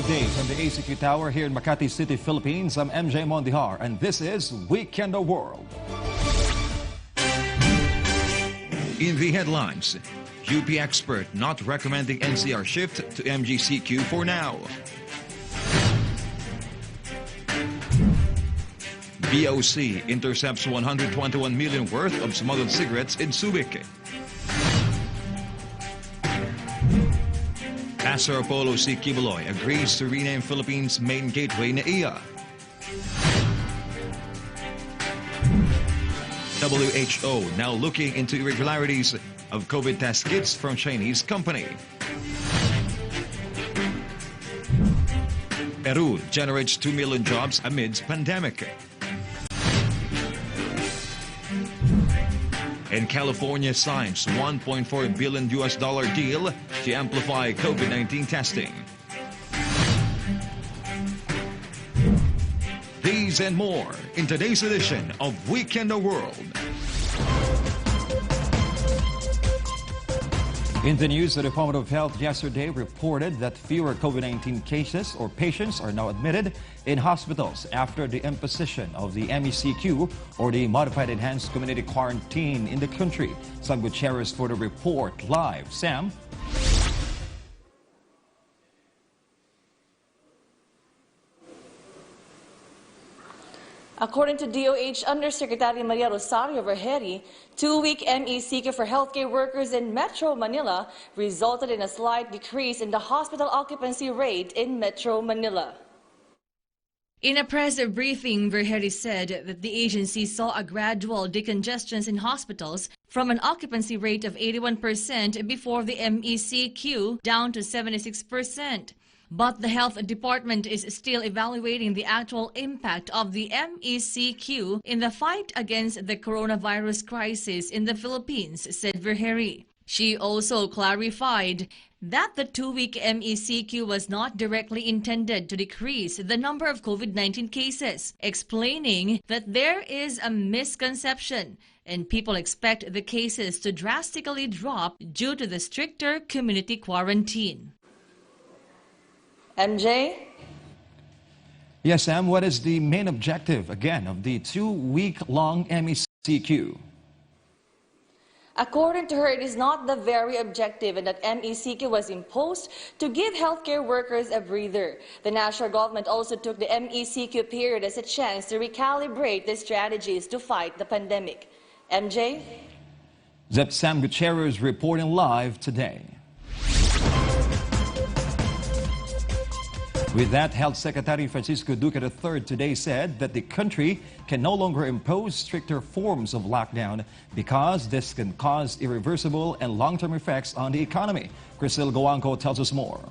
Good day from the ACQ Tower here in Makati City, Philippines. I'm MJ Mondihar, and this is Weekend the World. In the headlines, UP expert not recommending NCR shift to MGCQ for now. BOC intercepts 121 million worth of smuggled cigarettes in Subic. Pastor Apollo C. Quiboloy agrees to rename Philippines' main gateway NAIA. WHO now looking into irregularities of COVID test kits from Chinese company. Peru generates 2 million jobs amidst pandemic. And California signs $1.4 billion deal to amplify COVID-19 testing. These and more in today's edition of Weekend the World. In the news, the Department of Health yesterday reported that fewer COVID-19 cases or patients are now admitted in hospitals after the imposition of the MECQ, or the Modified Enhanced Community Quarantine, in the country. Sam Gutierrez for the report live. Sam? According to DOH Undersecretary Maria Rosario Vergeri, 2-week MECQ for healthcare workers in Metro Manila resulted in a slight decrease in the hospital occupancy rate in Metro Manila. In a press briefing, Vergeri said that the agency saw a gradual decongestion in hospitals from an occupancy rate of 81% before the MECQ down to 76%. But the health department is still evaluating the actual impact of the MECQ in the fight against the coronavirus crisis in the Philippines, said Vergeri. She also clarified that the 2-week MECQ was not directly intended to decrease the number of COVID-19 cases, explaining that there is a misconception and people expect the cases to drastically drop due to the stricter community quarantine. MJ? Yes, Sam, what is the main objective, again, of the 2-week-long MECQ? According to her, it is not the very objective, and that MECQ was imposed to give healthcare workers a breather. The national government also took the MECQ period as a chance to recalibrate the strategies to fight the pandemic. MJ? Zep Sam Gutierrez reporting live today. With that, Health Secretary Francisco Duque III today said that the country can no longer impose stricter forms of lockdown because this can cause irreversible and long-term effects on the economy. Crisel Goanco tells us more.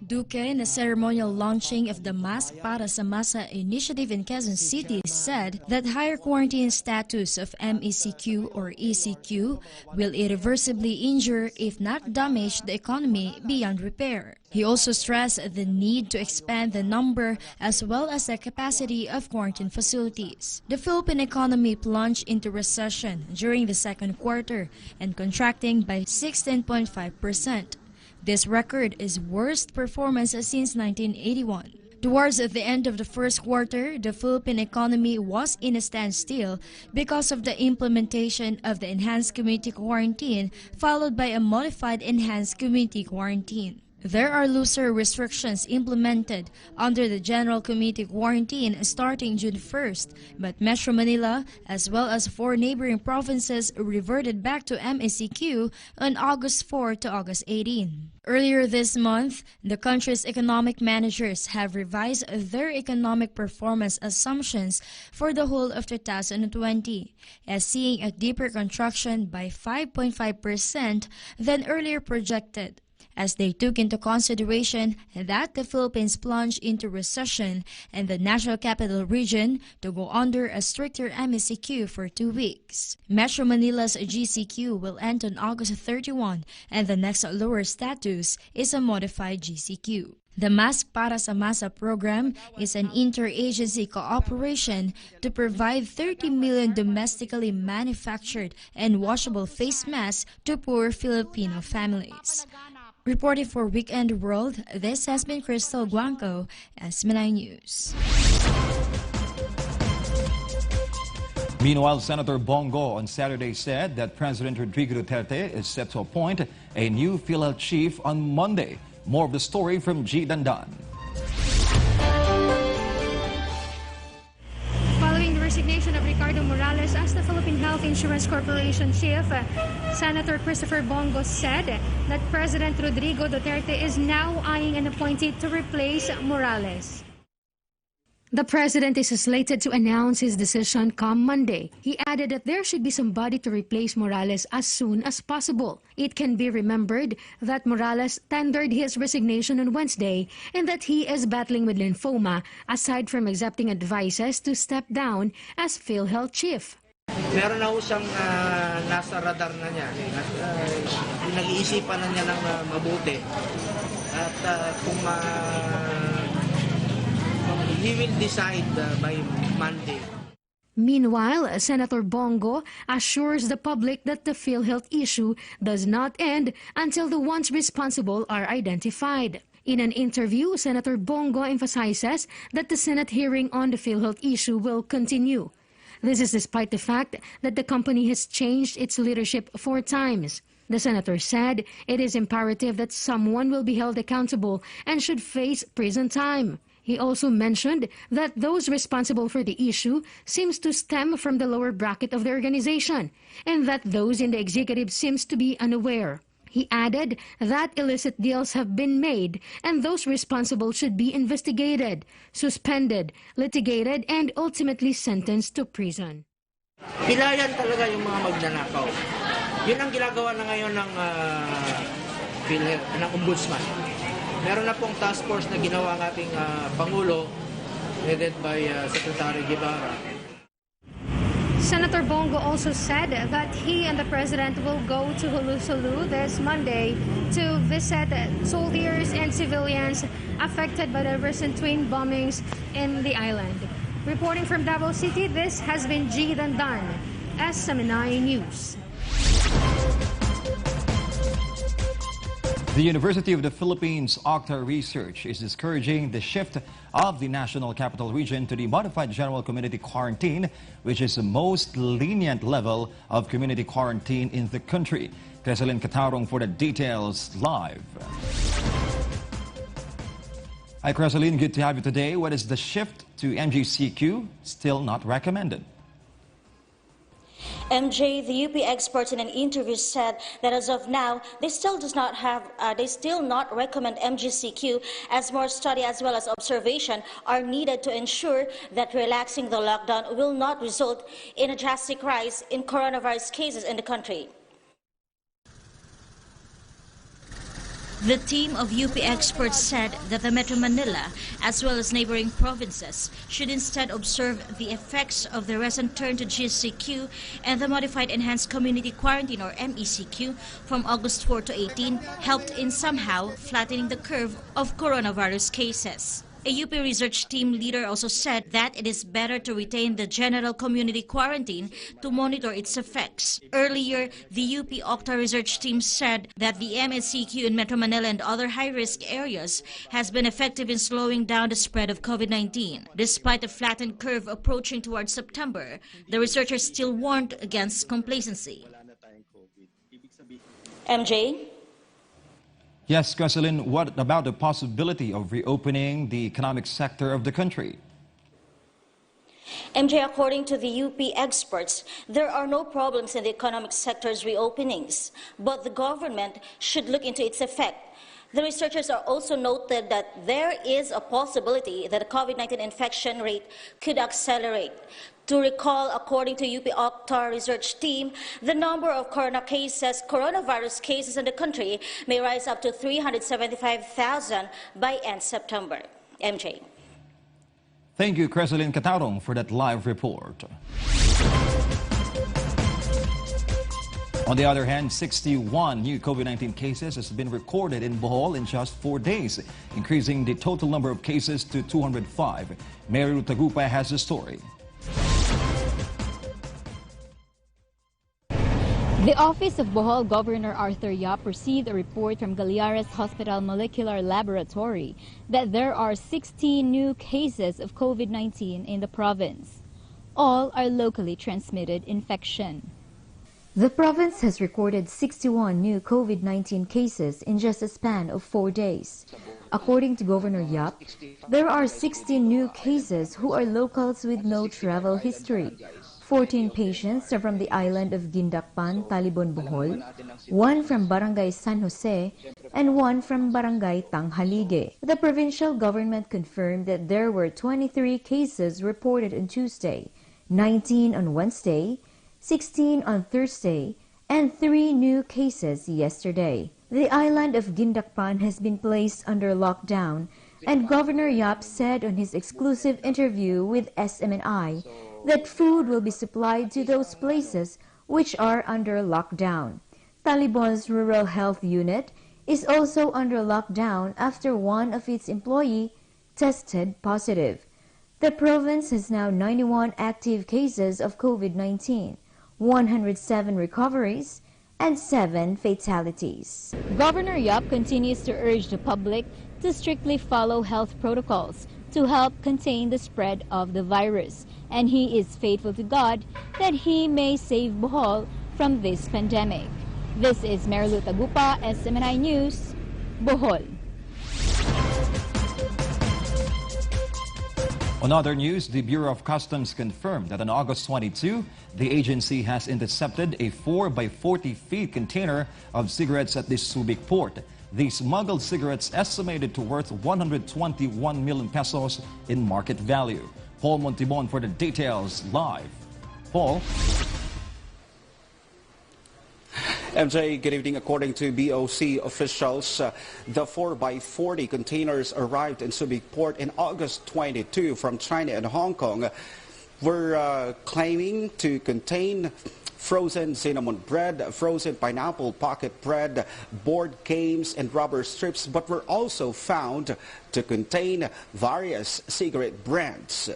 Duque, in a ceremonial launching of the Mask Para sa Masa initiative in Quezon City, said that higher quarantine status of MECQ or ECQ will irreversibly injure, if not damage, the economy beyond repair. He also stressed the need to expand the number as well as the capacity of quarantine facilities. The Philippine economy plunged into recession during the second quarter and contracting by 16.5%. This record is worst performance since 1981. Towards the end of the first quarter, the Philippine economy was in a standstill because of the implementation of the enhanced community quarantine, followed by a modified enhanced community quarantine. There are looser restrictions implemented under the General Community Quarantine starting June 1st, but Metro Manila, as well as 4 neighboring provinces, reverted back to MECQ on August 4 to August 18. Earlier this month, the country's economic managers have revised their economic performance assumptions for the whole of 2020, as seeing a deeper contraction by 5.5% than earlier projected, as they took into consideration that the Philippines plunged into recession and the National Capital Region to go under a stricter MECQ for 2 weeks. Metro Manila's GCQ will end on August 31, and the next lower status is a modified GCQ. The Mask Para sa Masa program is an interagency cooperation to provide 30 million domestically manufactured and washable face masks to poor Filipino families. Reporting for Weekend World, this has been Crystal Guanco, SMNI News. Meanwhile, Senator Bongo on Saturday said that President Rodrigo Duterte is set to appoint a new PhilHealth chief on Monday. More of the story from G. Dandan. Following the resignation of Ricardo Morales as the Philippine Health Insurance Corporation chief, Senator Christopher Bongo said that President Rodrigo Duterte is now eyeing an appointee to replace Morales. The president is slated to announce his decision come Monday. He added that there should be somebody to replace Morales as soon as possible. It can be remembered that Morales tendered his resignation on Wednesday and that he is battling with lymphoma aside from accepting advices to step down as PhilHealth chief. Meron na ho siyang nasa radar na niya. Nag-iisipan na niya ng mabuti. At kung he will decide by Monday. Meanwhile, Senator Bongo assures the public that the PhilHealth issue does not end until the ones responsible are identified. In an interview, Senator Bongo emphasizes that the Senate hearing on the PhilHealth issue will continue. This is despite the fact that the company has changed its leadership 4 times. The senator said it is imperative that someone will be held accountable and should face prison time. He also mentioned that those responsible for the issue seems to stem from the lower bracket of the organization and that those in the executive seems to be unaware. He added that illicit deals have been made and those responsible should be investigated, suspended, litigated, and ultimately sentenced to prison. Hilayan talaga yung mga magnanakaw. Yun ang ginagawa na ngayon ng PhilHealth, ng Ombudsman. Meron na pong task force na ginawa ng ating Pangulo, headed by Secretary Guevara. Senator Bongo also said that he and the president will go to Hulu-Sulu this Monday to visit soldiers and civilians affected by the recent twin bombings in the island. Reporting from Davao City, this has been G. Dandan, SMNI News. The University of the Philippines Octa Research is discouraging the shift of the National Capital Region to the Modified General Community Quarantine, which is the most lenient level of community quarantine in the country. Cresalyn Catarong for the details live. Hi Cresalyn, good to have you today. What is the shift to MGCQ still not recommended? MJ, the UP experts in an interview said that as of now, they still not recommend MGCQ as more study as well as observation are needed to ensure that relaxing the lockdown will not result in a drastic rise in coronavirus cases in the country. The team of UP experts said that the Metro Manila, as well as neighboring provinces, should instead observe the effects of the recent turn to GCQ and the Modified Enhanced Community Quarantine, or MECQ, from August 4 to 18, helped in somehow flattening the curve of coronavirus cases. A UP research team leader also said that it is better to retain the general community quarantine to monitor its effects. Earlier, the UP Octa research team said that the MECQ in Metro Manila and other high-risk areas has been effective in slowing down the spread of COVID-19. Despite a flattened curve approaching towards September, the researchers still warned against complacency. MJ? Yes, Cresalyn, what about the possibility of reopening the economic sector of the country? MJ, according to the UP experts, there are no problems in the economic sector's reopenings, but the government should look into its effect. The researchers are also noted that there is a possibility that the COVID-19 infection rate could accelerate. To recall, according to UP Octa research team, the number of coronavirus cases in the country may rise up to 375,000 by end September. MJ. Thank you, Cresalyn Catarong, for that live report. On the other hand, 61 new COVID-19 cases has been recorded in Bohol in just 4 days, increasing the total number of cases to 205. Mary Tagupa has the story. The Office of Bohol Governor Arthur Yap received a report from Galeares Hospital Molecular Laboratory that there are 16 new cases of COVID-19 in the province. All are locally transmitted infection. The province has recorded 61 new COVID-19 cases in just a span of 4 days. According to Governor Yap, there are 16 new cases who are locals with no travel history. 14 patients are from the island of Guindacpan, Talibon, Bohol, 1 from Barangay San Jose, and 1 from Barangay Tanghalige. The provincial government confirmed that there were 23 cases reported on Tuesday, 19 on Wednesday, 16 on Thursday, and 3 new cases yesterday. The island of Guindacpan has been placed under lockdown, and Governor Yap said on his exclusive interview with SMNI that food will be supplied to those places which are under lockdown. Talibon's Rural Health Unit is also under lockdown after one of its employees tested positive. The province has now 91 active cases of COVID-19, 107 recoveries, and 7 fatalities. Governor Yap continues to urge the public to strictly follow health protocols to help contain the spread of the virus, and he is faithful to God that he may save Bohol from this pandemic. This is Marilu Tagupa, SMNI News, Bohol. On other news, the Bureau of Customs confirmed that on August 22, the agency has intercepted a 4-by-40 feet container of cigarettes at the Subic port. The smuggled cigarettes estimated to worth 121 million pesos in market value. Paul Montibon for the details live. Paul? MJ, good evening. According to BOC officials, the 4-by-40 containers arrived in Subic Port in August 22 from China and Hong Kong. Were claiming to contain frozen cinnamon bread, frozen pineapple pocket bread, board games, and rubber strips, but were also found to contain various cigarette brands.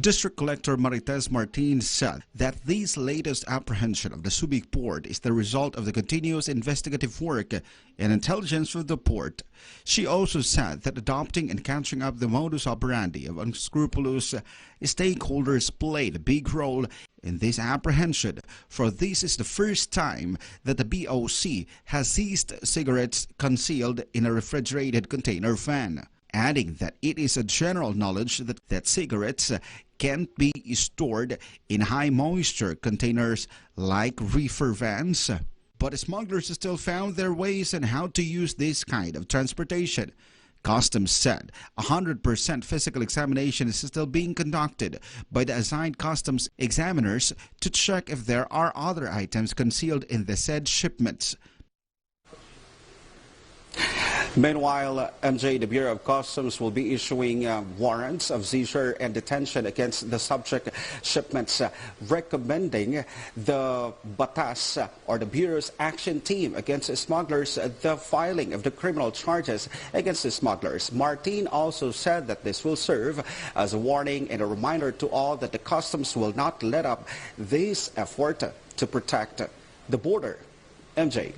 District Collector Marites Martin said that this latest apprehension of the Subic port is the result of the continuous investigative work and intelligence of the port. She also said that adopting and catching up the modus operandi of unscrupulous stakeholders played a big role in this apprehension, for this is the first time that the BOC has seized cigarettes concealed in a refrigerated container van, adding that it is a general knowledge that cigarettes can't be stored in high moisture containers like reefer vans. But smugglers still found their ways on how to use this kind of transportation. Customs said 100% physical examination is still being conducted by the assigned customs examiners to check if there are other items concealed in the said shipments. Meanwhile, MJ, the Bureau of Customs will be issuing warrants of seizure and detention against the subject shipments, recommending the Batas or the Bureau's action team against smugglers the filing of the criminal charges against the smugglers. Martin also said that this will serve as a warning and a reminder to all that the Customs will not let up this effort to protect the border. MJ.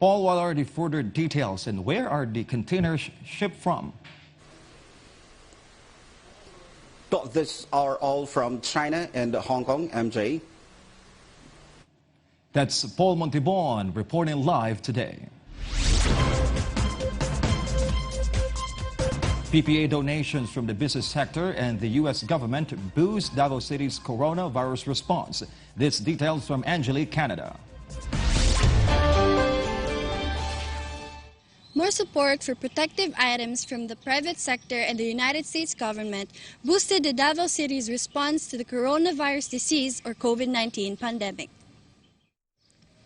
Paul, what are the further details and where are the containers shipped from? These are all from China and Hong Kong, MJ. That's Paul Montibon reporting live today. PPA donations from the business sector and the U.S. government boost Davao City's coronavirus response. This details from Angelique, Canada. More support for protective items from the private sector and the United States government boosted the Davao City's response to the coronavirus disease or COVID-19 pandemic.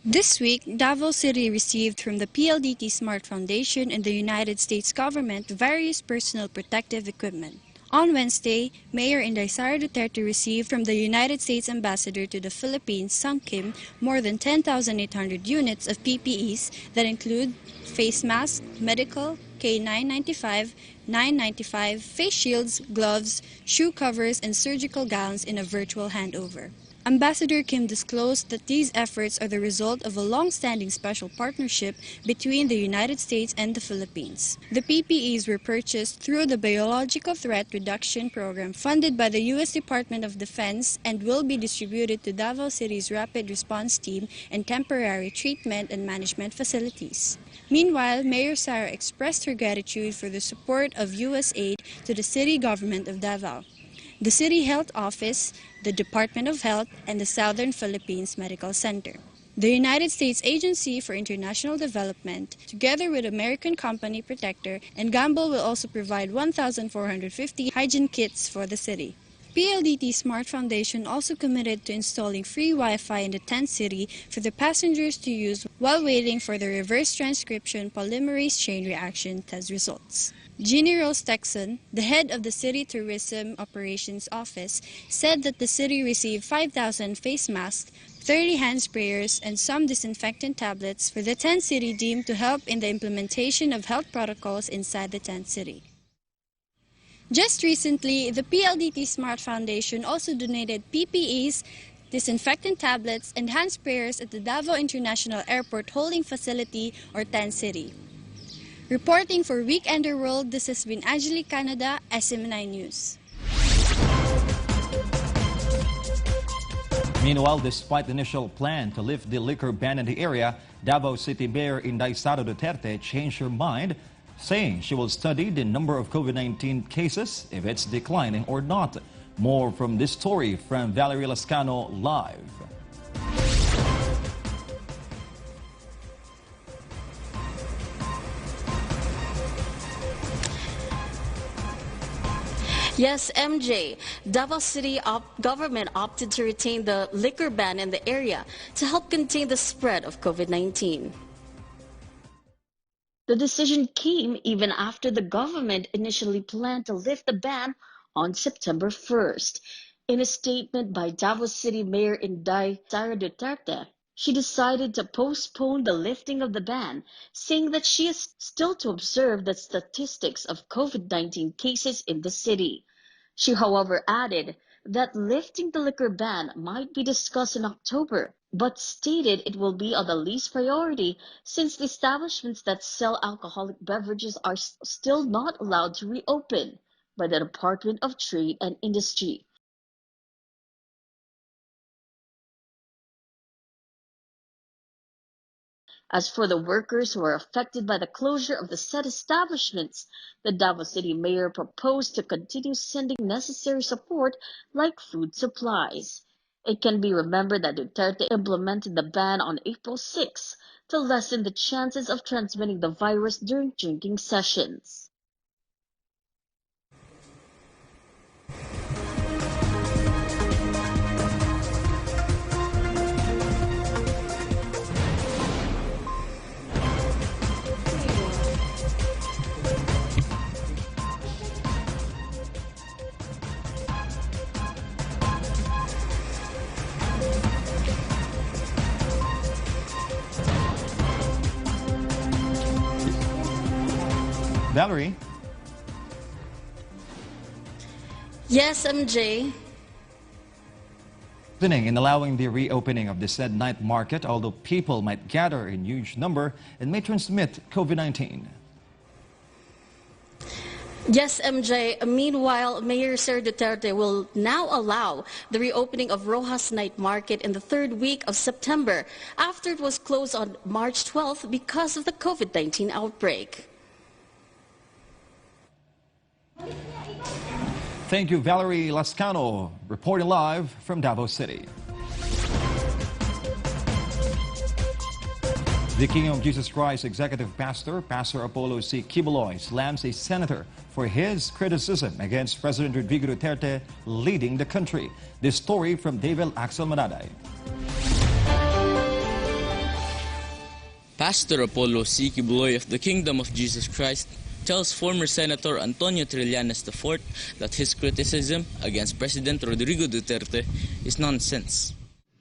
This week, Davao City received from the PLDT Smart Foundation and the United States government various personal protective equipment. On Wednesday, Mayor Inday Sara Duterte received from the United States Ambassador to the Philippines, Sung Kim, more than 10,800 units of PPEs that include face masks, medical, K995, 995, face shields, gloves, shoe covers, and surgical gowns in a virtual handover. Ambassador Kim disclosed that these efforts are the result of a long-standing special partnership between the United States and the Philippines. The PPEs were purchased through the Biological Threat Reduction Program funded by the U.S. Department of Defense and will be distributed to Davao City's Rapid Response Team and temporary treatment and management facilities. Meanwhile, Mayor Sara expressed her gratitude for the support of U.S. aid to the city government of Davao, the City Health Office, the Department of Health, and the Southern Philippines Medical Center. The United States Agency for International Development, together with American company Protector and Gamble, will also provide 1,450 hygiene kits for the city. PLDT Smart Foundation also committed to installing free Wi-Fi in the tent city for the passengers to use while waiting for the reverse transcription polymerase chain reaction test results. Jeannie Rose Texan, the head of the City Tourism Operations Office, said that the city received 5,000 face masks, 30 hand sprayers, and some disinfectant tablets for the tent city deemed to help in the implementation of health protocols inside the tent city. Just recently, the PLDT Smart Foundation also donated PPEs, disinfectant tablets, and hand sprayers at the Davao International Airport Holding Facility, or tent city. Reporting for Weekender World, this has been Angelique Canada, SM9 News. Meanwhile, despite the initial plan to lift the liquor ban in the area, Davao City Mayor Inday Sara Duterte changed her mind, saying she will study the number of COVID-19 cases, if it's declining or not. More from this story from Valerie Lascano live. Yes, MJ, Davao City government opted to retain the liquor ban in the area to help contain the spread of COVID-19. The decision came even after the government initially planned to lift the ban on September 1st. In a statement by Davao City Mayor Inday Sara Duterte, she decided to postpone the lifting of the ban, saying that she is still to observe the statistics of COVID-19 cases in the city. She, however, added that lifting the liquor ban might be discussed in October, but stated it will be on the least priority since the establishments that sell alcoholic beverages are still not allowed to reopen by the Department of Trade and Industry. As for the workers who are affected by the closure of the said establishments, the Davao City Mayor proposed to continue sending necessary support like food supplies. It can be remembered that Duterte implemented the ban on April 6 to lessen the chances of transmitting the virus during drinking sessions. Valerie? Yes, MJ. In allowing the reopening of the said night market, although people might gather in huge number and may transmit COVID-19. Yes, MJ. Meanwhile, Mayor Sara Duterte will now allow the reopening of Rojas Night Market in the third week of September after it was closed on March 12th because of the COVID-19 outbreak. Thank you, Valerie Lascano, reporting live from Davao City. The King of Jesus Christ Executive Pastor, Pastor Apollo C. Quiboloy, slams a senator for his criticism against President Rodrigo Duterte leading the country. This story from David Axel Manaday. Pastor Apollo C. Quiboloy of the Kingdom of Jesus Christ tells former Senator Antonio Trillanes IV that his criticism against President Rodrigo Duterte is nonsense.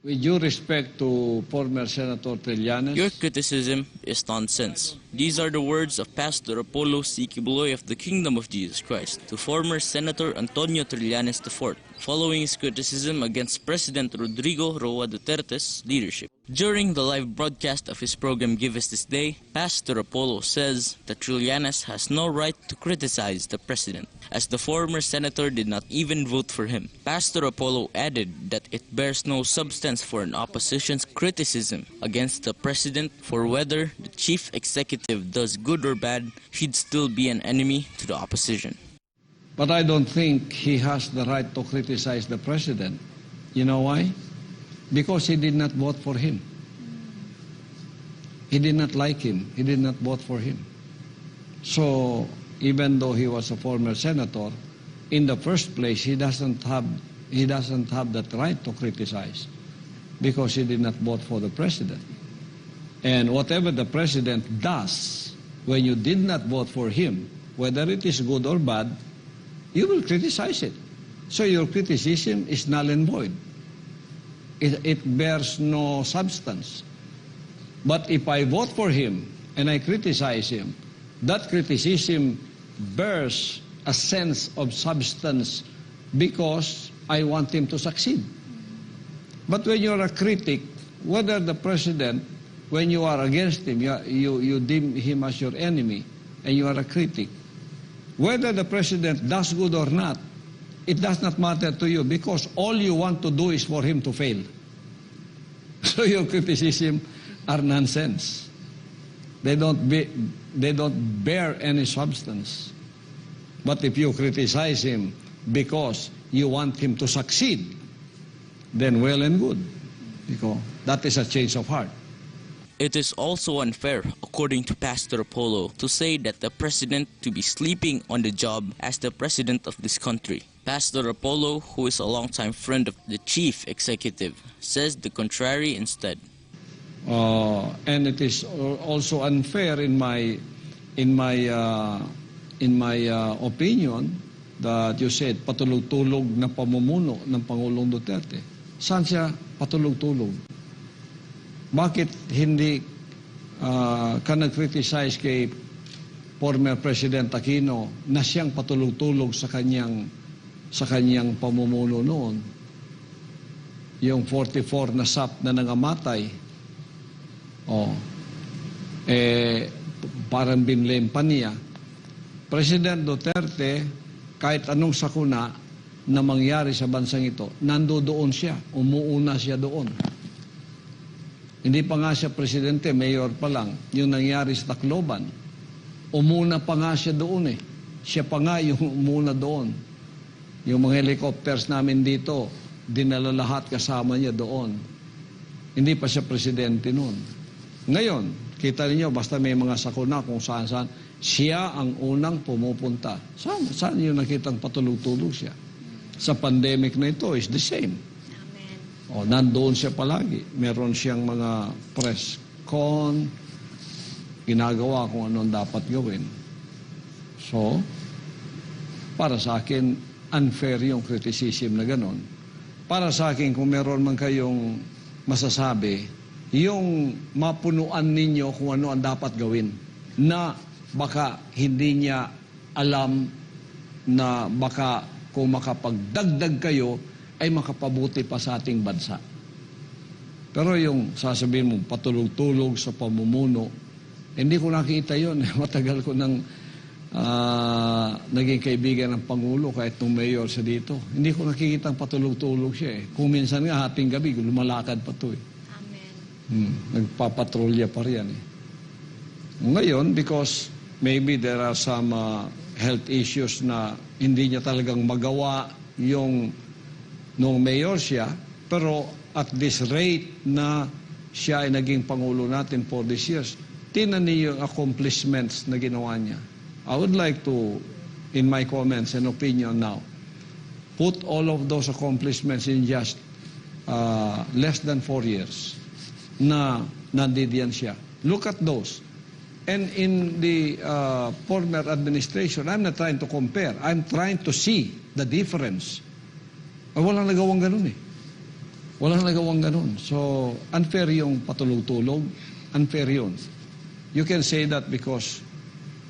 With due respect to former Senator Trillanes, Your criticism is nonsense. These are the words of Pastor Apollo C. Kibuloy of the Kingdom of Jesus Christ to former Senator Antonio Trillanes IV, following his criticism against President Rodrigo Roa Duterte's leadership. During the live broadcast of his program Give Us This Day, Pastor Apollo says that Trillanes has no right to criticize the president, as the former senator did not even vote for him. Pastor Apollo added that it bears no substance for an opposition's criticism against the president, for whether the chief executive does good or bad, he'd still be an enemy to the opposition. but I don't think he has the right to criticize the president. You know why? Because he did not vote for him. He did not like him. He did not vote for him. So even though he was a former senator, in the first place, he doesn't have that right to criticize because he did not vote for the president. And whatever the president does, when you did not vote for him, whether it is good or bad, you will criticize it. So your criticism is null and void. It bears no substance. But if I vote for him and I criticize him, that criticism bears a sense of substance because I want him to succeed. But when you're a critic, whether the president, when you are against him, you deem him as your enemy, and you are a critic, whether the president does good or not, it does not matter to you because all you want to do is for him to fail. So your criticism are nonsense. They don't bear any substance. But if you criticize him because you want him to succeed, then well and good, because that is a change of heart. It is also unfair, according to Pastor Apollo, to say that the president to be sleeping on the job as the president of this country. Pastor Apollo, who is a longtime friend of the chief executive, says the contrary instead. And it is also unfair in my opinion that you said patulog-tulog na pamumuno ng Pangulong Duterte. Saan siya patulog-tulog? Bakit hindi ka nag-criticize kay former President Aquino na siyang patulog-tulog sa kanyang pamumuno noon? Yung 44 na SAP na nangamatay, parang binlame pa niya. President Duterte, kahit anong sakuna na mangyari sa bansang ito, nandoon siya, umuuna siya doon. Hindi pa nga siya presidente, mayor pa lang, yung nangyari sa Tacloban. Umuna pa nga siya doon eh. Siya pa nga yung umuna doon. Yung mga helicopters namin dito, dinala lahat kasama niya doon. Hindi pa siya presidente noon. Ngayon, kita niyo basta may mga sakuna kung saan-saan, siya ang unang pumupunta. Saan yung nakitang patulog-tulog siya? Sa pandemic na ito is the same. Nandoon siya palagi. Meron siyang mga press con, ginagawa kung anong dapat gawin. So, para sa akin, unfair yung criticism na ganon. Para sa akin, kung meron man kayong masasabi, yung mapunuan ninyo kung ano ang dapat gawin, na baka hindi niya alam na baka kung makapagdagdag kayo, ay makapabuti pa sa ating bansa. Pero yung sasabihin mo, patulog-tulog sa pamumuno, hindi ko nakita yun. Matagal ko nang naging kaibigan ng Pangulo kahit nung mayor siya dito. Hindi ko nakikita patulog-tulog siya eh. Kung minsan nga hating gabi, lumalakad pa to eh. Amen. Nagpapatrolya pa riyan eh. Ngayon, because maybe there are some health issues na hindi niya talagang magawa yung nung mayor siya, pero at this rate na siya ay naging Pangulo natin for these years, tinan niyo yung accomplishments na ginawa niya. I would like to, in my comments and opinion now, put all of those accomplishments in just less than 4 years na nandidiyan siya. Look at those. And in the former administration, I'm not trying to compare. I'm trying to see the difference. Ay, walang nagawang ganun eh. Walang nagawang ganun. So, unfair yung patulog-tulog. Unfair yun. You can say that because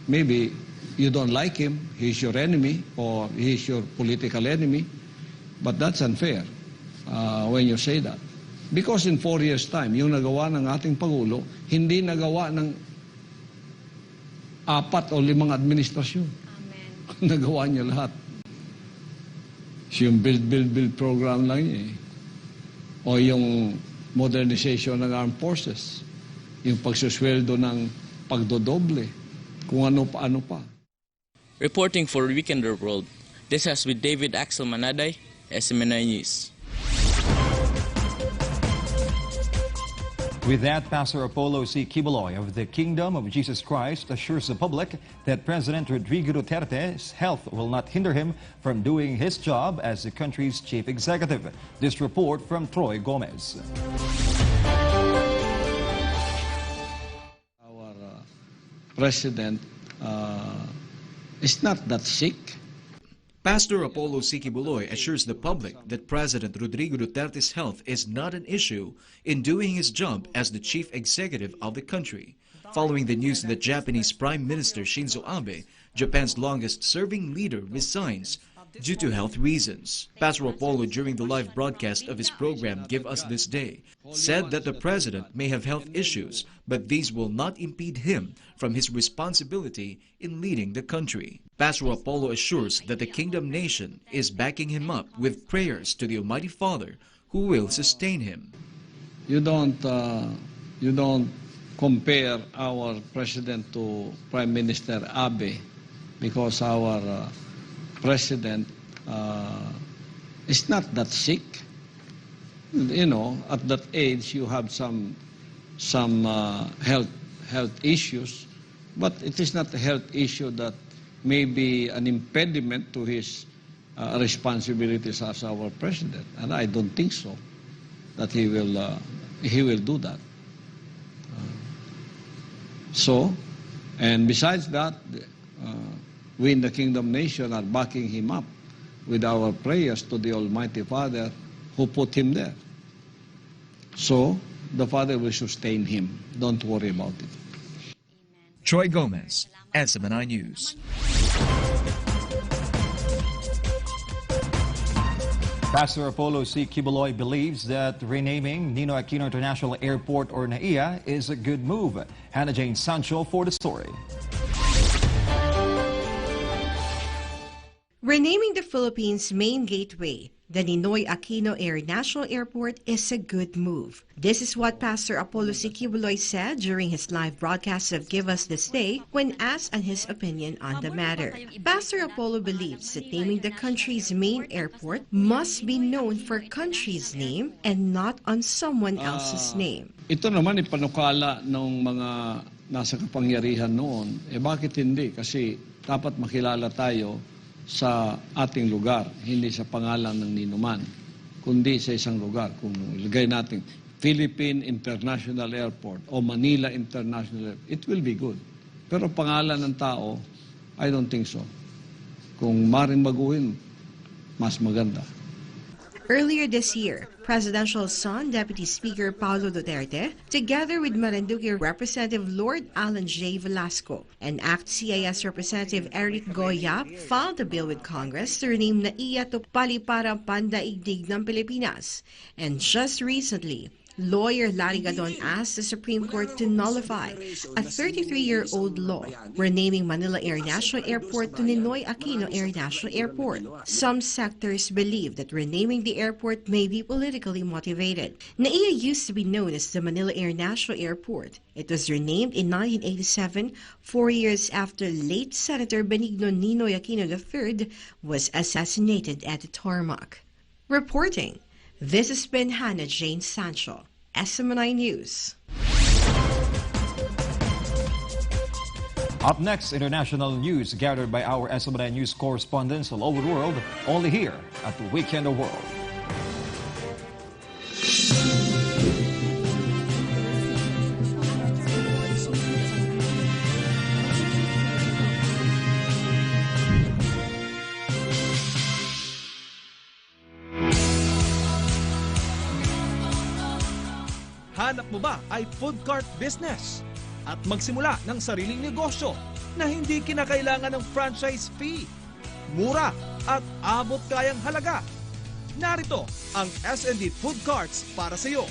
maybe you don't like him, he's your enemy, or he's your political enemy, but that's unfair when you say that. Because in 4 years' time, yung nagawa ng ating Pangulo, hindi nagawa ng 4 o 5 administrasyon. Amen. Nagawa niya lahat. Yung build program lang niya eh. O yung modernization ng armed forces. Yung pagsusweldo ng pagdodoble. Kung ano pa. Reporting for Weekender World, this has been David Axel Manaday, SMNI News. With that, Pastor Apollo C. Quiboloy of the Kingdom of Jesus Christ assures the public that President Rodrigo Duterte's health will not hinder him from doing his job as the country's chief executive. This report from Troy Gomez. Our president is not that sick. Pastor Apollo C. Quiboloy assures the public that President Rodrigo Duterte's health is not an issue in doing his job as the chief executive of the country, following the news that Japanese Prime Minister Shinzo Abe, Japan's longest-serving leader, resigns due to health reasons. Pastor Apollo, during the live broadcast of his program Give Us This Day, said that the president may have health issues, but these will not impede him from his responsibility in leading the country. Pastor Apollo assures that the Kingdom Nation is backing him up with prayers to the Almighty Father who will sustain him. You don't compare our president to Prime Minister Abe because our president is not that sick. You know, at that age you have some health issues, but it is not a health issue that may be an impediment to his responsibilities as our president, and I don't think so that he will do that. And besides that, we in the Kingdom Nation are backing him up with our prayers to the Almighty Father who put him there. So, the Father will sustain him. Don't worry about it. Troy Gomez, SMNI News. Pastor Apollo C. Quiboloy believes that renaming Ninoy Aquino International Airport, or NAIA, is a good move. Hannah Jane Sancho for the story. Renaming the Philippines' main gateway, the Ninoy Aquino International Airport, is a good move. This is what Pastor Apollo C. Quiboloy said during his live broadcast of Give Us This Day when asked on his opinion on the matter. Pastor Apollo believes that naming the country's main airport must be known for country's name and not on someone else's name. Ito naman ipanukala ng mga nasa kapangyarihan noon. Bakit hindi? Kasi dapat makilala tayo sa ating lugar, hindi sa pangalan ng ninuman, kundi sa isang lugar. Kung ilagay natin Philippine International Airport o Manila International Airport, it will be good. Pero pangalan ng tao, I don't think so. Kung maring baguhin, mas maganda. Earlier this year, Presidential son, Deputy Speaker Paulo Duterte, together with Marinduque Representative Lord Alan J. Velasco and ACT-CIS Representative Eric Goya, filed a bill with Congress to rename NAIA to Paliparang Pandaigdig ng Pilipinas. And just recently, lawyer Larry Gadon asked the Supreme Court to nullify a 33-year-old law renaming Manila International Airport to Ninoy Aquino International Airport. Some sectors believe that renaming the airport may be politically motivated. NAIA used to be known as the Manila International Airport. It was renamed in 1987, 4 years after late Senator Benigno Ninoy Aquino III was assassinated at the tarmac. Reporting, this has been Hannah Jane Sancho, SMNI News. Up next, international news gathered by our SMNI News correspondents all over the world, only here at the Weekend of World. hanap mo ba ay food cart business at magsimula ng sariling negosyo na hindi kinakailangan ng franchise fee? Mura at abot kayang halaga. Narito ang S&D Food Carts para sa iyo.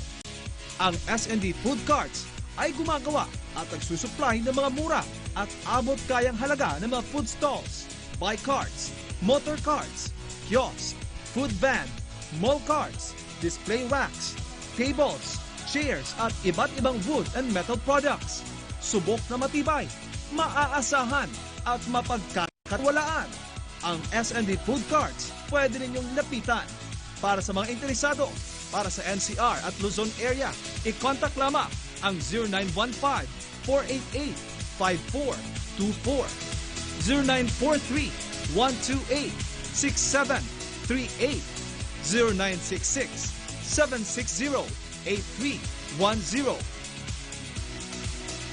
Ang S&D Food Carts ay gumagawa at nagsusupply ng mga mura at abot kayang halaga ng mga food stalls, bike carts, motor carts, kiosk, food van, mall carts, display racks, tables, chairs at iba't ibang wood and metal products. Subok na matibay, maaasahan at mapagkakatiwalaan. Ang S&D Food Carts pwede ninyong lapitan. Para sa mga interesado, para sa NCR at Luzon area, i-contact lamang ang 0915-488-5424, 0943-128-6738, 0966-760-8310.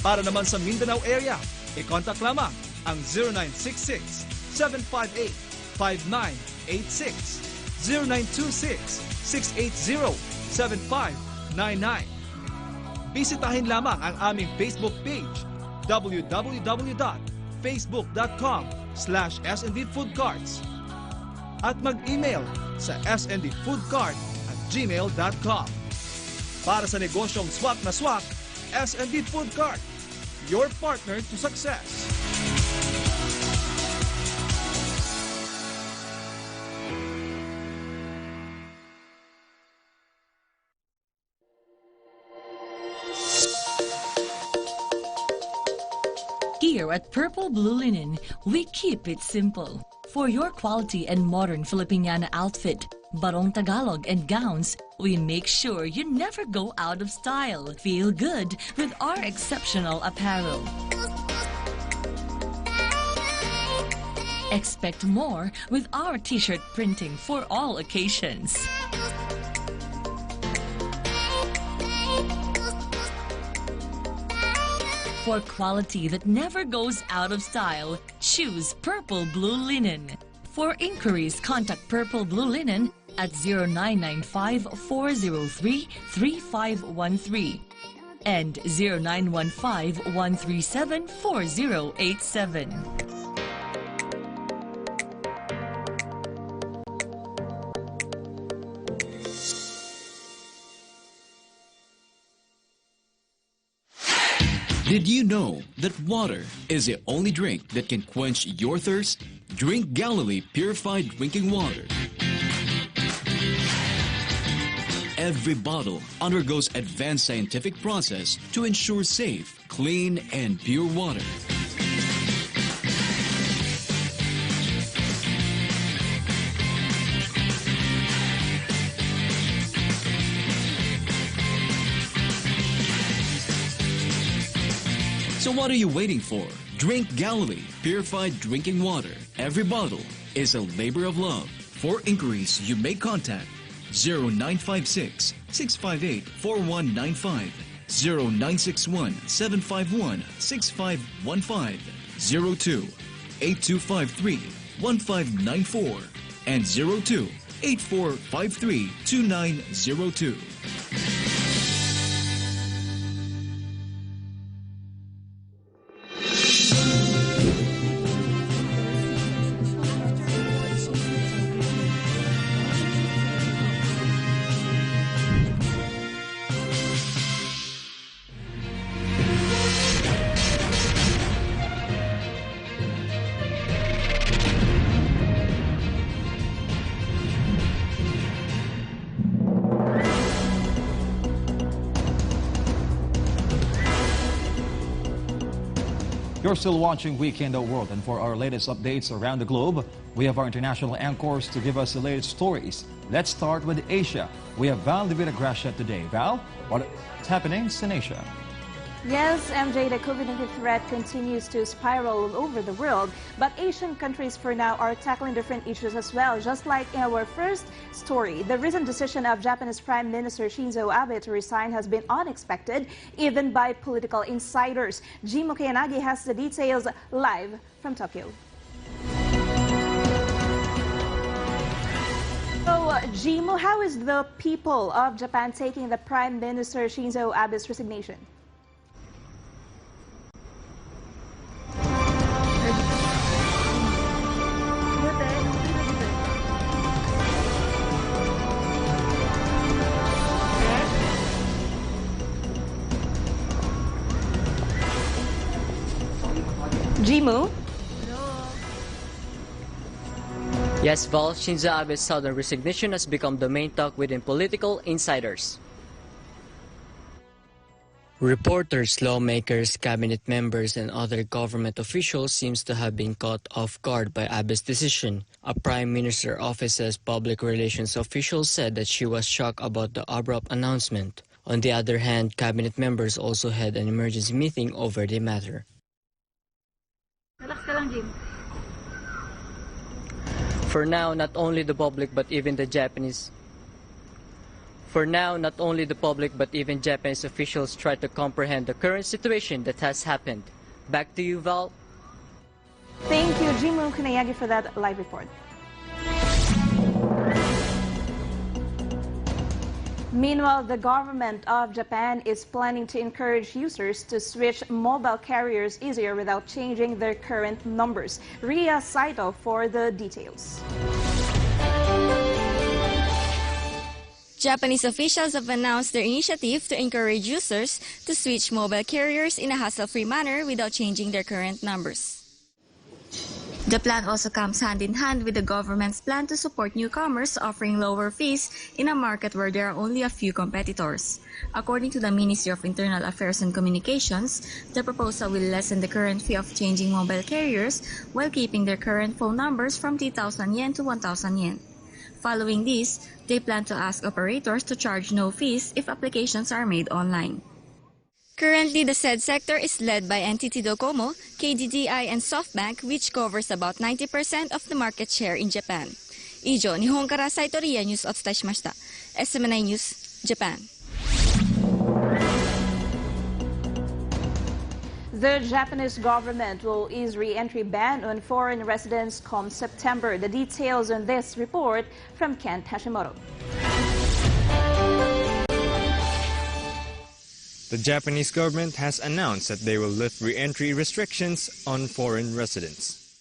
Para naman sa Mindanao area, i-contact lamang ang 0966-758-5986, 0926-680-7599. Bisitahin lamang ang aming Facebook page, www.facebook.com/SNDFoodCarts, at mag-email sa sndfoodcart@gmail.com. Para sa negosyong swak na swak, S&D Food Cart, your partner to success. Here at Purple Blue Linen, we keep it simple. For your quality and modern Filipiniana outfit, Barong Tagalog and gowns, we make sure you never go out of style. Feel good with our exceptional apparel. Expect more with our t-shirt printing for all occasions. For quality that never goes out of style, choose Purple Blue Linen. For inquiries, contact Purple Blue Linen at 0995-403-3513 and 0915-137-4087. Did you know that water is the only drink that can quench your thirst? Drink Galilee Purified Drinking Water. Every bottle undergoes advanced scientific process to ensure safe, clean, and pure water. So what are you waiting for? Drink Galilee Purified Drinking Water. Every bottle is a labor of love. For inquiries, you may contact 0956-658-4195, 0961-751-6515, 02-8253-1594, and 02-8453-2902. You're still watching Weekend of World, and for our latest updates around the globe, we have our international anchors to give us the latest stories. Let's start with Asia. We have Val de Gracia today. Val, what's happening in Asia? Yes, MJ, the COVID-19 threat continues to spiral all over the world, but Asian countries for now are tackling different issues as well. Just like in our first story, the recent decision of Japanese Prime Minister Shinzo Abe to resign has been unexpected, even by political insiders. Jimo Kayanagi has the details live from Tokyo. So, Jimo, how is the people of Japan taking the Prime Minister Shinzo Abe's resignation? Jimo? Yes, Val, Shinzo Abe's sudden resignation has become the main talk within political insiders. Reporters, lawmakers, cabinet members, and other government officials seems to have been caught off guard by Abe's decision. A Prime Minister Office's public relations official said that she was shocked about the abrupt announcement. On the other hand, cabinet members also had an emergency meeting over the matter. For now, not only the public but even Japanese officials try to comprehend the current situation that has happened. Back to you, Val. Thank you, Jimo Kunayagi, for that live report. Meanwhile, the government of Japan is planning to encourage users to switch mobile carriers easier without changing their current numbers. Ria Saito for the details. Japanese officials have announced their initiative to encourage users to switch mobile carriers in a hassle-free manner without changing their current numbers. The plan also comes hand in hand with the government's plan to support newcomers offering lower fees in a market where there are only a few competitors. According to the Ministry of Internal Affairs and Communications, the proposal will lessen the current fee of changing mobile carriers while keeping their current phone numbers from 3,000 yen to 1,000 yen. Following this, they plan to ask operators to charge no fees if applications are made online. Currently, the said sector is led by NTT Docomo, KDDI, and SoftBank, which covers about 90% of the market share in Japan. Ijo, Nihon kara Saito Ria News otsutei shimashita. SMNI News, Japan. The Japanese government will ease re-entry ban on foreign residents come September. The details on this report from Kent Hashimoto. The Japanese government has announced that they will lift re-entry restrictions on foreign residents.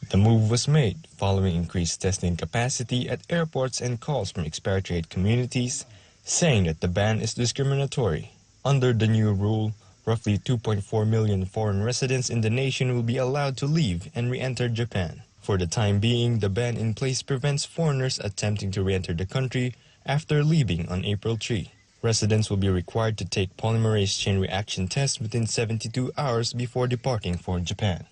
The move was made following increased testing capacity at airports and calls from expatriate communities, saying that the ban is discriminatory. Under the new rule, roughly 2.4 million foreign residents in the nation will be allowed to leave and re-enter Japan. For the time being, the ban in place prevents foreigners attempting to re-enter the country after leaving on April 3. Residents will be required to take polymerase chain reaction tests within 72 hours before departing for Japan.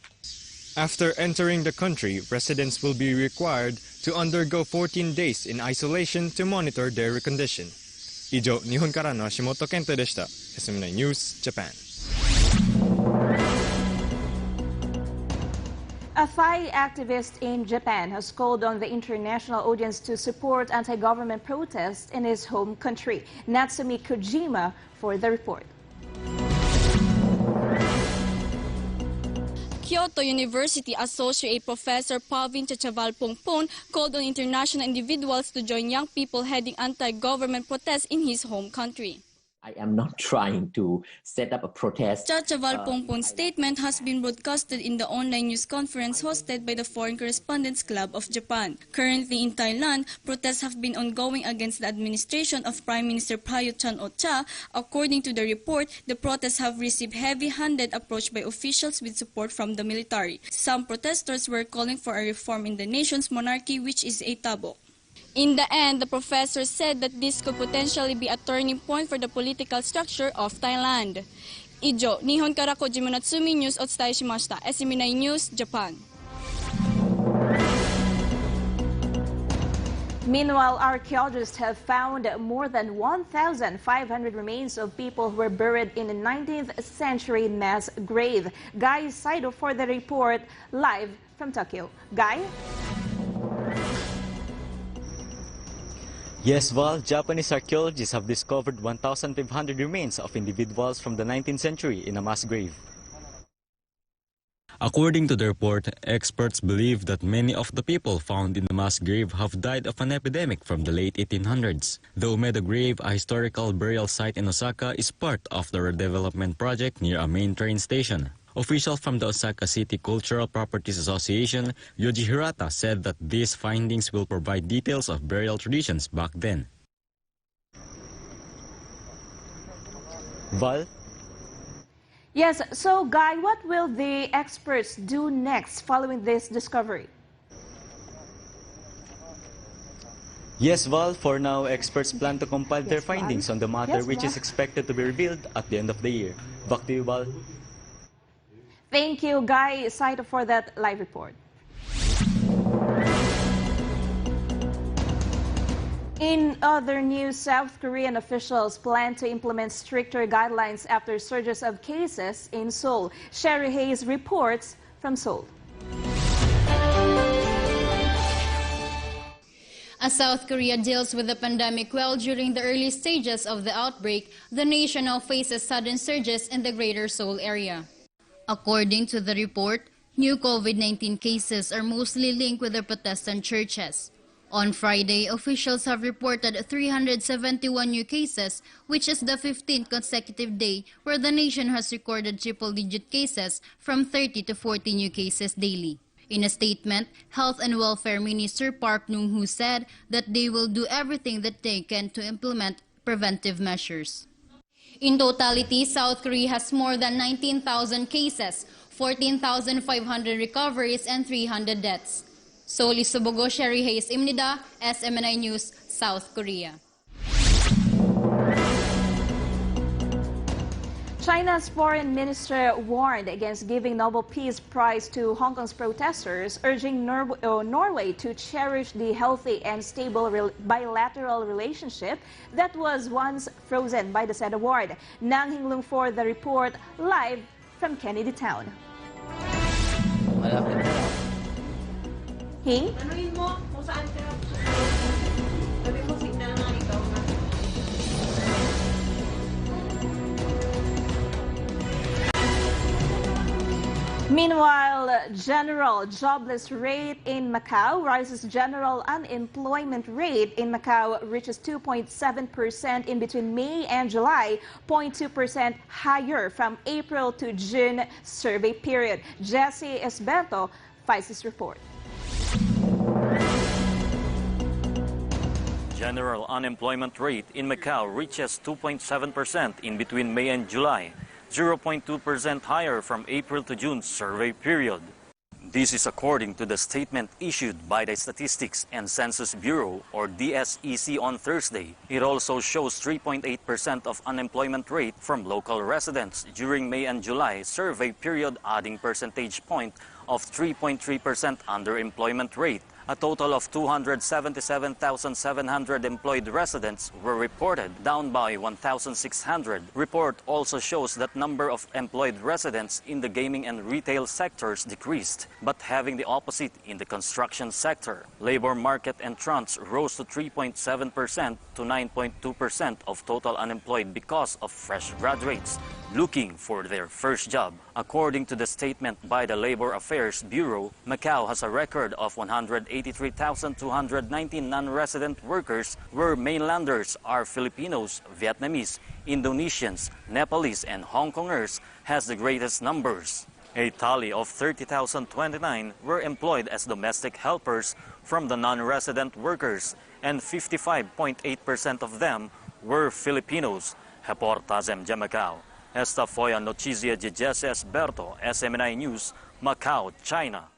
After entering the country, residents will be required to undergo 14 days in isolation to monitor their condition. Ijo, Nihon kara no Hashimoto Kento deshita. SMNI News, Japan. A Thai activist in Japan has called on the international audience to support anti-government protests in his home country. Natsumi Kojima for the report. Kyoto University Associate Professor Pavin Chachavalpongpon called on international individuals to join young people heading anti-government protests in his home country. I am not trying to set up a protest. Chachavalpongpon's statement has been broadcasted in the online news conference hosted by the Foreign Correspondents Club of Japan. Currently in Thailand, protests have been ongoing against the administration of Prime Minister Prayut Chan-o-cha. According to the report, the protests have received heavy-handed approach by officials with support from the military. Some protesters were calling for a reform in the nation's monarchy, which is a taboo. In the end, the professor said that this could potentially be a turning point for the political structure of Thailand. Ijo, Nihon kara Kojima Natsumi News otsutei shimashita. SMNI News, Japan. Meanwhile, archaeologists have found more than 1,500 remains of people who were buried in a 19th century mass grave. Guy Saito for the report live from Tokyo. Guy? Yes, Val, Japanese archaeologists have discovered 1,500 remains of individuals from the 19th century in a mass grave. According to the report, experts believe that many of the people found in the mass grave have died of an epidemic from the late 1800s. The Umeda Grave, a historical burial site in Osaka, is part of the redevelopment project near a main train station. Officials from the Osaka City Cultural Properties Association, Yoji Hirata, said that these findings will provide details of burial traditions back then. Val? Yes, so Guy, what will the experts do next following this discovery? Yes, Val, for now, experts plan to compile their findings on the matter, which is expected to be revealed at the end of the year. Back to you, Val. Thank you, Guy Saito, for that live report. In other news, South Korean officials plan to implement stricter guidelines after surges of cases in Seoul. Sherry Hayes reports from Seoul. As South Korea deals with the pandemic well during the early stages of the outbreak, the nation now faces sudden surges in the greater Seoul area. According to the report, new COVID-19 cases are mostly linked with the Protestant churches. On Friday, officials have reported 371 new cases, which is the 15th consecutive day where the nation has recorded triple-digit cases from 30 to 40 new cases daily. In a statement, Health and Welfare Minister Park Nung-hoo said that they will do everything that they can to implement preventive measures. In totality, South Korea has more than 19,000 cases, 14,500 recoveries, and 300 deaths. Soli Subogo, Sherry Hayes, Imnida, SMNI News, South Korea. China's foreign minister warned against giving Nobel Peace Prize to Hong Kong's protesters, urging Norway to cherish the healthy and stable bilateral relationship that was once frozen by the said award. Nang Hinglung for the report, live from Kennedy Town. Hing? Anuin mo kung saan ka. Sabi mo, signal na ikaw na. Meanwhile, general jobless rate in Macau rises. General unemployment rate in Macau reaches 2.7% in between May and July, 0.2% higher from April to June survey period. Jesse Esberto files this report. General unemployment rate in Macau reaches 2.7% in between May and July, 0.2% higher from April to June survey period. This is according to the statement issued by the Statistics and Census Bureau, or DSEC, on Thursday. It also shows 3.8% of unemployment rate from local residents during May and July survey period, adding percentage point of 3.3% underemployment rate. A total of 277,700 employed residents were reported, down by 1,600. Report also shows that number of employed residents in the gaming and retail sectors decreased, but having the opposite in the construction sector. Labor market entrants rose to 3.7% to 9.2% of total unemployed because of fresh graduates looking for their first job. According to the statement by the Labor Affairs Bureau, Macau has a record of 183,219 non-resident workers, where mainlanders are Filipinos, Vietnamese, Indonesians, Nepalese, and Hong Kongers has the greatest numbers. A tally of 30,029 were employed as domestic helpers from the non-resident workers, and 55.8% of them were Filipinos. Reportagem de Macau. Esta foi a notícia de Jesse Esberto, SMNI News, Macau, China.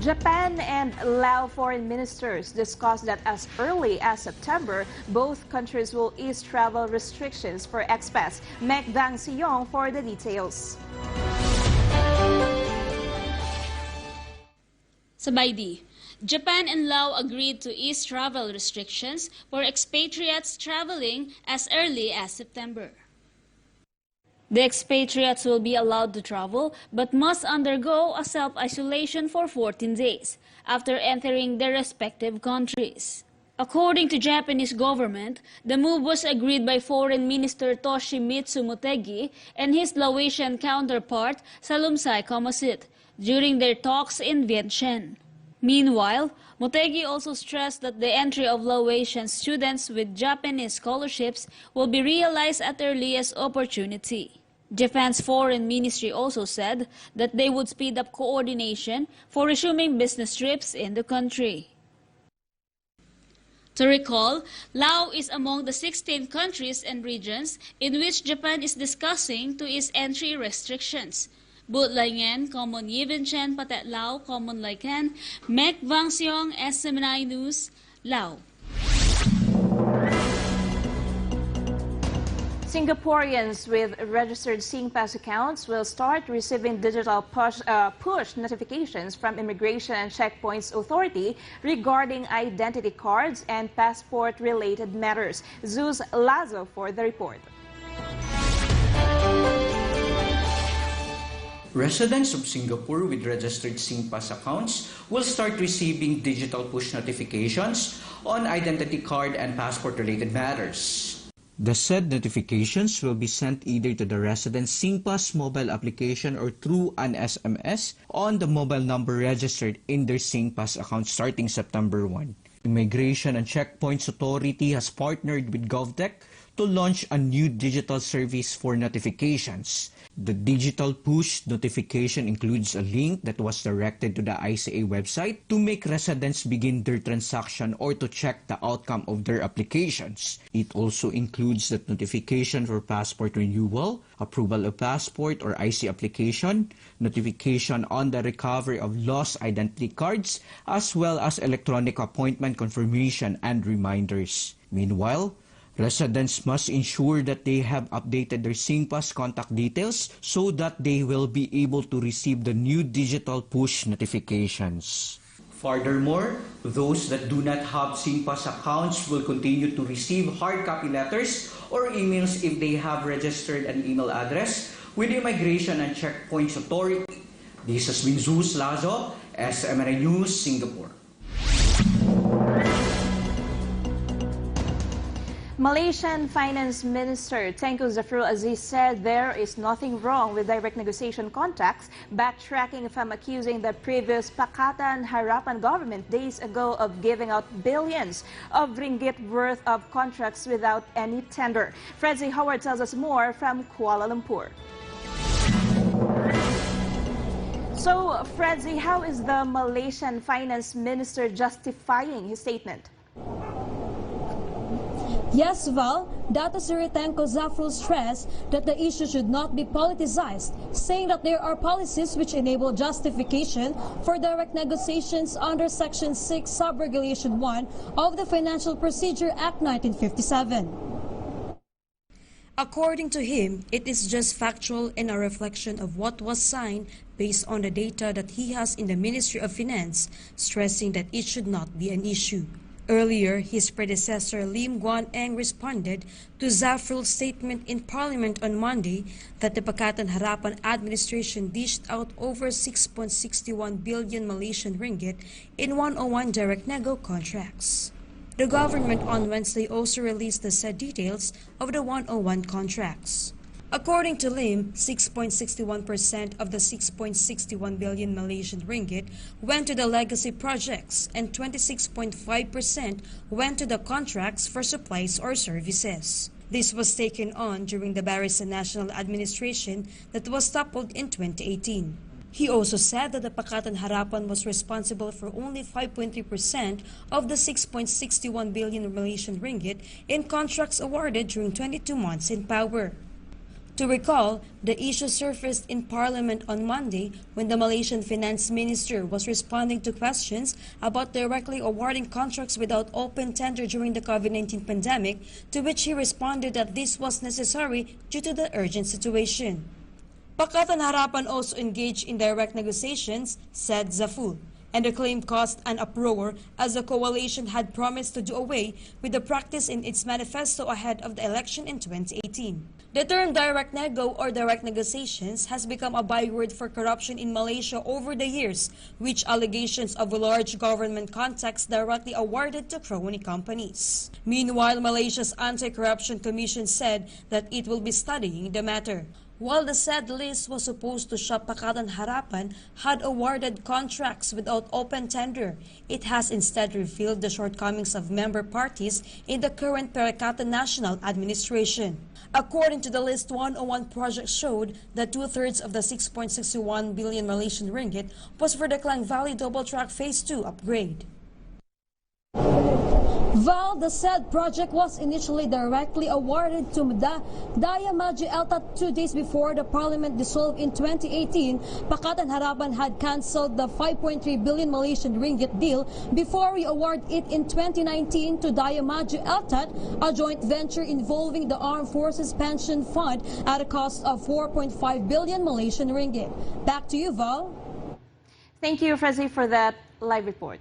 Japan and Laos foreign ministers discussed that as early as September, both countries will ease travel restrictions for expats. Mek Dang Siyong for the details. Sabaydi, Japan and Laos agreed to ease travel restrictions for expatriates traveling as early as September. The expatriates will be allowed to travel but must undergo a self-isolation for 14 days after entering their respective countries. According to Japanese government, the move was agreed by Foreign Minister Toshimitsu Motegi and his Laotian counterpart Salumsai Komasit during their talks in Vientiane. Meanwhile, Motegi also stressed that the entry of Laotian students with Japanese scholarships will be realized at earliest opportunity. Japan's foreign ministry also said that they would speed up coordination for resuming business trips in the country. To recall, Laos is among the 16 countries and regions in which Japan is discussing to ease entry restrictions. But Langen, Common Yivenchen, Patet Lao, Common Laikan, Mek Vang Siong, SMNI News, Lao. Singaporeans with registered SingPass accounts will start receiving digital push notifications from Immigration and Checkpoints Authority regarding identity cards and passport-related matters. Zeus Lazo for the report. Residents of Singapore with registered SingPass accounts will start receiving digital push notifications on identity card and passport-related matters. The said notifications will be sent either to the resident's SingPass mobile application or through an SMS on the mobile number registered in their SingPass account starting September 1. Immigration and Checkpoints Authority has partnered with GovTech to launch a new digital service for notifications. The digital push notification includes a link that was directed to the ICA website to make residents begin their transaction or to check the outcome of their applications. It also includes the notification for passport renewal, approval of passport or IC application, notification on the recovery of lost identity cards, as well as electronic appointment confirmation and reminders. Meanwhile, residents must ensure that they have updated their SingPass contact details so that they will be able to receive the new digital push notifications. Furthermore, those that do not have SingPass accounts will continue to receive hard copy letters or emails if they have registered an email address with Immigration and Checkpoints Authority. This has been Zeus Lazo, SMNI News, Singapore. Malaysian Finance Minister Tengku Zafrul Aziz said there is nothing wrong with direct negotiation contracts, backtracking from accusing the previous Pakatan Harapan government days ago of giving out billions of ringgit worth of contracts without any tender. Fredzy Howard tells us more from Kuala Lumpur. So, Fredzy, how is the Malaysian Finance Minister justifying his statement? Yes, Val, Data Sri Tengku Zafrul stressed that the issue should not be politicized, saying that there are policies which enable justification for direct negotiations under Section 6, Sub-Regulation 1 of the Financial Procedure Act 1957. According to him, it is just factual and a reflection of what was signed based on the data that he has in the Ministry of Finance, stressing that it should not be an issue. Earlier, his predecessor Lim Guan Eng responded to Zafrul's statement in Parliament on Monday that the Pakatan Harapan administration dished out over 6.61 billion Malaysian ringgit in 101 direct nego contracts. The government on Wednesday also released the said details of the 101 contracts. According to Lim, 6.61% of the 6.61 billion Malaysian ringgit went to the legacy projects and 26.5% went to the contracts for supplies or services. This was taken on during the Barisan National Administration that was toppled in 2018. He also said that the Pakatan Harapan was responsible for only 5.3% of the 6.61 billion Malaysian ringgit in contracts awarded during 22 months in power. To recall, the issue surfaced in Parliament on Monday when the Malaysian Finance Minister was responding to questions about directly awarding contracts without open tender during the COVID-19 pandemic, to which he responded that this was necessary due to the urgent situation. Pakatan Harapan also engaged in direct negotiations, said Zafrul. and the claim caused an uproar as the coalition had promised to do away with the practice in its manifesto ahead of the election in 2018. The term direct nego or direct negotiations has become a byword for corruption in Malaysia over the years, which allegations of large government contacts directly awarded to crony companies. Meanwhile, Malaysia's Anti-Corruption Commission said that it will be studying the matter. While the said list was supposed to show Pakatan Harapan had awarded contracts without open tender, it has instead revealed the shortcomings of member parties in the current Perikatan National Administration. According to the list, 101 projects showed that 2/3 of the 6.61 billion Malaysian ringgit was for the Klang Valley Double Track Phase 2 upgrade. Val, the said project was initially directly awarded to Daya Maju Eltat 2 days before the parliament dissolved in 2018. Pakatan Harapan had cancelled the 5.3 billion Malaysian ringgit deal before we award it in 2019 to Daya Maju Eltat, a joint venture involving the Armed Forces Pension Fund at a cost of 4.5 billion Malaysian ringgit. Back to you, Val. Thank you, Frazi, for that live report.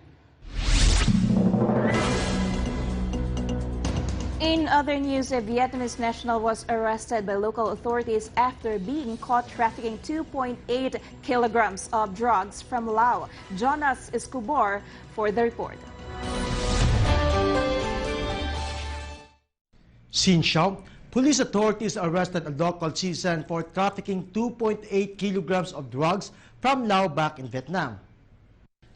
In other news, a Vietnamese national was arrested by local authorities after being caught trafficking 2.8 kilograms of drugs from Laos. Jonas Escobar for the report. Sinshaw, police authorities arrested a local citizen for trafficking 2.8 kilograms of drugs from Laos back in Vietnam.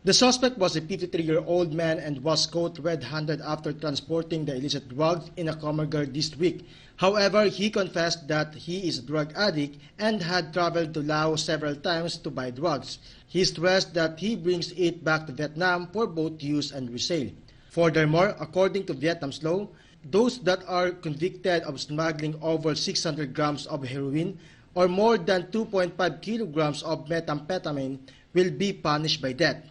The suspect was a 53-year-old man and was caught red-handed after transporting the illicit drugs in a Comargar this week. However, he confessed that he is a drug addict and had traveled to Laos several times to buy drugs. He stressed that he brings it back to Vietnam for both use and resale. Furthermore, according to Vietnam's law, those that are convicted of smuggling over 600 grams of heroin or more than 2.5 kilograms of methamphetamine will be punished by death.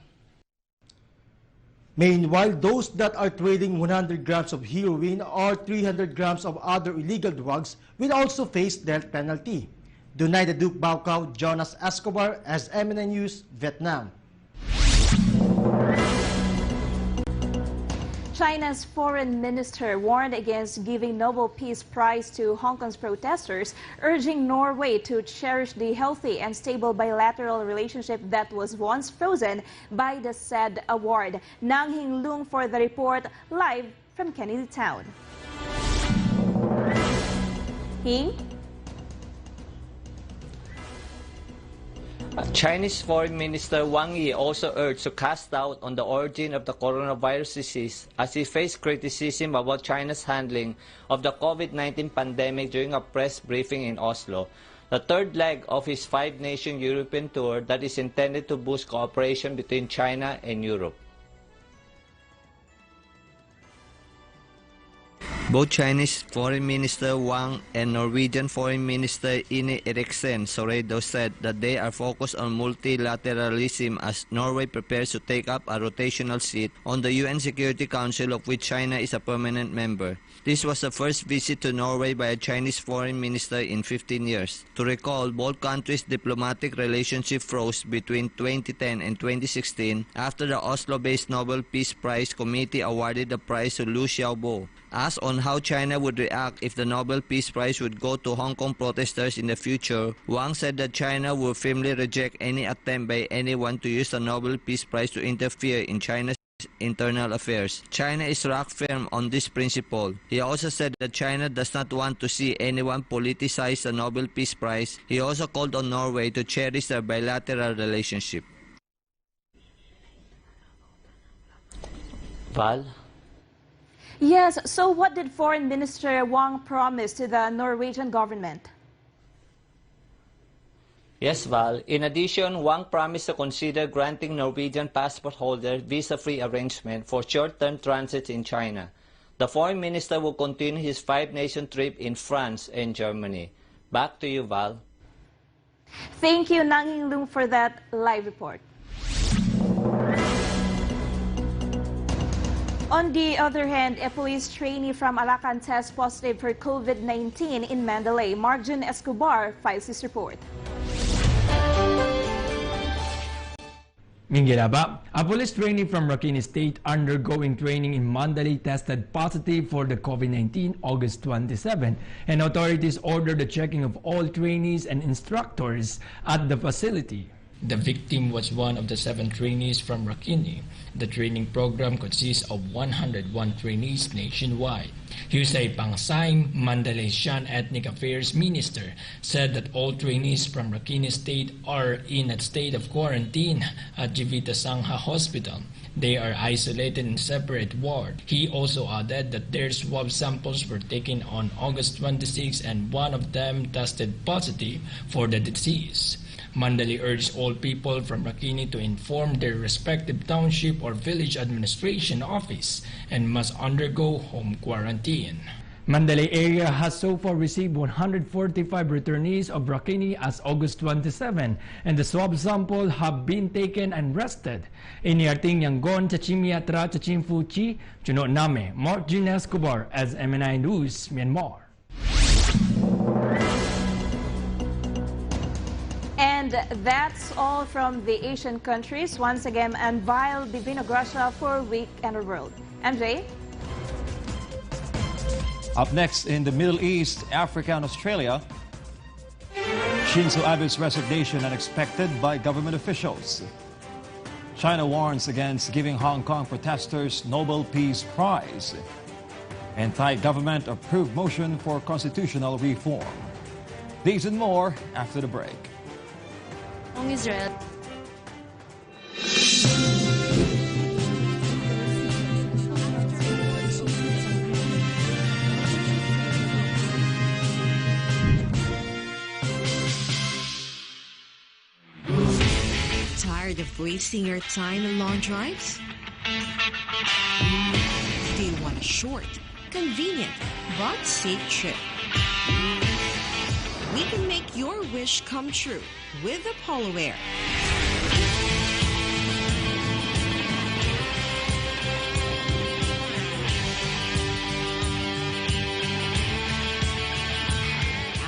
Meanwhile, those that are trading 100 grams of heroin or 300 grams of other illegal drugs will also face death penalty. Donaida Duke Baucau, Jonas Escobar, SMNN News, Vietnam. China's foreign minister warned against giving Nobel Peace Prize to Hong Kong's protesters, urging Norway to cherish the healthy and stable bilateral relationship that was once frozen by the said award. Nang Hing Lung for the report, live from Kennedy Town. Hing? Chinese Foreign Minister Wang Yi also urged to cast doubt on the origin of the coronavirus disease as he faced criticism about China's handling of the COVID-19 pandemic during a press briefing in Oslo, the third leg of his 5-nation European tour that is intended to boost cooperation between China and Europe. Both Chinese Foreign Minister Wang and Norwegian Foreign Minister Ine Eriksen Søreide said that they are focused on multilateralism as Norway prepares to take up a rotational seat on the UN Security Council, of which China is a permanent member. This was the first visit to Norway by a Chinese foreign minister in 15 years. To recall, both countries' diplomatic relationship froze between 2010 and 2016 after the Oslo-based Nobel Peace Prize Committee awarded the prize to Liu Xiaobo. Asked on how China would react if the Nobel Peace Prize would go to Hong Kong protesters in the future, Wang said that China will firmly reject any attempt by anyone to use the Nobel Peace Prize to interfere in China's internal affairs. China is rock firm on this principle. He also said that China does not want to see anyone politicize the Nobel Peace Prize. He also called on Norway to cherish their bilateral relationship. Val? Yes, so what did Foreign Minister Wang promise to the Norwegian government? Yes, Val. In addition, Wang promised to consider granting Norwegian passport holders visa-free arrangement for short-term transits in China. The foreign minister will continue his 5-nation trip in France and Germany. Back to you, Val. Thank you, Nang Hing Lung, for that live report. On the other hand, a police trainee from Alacan tests positive for COVID-19 in Mandalay. Marjan Escobar files this report. Mingilaba, a police trainee from Rakini State undergoing training in Mandalay tested positive for the COVID-19 August 27, and authorities ordered the checking of all trainees and instructors at the facility. The victim was one of the 7 trainees from Rakini. The training program consists of 101 trainees nationwide. Husay Pangsaing, Mandalay Shan Ethnic Affairs Minister, said that all trainees from Rakini State are in a state of quarantine at Jivita Sangha Hospital. They are isolated in separate ward. He also added that their swab samples were taken on August 26 and one of them tested positive for the disease. Mandalay urged all people from Rakini to inform their respective township or village administration office and must undergo home quarantine. Mandalay area has so far received 145 returnees of Rakini as August 27, and the swab sample have been taken and rested. Iniarting Yangon, Chachimiatra, Chachimfuchi, Chuno Name, Mark Jean Escobar as MNI News, Myanmar. And that's all from the Asian countries. Once again, and Vile Divino Gracia for Week and the World. MJ? Up next, in the Middle East, Africa and Australia, Shinzo Abe's resignation unexpected by government officials. China warns against giving Hong Kong protesters Nobel Peace Prize. And Thai government approved motion for constitutional reform. These and more after the break. Israel. Tired of wasting your time in long drives? Do you want a short, convenient, but safe trip? We can make your wish come true with Apollo Air.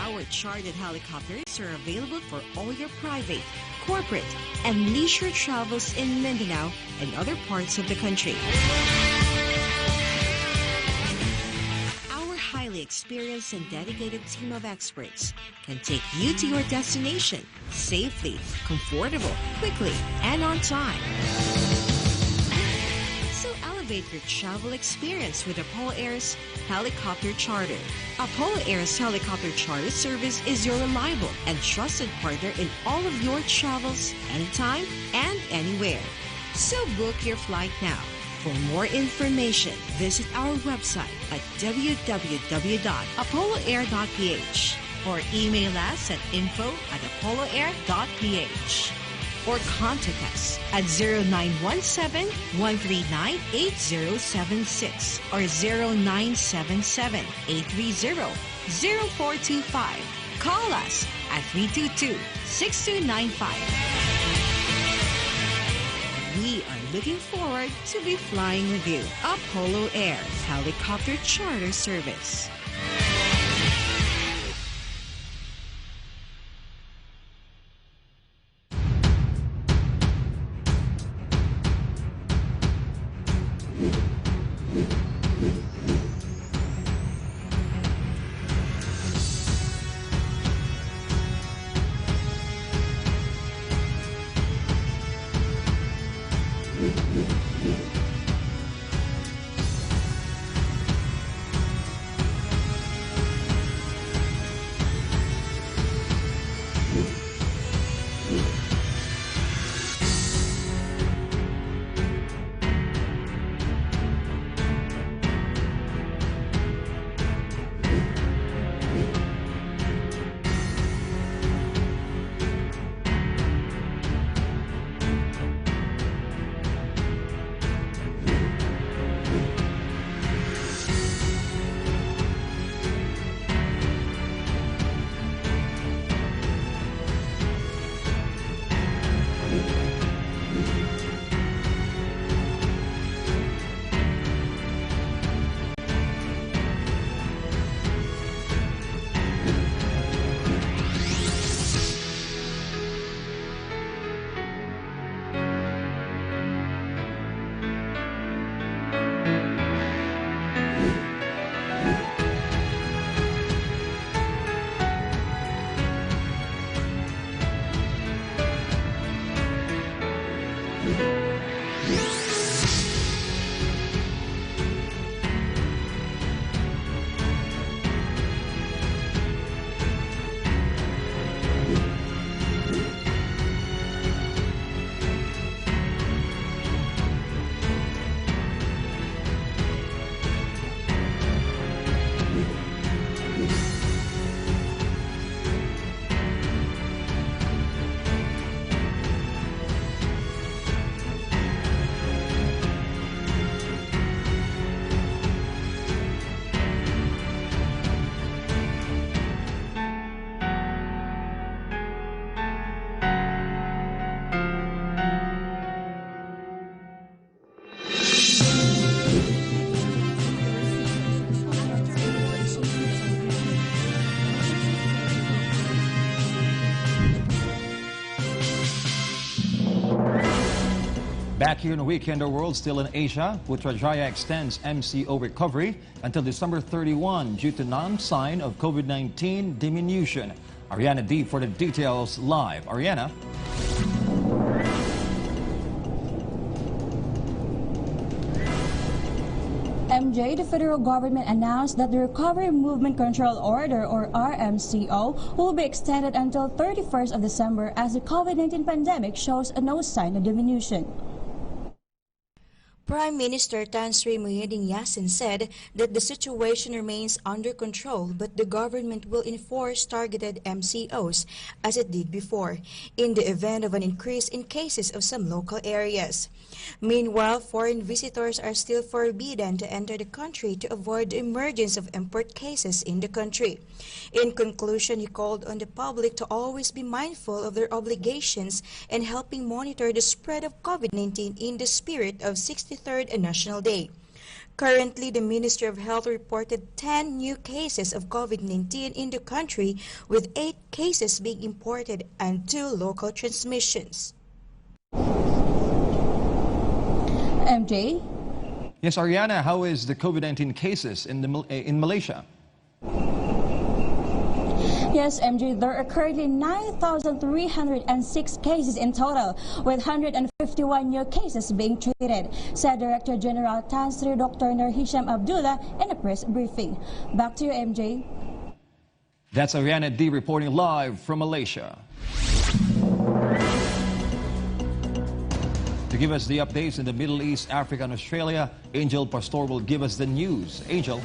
Our chartered helicopters are available for all your private, corporate, and leisure travels in Mindanao and other parts of the country. Highly experienced and dedicated team of experts can take you to your destination safely, comfortable, quickly, and on time. So elevate your travel experience with Apollo Air's helicopter charter. Apollo Air's helicopter charter service is your reliable and trusted partner in all of your travels, anytime and anywhere. So book your flight now. For more information, visit our website at www.apolloair.ph or email us at info@apolloair.ph or contact us at 0917-139-8076 or 0977-830-0425. Call us at 322-6295. We are looking forward to be flying with you. Apollo Air Helicopter Charter Service. Back here in a week in the world, still in Asia, Putrajaya extends MCO recovery until December 31 due to non-sign of COVID-19 diminution. Ariana D for the details live. Ariana. MJ, the federal government announced that the Recovery Movement Control Order, or RMCO, will be extended until 31st of December as the COVID-19 pandemic shows no sign of diminution. Prime Minister Tan Sri Muhyiddin Yassin said that the situation remains under control, but the government will enforce targeted MCOs as it did before, in the event of an increase in cases of some local areas. Meanwhile, foreign visitors are still forbidden to enter the country to avoid the emergence of import cases in the country. In conclusion, he called on the public to always be mindful of their obligations and helping monitor the spread of COVID-19 in the spirit of 63rd National Day. Currently, the Ministry of Health reported 10 new cases of COVID-19 in the country, with 8 cases being imported and 2 local transmissions. MJ? Yes, Ariana, how is the COVID-19 cases in Malaysia? Yes, MJ, there are currently 9,306 cases in total, with 151 new cases being treated, said Director General Tan Sri Dr. Nur Hisham Abdullah in a press briefing. Back to you, MJ. That's Ariana D reporting live from Malaysia. To give us the updates in the Middle East, Africa, and Australia, Angel Pastor will give us the news. Angel.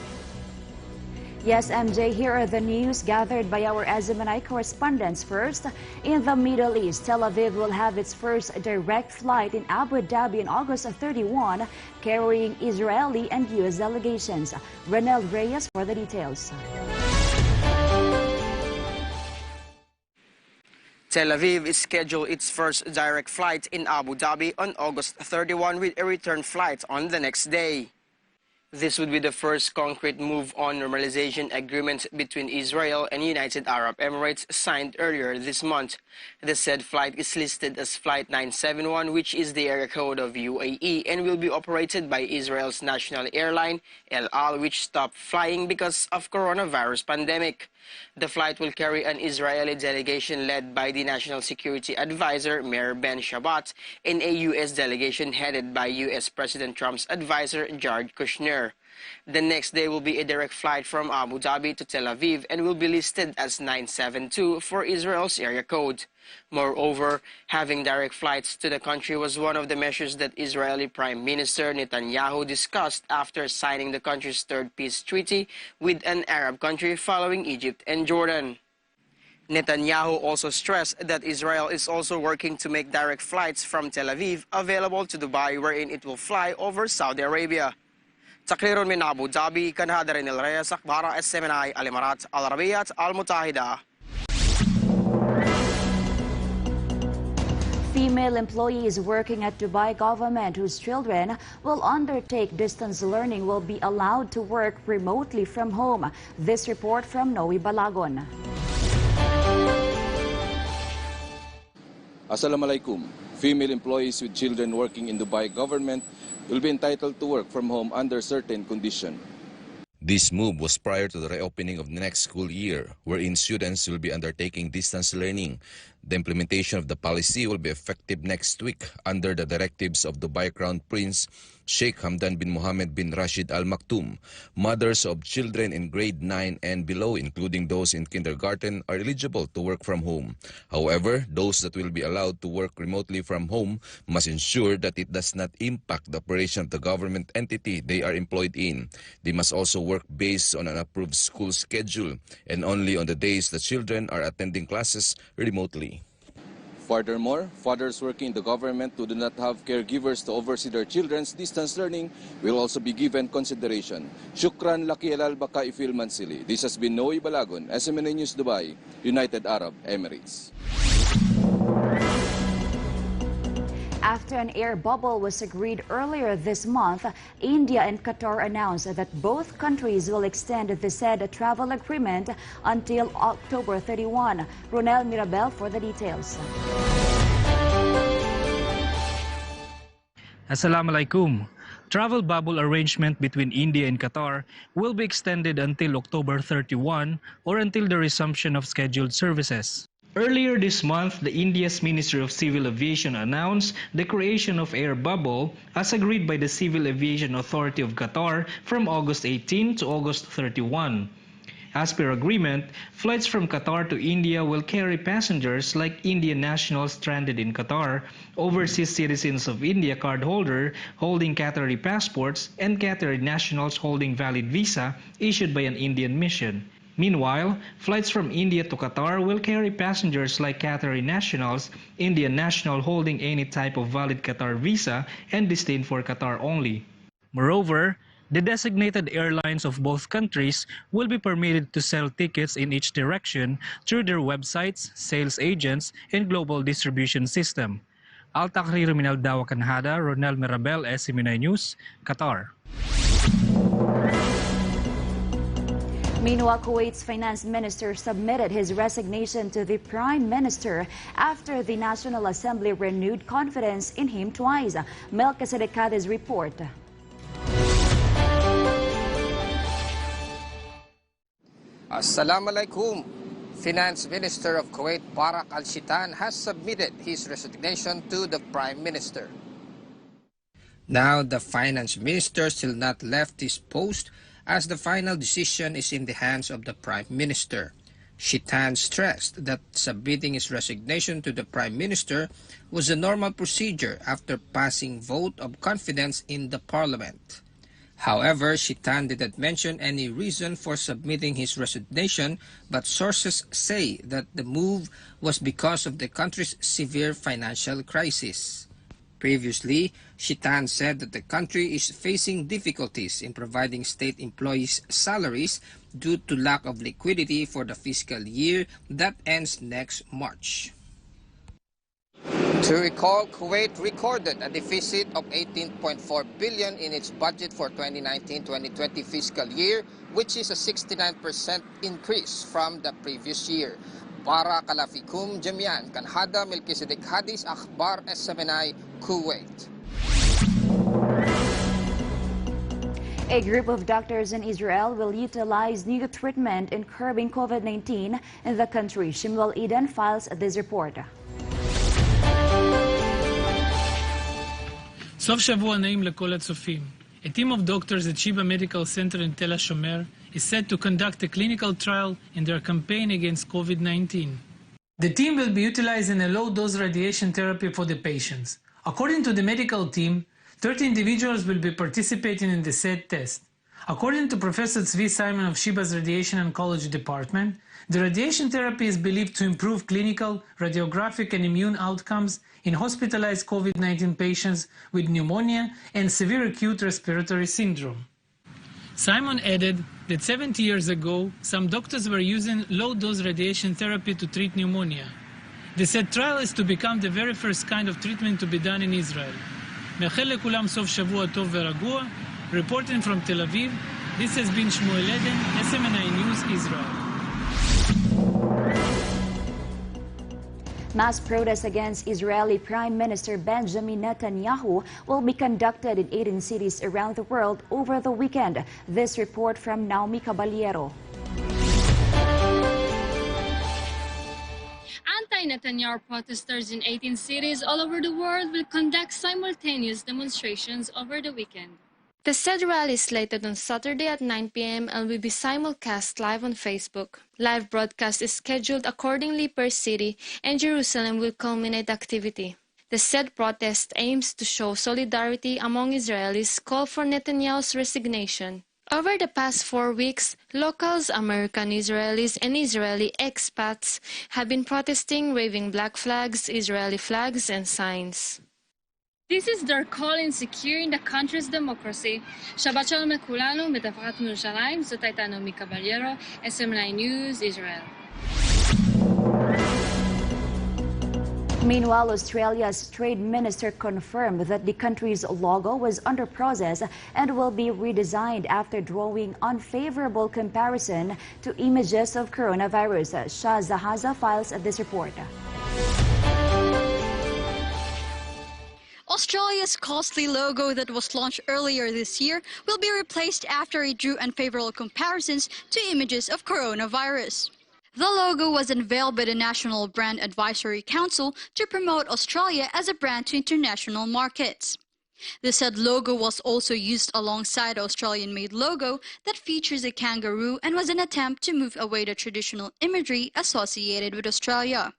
Yes, MJ, here are the news gathered by our SMNI correspondents. First, in the Middle East, Tel Aviv will have its first direct flight in Abu Dhabi on August 31, carrying Israeli and U.S. delegations. Renel Reyes for the details. Tel Aviv is scheduled its first direct flight in Abu Dhabi on August 31 with a return flight on the next day. This would be the first concrete move on normalization agreement between Israel and United Arab Emirates signed earlier this month. The said flight is listed as Flight 971, which is the area code of UAE, and will be operated by Israel's national airline, El Al, which stopped flying because of coronavirus pandemic. The flight will carry an Israeli delegation led by the National Security Advisor, Meir Ben Shabbat, and a U.S. delegation headed by U.S. President Trump's advisor, Jared Kushner. The next day will be a direct flight from Abu Dhabi to Tel Aviv and will be listed as 972 for Israel's area code. Moreover, having direct flights to the country was one of the measures that Israeli Prime Minister Netanyahu discussed after signing the country's third peace treaty with an Arab country following Egypt and Jordan. Netanyahu also stressed that Israel is also working to make direct flights from Tel Aviv available to Dubai, wherein it will fly over Saudi Arabia. تقرير من أبو ظبي كان هذا رينيل ريس أخبار SMNI الإمارات العربية المتحدة. Female employees working at Dubai government whose children will undertake distance learning will be allowed to work remotely from home. This report from Noe Balagon. Assalamualaikum. Female employees with children working in Dubai government will be entitled to work from home under certain conditions. This move was prior to the reopening of the next school year, wherein students will be undertaking distance learning. The implementation of the policy will be effective next week under the directives of Dubai Crown Prince Sheikh Hamdan bin Mohammed bin Rashid Al Maktoum. Mothers of children in grade 9 and below, including those in kindergarten, are eligible to work from home. However, those that will be allowed to work remotely from home must ensure that it does not impact the operation of the government entity they are employed in. They must also work based on an approved school schedule and only on the days the children are attending classes remotely. Furthermore, fathers working in the government who do not have caregivers to oversee their children's distance learning will also be given consideration. Shukran Lakielal Baka Ifil Mansili. This has been Noe Balagon, SMNA News Dubai, United Arab Emirates. After an air bubble was agreed earlier this month, India and Qatar announced that both countries will extend the said travel agreement until October 31. Ronel Mirabel for the details. Assalamu alaikum. Travel bubble arrangement between India and Qatar will be extended until October 31 or until the resumption of scheduled services. Earlier this month, the India's Ministry of Civil Aviation announced the creation of air bubble as agreed by the Civil Aviation Authority of Qatar from August 18 to August 31. As per agreement, flights from Qatar to India will carry passengers like Indian nationals stranded in Qatar, overseas citizens of India cardholder holding Qatari passports, and Qatari nationals holding valid visa issued by an Indian mission. Meanwhile, flights from India to Qatar will carry passengers like Qatari nationals, Indian national holding any type of valid Qatar visa, and destined for Qatar only. Moreover, the designated airlines of both countries will be permitted to sell tickets in each direction through their websites, sales agents, and global distribution system. Al-Takrir min Al-Dawa Kanhada, Ronel Mirabel, SMNI News, Qatar. Meanwhile, Kuwait's finance minister submitted his resignation to the prime minister after the National Assembly renewed confidence in him twice. Melchizedek Cadiz report. Assalamu alaikum. Finance Minister of Kuwait Barak Al-Shitan has submitted his resignation to the Prime Minister. Now the Finance Minister still not left his post as the final decision is in the hands of the Prime Minister. Shitan stressed that submitting his resignation to the Prime Minister was a normal procedure after passing vote of confidence in the Parliament. However, Shitan didn't mention any reason for submitting his resignation, but sources say that the move was because of the country's severe financial crisis. Previously, Shitan said that the country is facing difficulties in providing state employees' salaries due to lack of liquidity for the fiscal year that ends next March. To recall, Kuwait recorded a deficit of 18.4 billion in its budget for 2019-2020 fiscal year, which is a 69% increase from the previous year. Barakallahu fikum jamian. Kanhada Melchizedek Cadiz, Akhbar SMNI, Kuwait. A group of doctors in Israel will utilize new treatment in curbing COVID-19 in the country. Shimwal Eden files this report. סוף שבוע נעים לכל הצופים. A team of doctors at Sheba Medical Center in Tel HaShomer is set to conduct a clinical trial in their campaign against COVID-19. The team will be utilizing a low-dose radiation therapy for the patients. According to the medical team, 30 individuals will be participating in the said test. According to Professor Tzvi Simon of Sheba's Radiation Oncology Department, the radiation therapy is believed to improve clinical, radiographic, and immune outcomes in hospitalized COVID-19 patients with pneumonia and severe acute respiratory syndrome. Simon added that 70 years ago, some doctors were using low-dose radiation therapy to treat pneumonia. The said trial is to become the very first kind of treatment to be done in Israel. מאחל לכולם סוף שבוע טוב ורגוע. Reporting from Tel Aviv, this has been Shmuel Eden, SMNI News, Israel. Mass protests against Israeli Prime Minister Benjamin Netanyahu will be conducted in 18 cities around the world over the weekend. This report from Naomi Caballero. Anti-Netanyahu protesters in 18 cities all over the world will conduct simultaneous demonstrations over the weekend. The said rally is slated on Saturday at 9 p.m. and will be simulcast live on Facebook. Live broadcast is scheduled accordingly per city, and Jerusalem will culminate activity. The said protest aims to show solidarity among Israelis, call for Netanyahu's resignation. Over the past 4 weeks, locals, American Israelis, and Israeli expats have been protesting, waving black flags, Israeli flags, and signs. This is their call in securing the country's democracy. Shabbat shalom lekulanu, מדברת מירושלים, זאת הייתה נעמי קבליירו, SMNI News, Israel. Meanwhile, Australia's Trade Minister confirmed that the country's logo was under process and will be redesigned after drawing unfavorable comparison to images of coronavirus. Shah Zahaza files this report. Australia's costly logo that was launched earlier this year will be replaced after it drew unfavorable comparisons to images of coronavirus. The logo was unveiled by the National Brand Advisory Council to promote Australia as a brand to international markets. The said logo was also used alongside the Australian-made logo that features a kangaroo and was an attempt to move away the traditional imagery associated with Australia.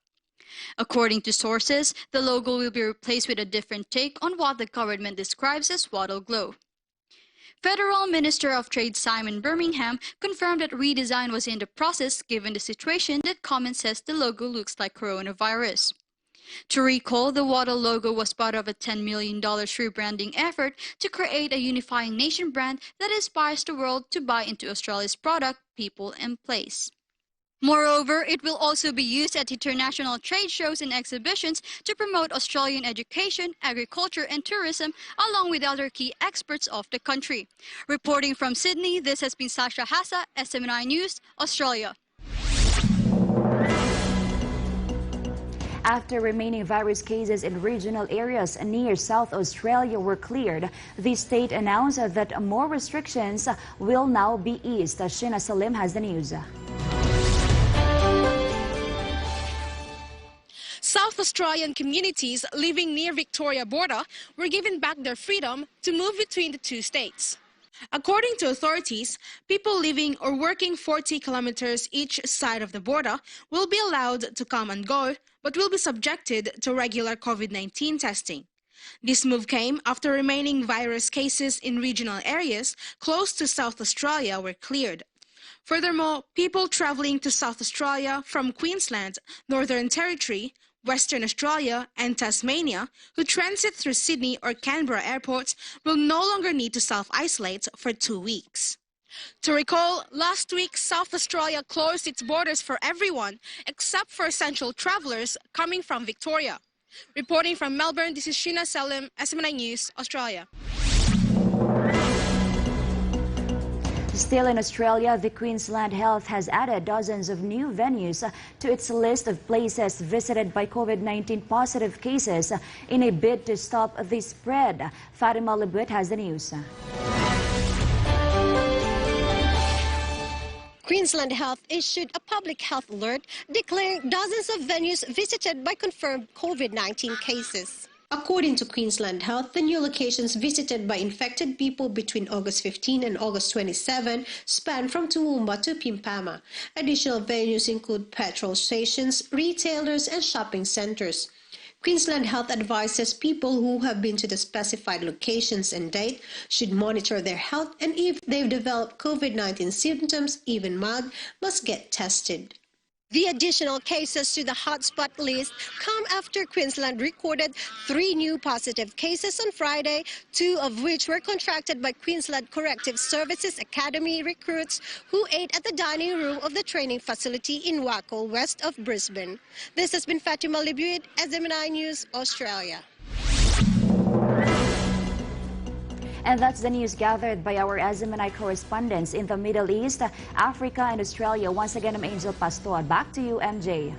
According to sources, the logo will be replaced with a different take on what the government describes as wattle glow. Federal Minister of Trade Simon Birmingham confirmed that redesign was in the process given the situation that comment says the logo looks like coronavirus. To recall, the wattle logo was part of a $10 million rebranding effort to create a unifying nation brand that inspires the world to buy into Australia's product, people and place. Moreover, it will also be used at international trade shows and exhibitions to promote Australian education, agriculture and tourism, along with other key experts of the country. Reporting from Sydney, this has been Sasha Hassa, SMNI News, Australia. After remaining virus cases in regional areas near South Australia were cleared, the state announced that more restrictions will now be eased. Sheena Salim has the news. South Australian communities living near Victoria border were given back their freedom to move between the two states. According to authorities, people living or working 40 kilometers each side of the border will be allowed to come and go, but will be subjected to regular COVID-19 testing. This move came after remaining virus cases in regional areas close to South Australia were cleared. Furthermore, people travelling to South Australia from Queensland, Northern Territory, Western Australia and Tasmania who transit through Sydney or Canberra airports will no longer need to self-isolate for 2 weeks. To recall, last week South Australia closed its borders for everyone except for essential travellers coming from Victoria. Reporting from Melbourne, this is Sheena Salim, SMNI News, Australia. Still in Australia, the Queensland Health has added dozens of new venues to its list of places visited by COVID-19 positive cases in a bid to stop the spread. Fatima Lebut has the news. Queensland Health issued a public health alert declaring dozens of venues visited by confirmed COVID-19 cases. According to Queensland Health, the new locations visited by infected people between August 15 and August 27 span from Toowoomba to Pimpama. Additional venues include petrol stations, retailers and shopping centres. Queensland Health advises people who have been to the specified locations and date should monitor their health, and if they've developed COVID-19 symptoms, even mild, must get tested. The additional cases to the hotspot list come after Queensland recorded 3 new positive cases on Friday, 2 of which were contracted by Queensland Corrective Services Academy recruits who ate at the dining room of the training facility in Waco, west of Brisbane. This has been Fatima Libuid, SMNI News, Australia. And that's the news gathered by our SMNI correspondents in the Middle East, Africa, and Australia. Once again, I'm Angel Pastor. Back to you, MJ.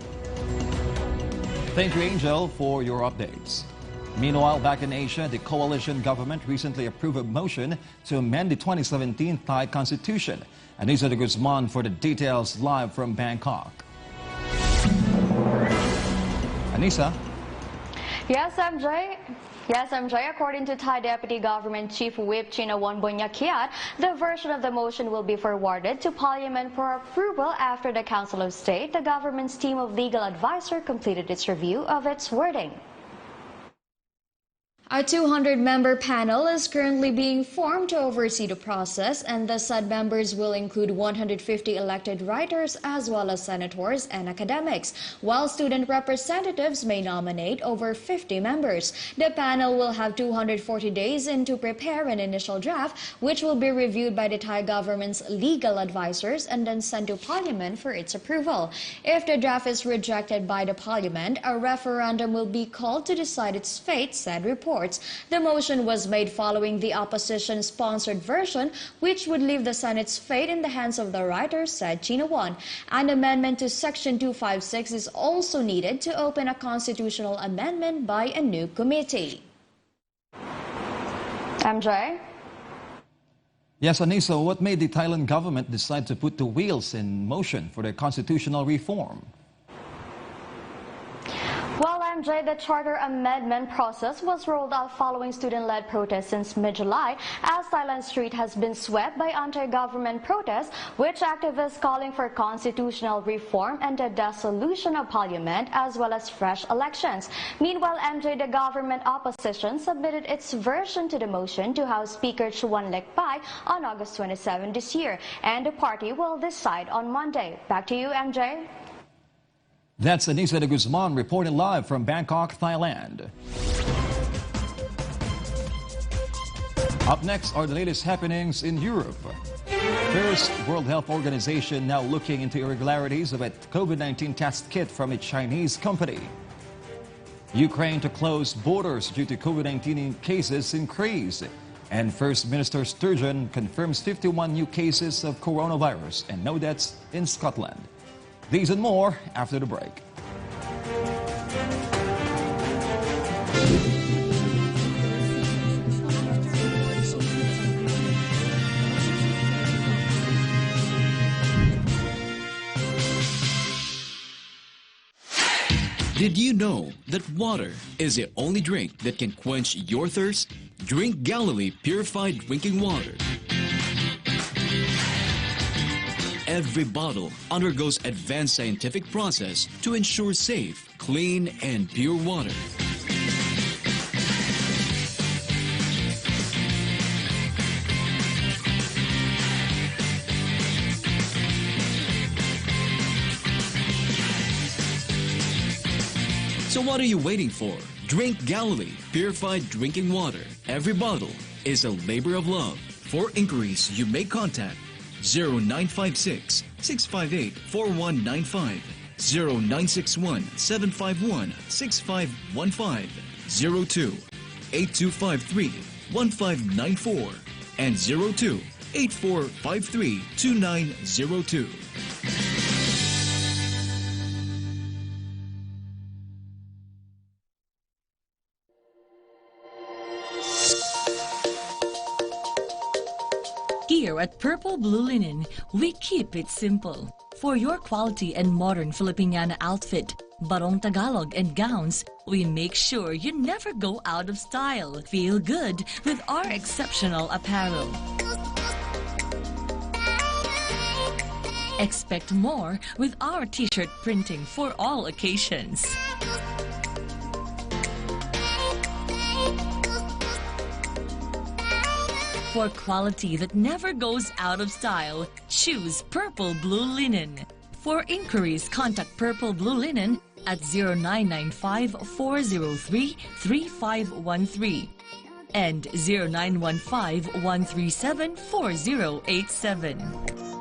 Thank you, Angel, for your updates. Meanwhile, back in Asia, the coalition government recently approved a motion to amend the 2017 Thai constitution. Anissa de Guzman for the details live from Bangkok. Anissa? Yes, MJ, according to Thai Deputy Government Chief Whip Chinawan Bonyakiat, the version of the motion will be forwarded to Parliament for approval after the Council of State, the government's team of legal advisors, completed its review of its wording. A 200-member panel is currently being formed to oversee the process, and the said members will include 150 elected writers as well as senators and academics, while student representatives may nominate over 50 members. The panel will have 240 days to prepare an initial draft, which will be reviewed by the Thai government's legal advisors and then sent to Parliament for its approval. If the draft is rejected by the Parliament, a referendum will be called to decide its fate, said reports. The motion was made following the opposition-sponsored version, which would leave the Senate's fate in the hands of the writers, said Chinawan. An amendment to Section 256 is also needed to open a constitutional amendment by a new committee. MJ? Yes, Anissa, what made the Thailand government decide to put the wheels in motion for their constitutional reform? Well, MJ, the charter amendment process was rolled out following student-led protests since mid-July, as Thailand street has been swept by anti-government protests, which activists calling for constitutional reform and the dissolution of parliament, as well as fresh elections. Meanwhile, MJ, the government opposition submitted its version to the motion to House Speaker Chuan Lekpai on August 27 this year, and the party will decide on Monday. Back to you, MJ. That's Anissa de Guzman reporting live from Bangkok, Thailand. Up next are the latest happenings in Europe. First, World Health Organization now looking into irregularities of a COVID-19 test kit from a Chinese company. Ukraine to close borders due to COVID-19 cases increase. And First Minister Sturgeon confirms 51 new cases of coronavirus and no deaths in Scotland. These and more after the break. Did you know that water is the only drink that can quench your thirst? Drink Galilee Purified Drinking Water. Every bottle undergoes advanced scientific process to ensure safe, clean, and pure water. So what are you waiting for? Drink Galilee Purified Drinking Water. Every bottle is a labor of love. For inquiries, you may contact 0956 658 4195, 0961 751 6515, 02 8253 1594, and 02 8453 2902. Here at Purple Blue Linen, we keep it simple. For your quality and modern Filipiniana outfit, Barong Tagalog and gowns, we make sure you never go out of style. Feel good with our exceptional apparel. Expect more with our t-shirt printing for all occasions. For quality that never goes out of style, choose Purple Blue Linen. For inquiries, contact Purple Blue Linen at 0995-403-3513 and 0915-137-4087.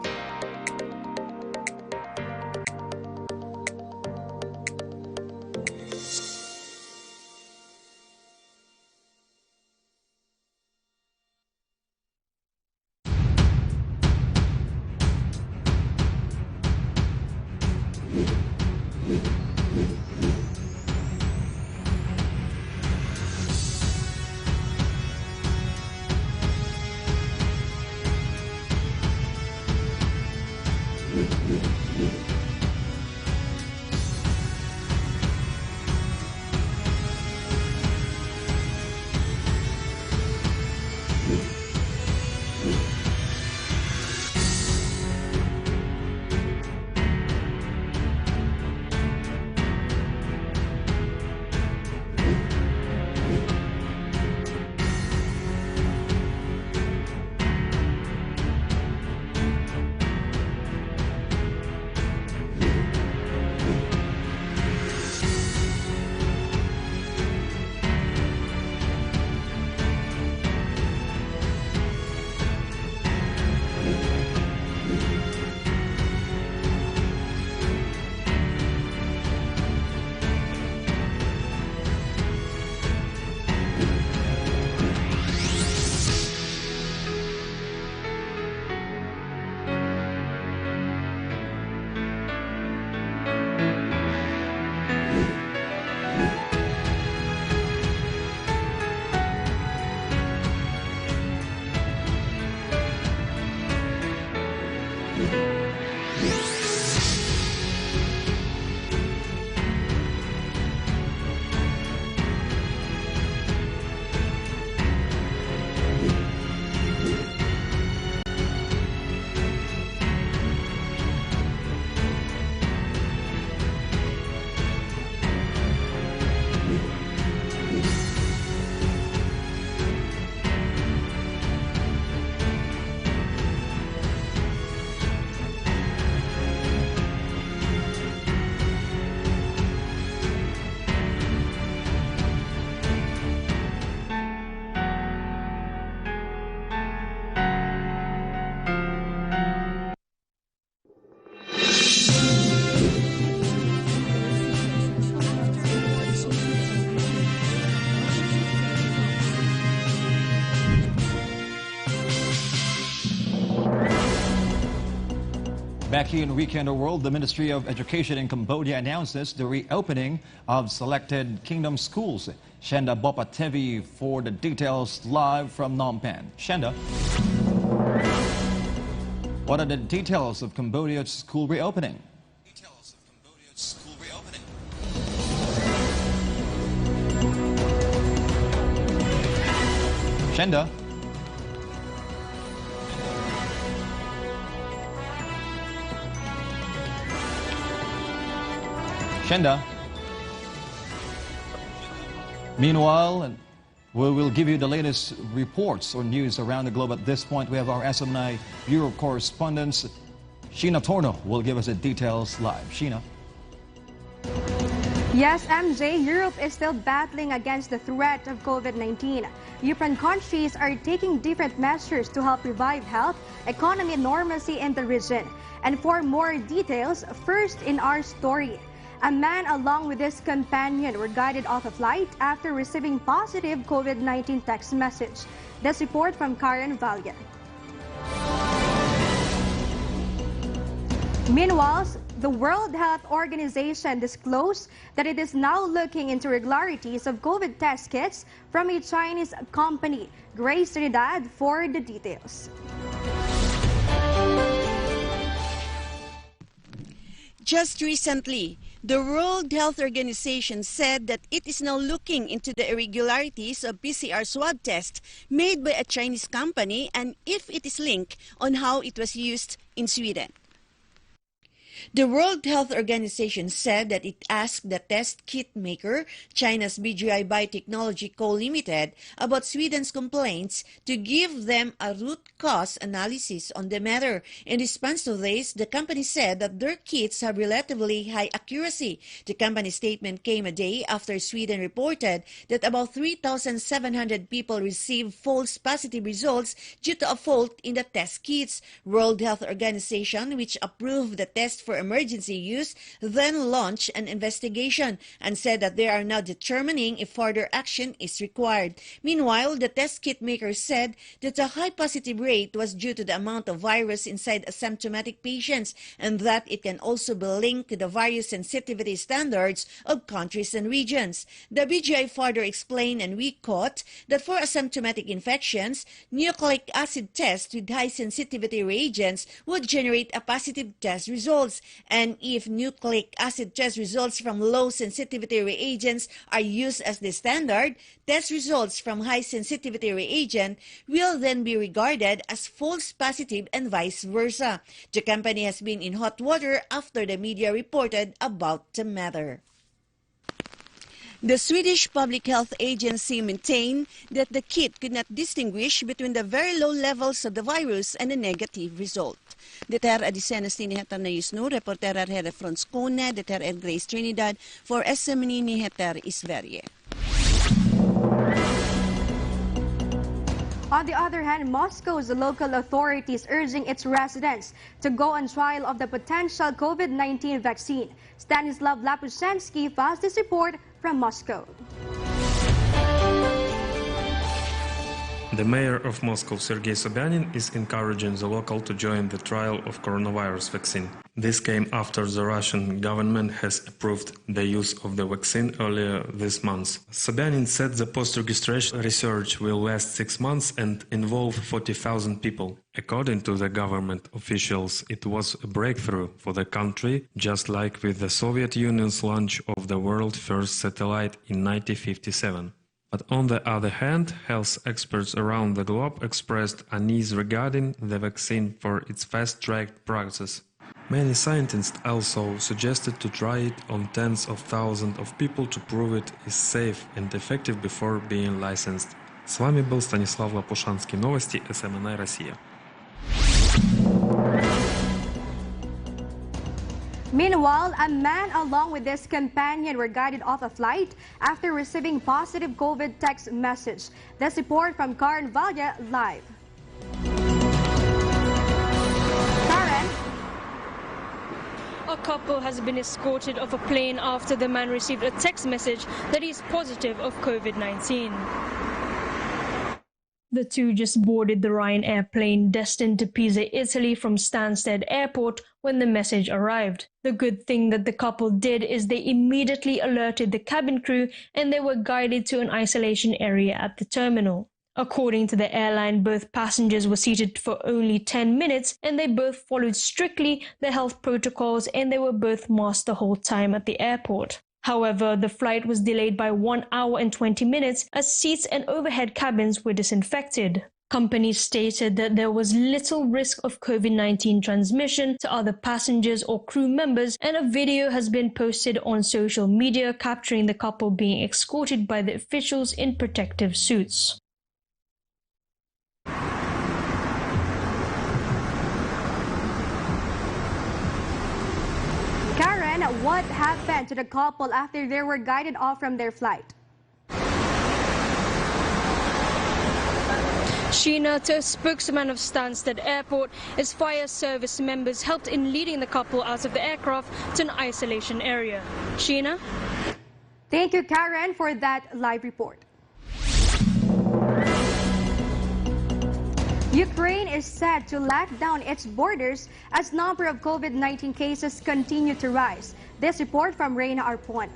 Back here in Weekend World, the Ministry of Education in Cambodia announces the reopening of selected kingdom schools. Shenda Bopatevi for the details live from Phnom Penh. Shenda, what are the details of Cambodia's school reopening? Shenda. Shenda. Meanwhile, we will give you the latest reports or news around the globe. At this point, we have our SMNI Bureau correspondent, Sheena Torno, will give us the details live. Sheena. Yes, MJ, Europe is still battling against the threat of COVID-19. European countries are taking different measures to help revive health, economy, and normalcy in the region. And for more details, first in our story. A man along with his companion were guided off a flight after receiving positive COVID-19 text message. This report from Karen Valya. Meanwhile, the World Health Organization disclosed that it is now looking into irregularities of COVID test kits from a Chinese company. Grace Trinidad for the details. Just recently, the World Health Organization said that it is now looking into the irregularities of PCR swab tests made by a Chinese company and if it is linked on how it was used in Sweden. The World Health Organization said that it asked the test kit maker, China's BGI Biotechnology Co. Limited, about Sweden's complaints to give them a root cause analysis on the matter. In response to this, the company said that their kits have relatively high accuracy. The company's statement came a day after Sweden reported that about 3,700 people received false positive results due to a fault in the test kits. World Health Organization, which approved the test for emergency use, then launched an investigation and said that they are now determining if further action is required. Meanwhile, the test kit maker said that the high positive rate was due to the amount of virus inside asymptomatic patients and that it can also be linked to the various sensitivity standards of countries and regions. The BGI further explained, and we quote, that for asymptomatic infections, nucleic acid tests with high sensitivity reagents would generate a positive test results. And if nucleic acid test results from low sensitivity reagents are used as the standard, test results from high sensitivity reagent will then be regarded as false positive and vice versa. The company has been in hot water after the media reported about the matter. The Swedish Public Health Agency maintained that the kit could not distinguish between the very low levels of the virus and a negative result. Deter Adicenas Tiniheter na Yusnu, reporterar here from Skåne, Deter Grace Trinidad, for SMNI Nyheter i Sverige. On the other hand, Moscow's local authorities urging its residents to go on trial of the potential COVID-19 vaccine. Stanislav Lapushansky files this report from Moscow. The mayor of Moscow, Sergei Sobyanin, is encouraging the local to join the trial of coronavirus vaccine. This came after the Russian government has approved the use of the vaccine earlier this month. Sobyanin said the post-registration research will last 6 months and involve 40,000 people. According to the government officials, it was a breakthrough for the country, just like with the Soviet Union's launch of the world's first satellite in 1957. But on the other hand, health experts around the globe expressed unease regarding the vaccine for its fast-track process. Many scientists also suggested to try it on tens of thousands of people to prove it is safe and effective before being licensed. С вами был Станислав Лопушанский. Новости СМН Россия. Meanwhile, a man along with his companion were guided off a flight after receiving positive COVID text message. This report from Karen Valya live. Karen? A couple has been escorted off a plane after the man received a text message that he is positive of COVID-19. The two just boarded the Ryanair plane destined to Pisa, Italy from Stansted Airport when the message arrived. The good thing that the couple did is they immediately alerted the cabin crew and they were guided to an isolation area at the terminal. According to the airline, both passengers were seated for only 10 minutes and they both followed strictly the health protocols and they were both masked the whole time at the airport. However, the flight was delayed by 1 hour and 20 minutes as seats and overhead cabins were disinfected. Companies stated that there was little risk of COVID-19 transmission to other passengers or crew members, and a video has been posted on social media capturing the couple being escorted by the officials in protective suits. Karen, what happened to the couple after they were guided off from their flight? Sheena, a spokesman of Stansted Airport, as fire service members helped in leading the couple out of the aircraft to an isolation area. Sheena? Thank you, Karen, for that live report. Ukraine is set to lock down its borders as number of COVID-19 cases continue to rise. This report from Reina Arpon.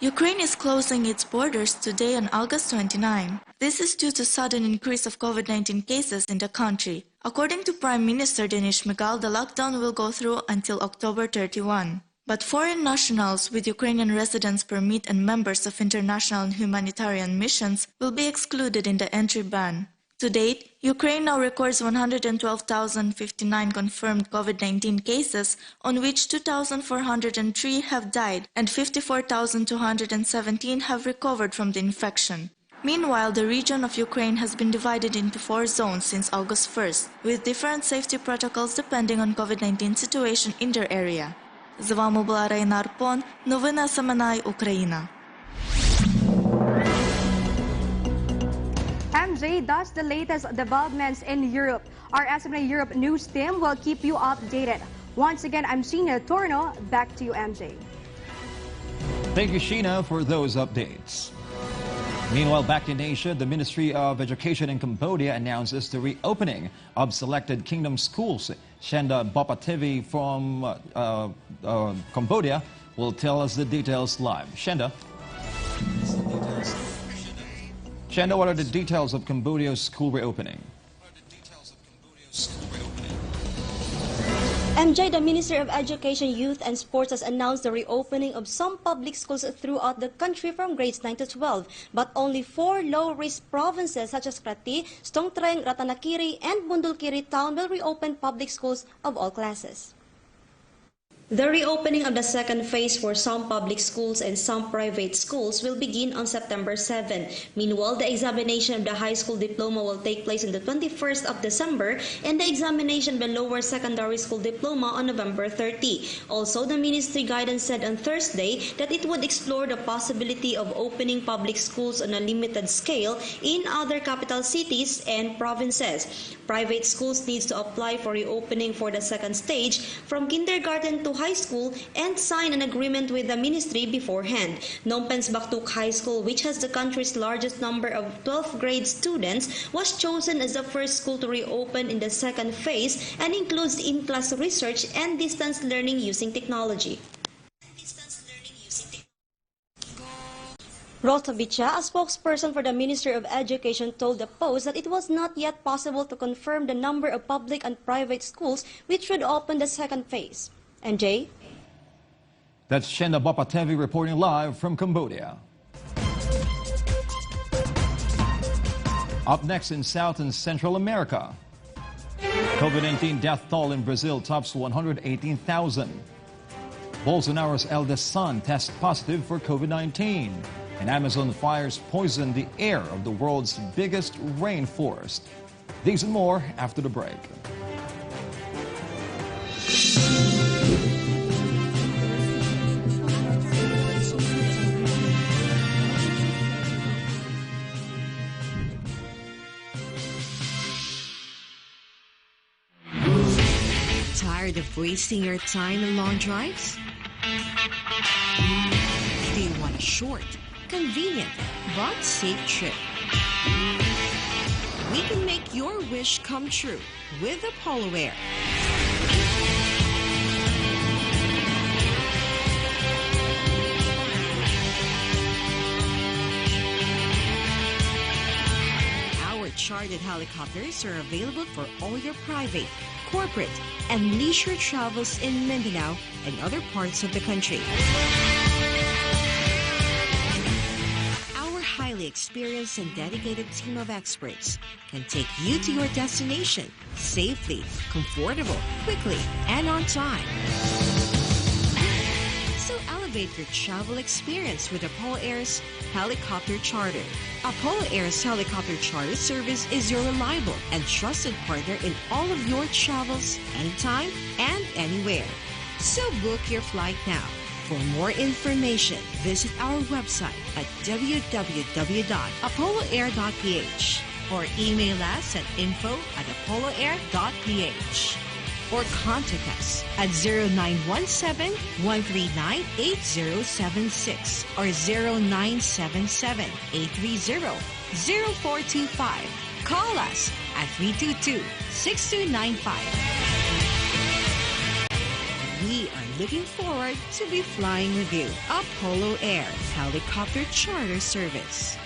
Ukraine is closing its borders today on August 29. This is due to sudden increase of COVID-19 cases in the country. According to Prime Minister Denis Shmyhal, the lockdown will go through until October 31. But foreign nationals with Ukrainian residence permit and members of international and humanitarian missions will be excluded in the entry ban. To date, Ukraine now records 112,059 confirmed COVID-19 cases, on which 2,403 have died and 54,217 have recovered from the infection. Meanwhile, the region of Ukraine has been divided into 4 zones since August 1st, with different safety protocols depending on COVID-19 situation in their area. З вами була Рейна Арпон. Новини СМН Україна. MJ, that's the latest developments in Europe. Our SMNA Europe news team will keep you updated. Once again, I'm Sheena Torno. Back to you, MJ. Thank you, Sheena, for those updates. Meanwhile, back in Asia, the Ministry of Education in Cambodia announces the reopening of selected kingdom schools. Shenda Bopatevi from Cambodia will tell us the details live. Shenda, what are the details of Cambodia's school reopening? MJ, the Ministry of Education, Youth and Sports has announced the reopening of some public schools throughout the country from grades 9 to 12, but only 4 low-risk provinces such as Kratie, Stongtreng, Ratanakiri, and Bundulkiri town will reopen public schools of all classes. The reopening of the second phase for some public schools and some private schools will begin on September 7. Meanwhile, the examination of the high school diploma will take place on the 21st of December and the examination of the lower secondary school diploma on November 30. Also, the ministry guidance said on Thursday that it would explore the possibility of opening public schools on a limited scale in other capital cities and provinces. Private schools need to apply for reopening for the second stage from kindergarten to high school and sign an agreement with the ministry beforehand. Phnom Penh's Baktuk High School, which has the country's largest number of 12th grade students, was chosen as the first school to reopen in the second phase and includes in-class research and distance learning using technology. Rota Bicha, a spokesperson for the Ministry of Education, told the Post that it was not yet possible to confirm the number of public and private schools which would open the second phase. MJ? That's Shenda Bopatevi reporting live from Cambodia. Up next in South and Central America. COVID-19 death toll in Brazil tops 118,000. Bolsonaro's eldest son tests positive for COVID-19. And Amazon fires poison the air of the world's biggest rainforest. These and more after the break. Tired of wasting your time in long drives? Do you want a short, convenient, but safe trip. We can make your wish come true with Apollo Air. Our chartered helicopters are available for all your private, corporate, and leisure travels in Mindanao and other parts of the country. Our highly experienced and dedicated team of experts can take you to your destination safely, comfortable, quickly, and on time. So elevate your travel experience with Apollo Air's helicopter charter. Apollo Air's helicopter charter service is your reliable and trusted partner in all of your travels, anytime and anywhere. So book your flight now. For more information, visit our website at www.apolloair.ph or email us at info@apolloair.ph or contact us at 0917-139-8076 or 0977-830-0425. Call us at 322-6295. We are looking forward to be flying with you. Apollo Air Helicopter Charter Service.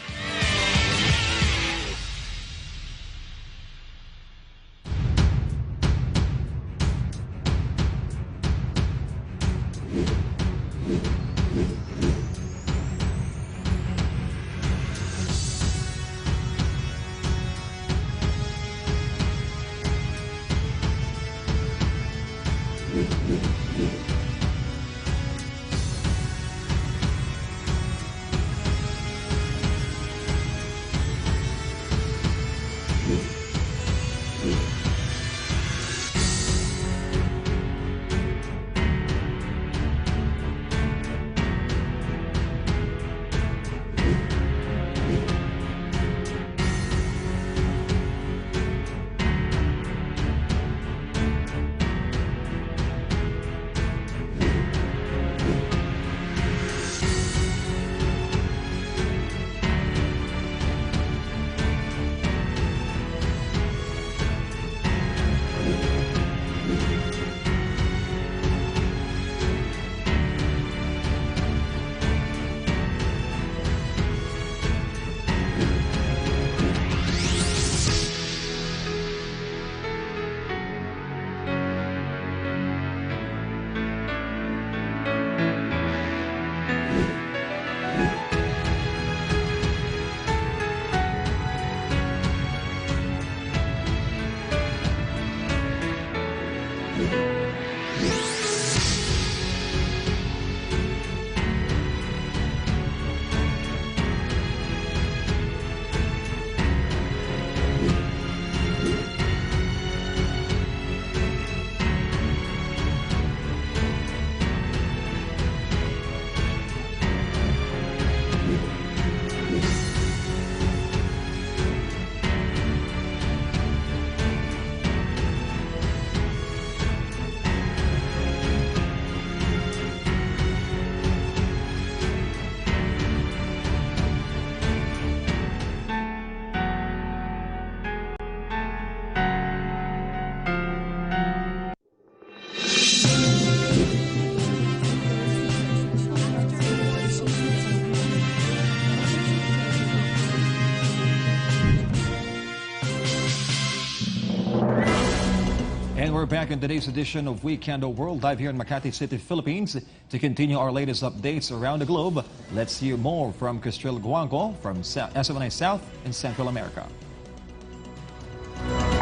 And we're back in today's edition of Weekend World live here in Makati City, Philippines. To continue our latest updates around the globe, let's hear more from Cristril Guango from SMNI South in Central America.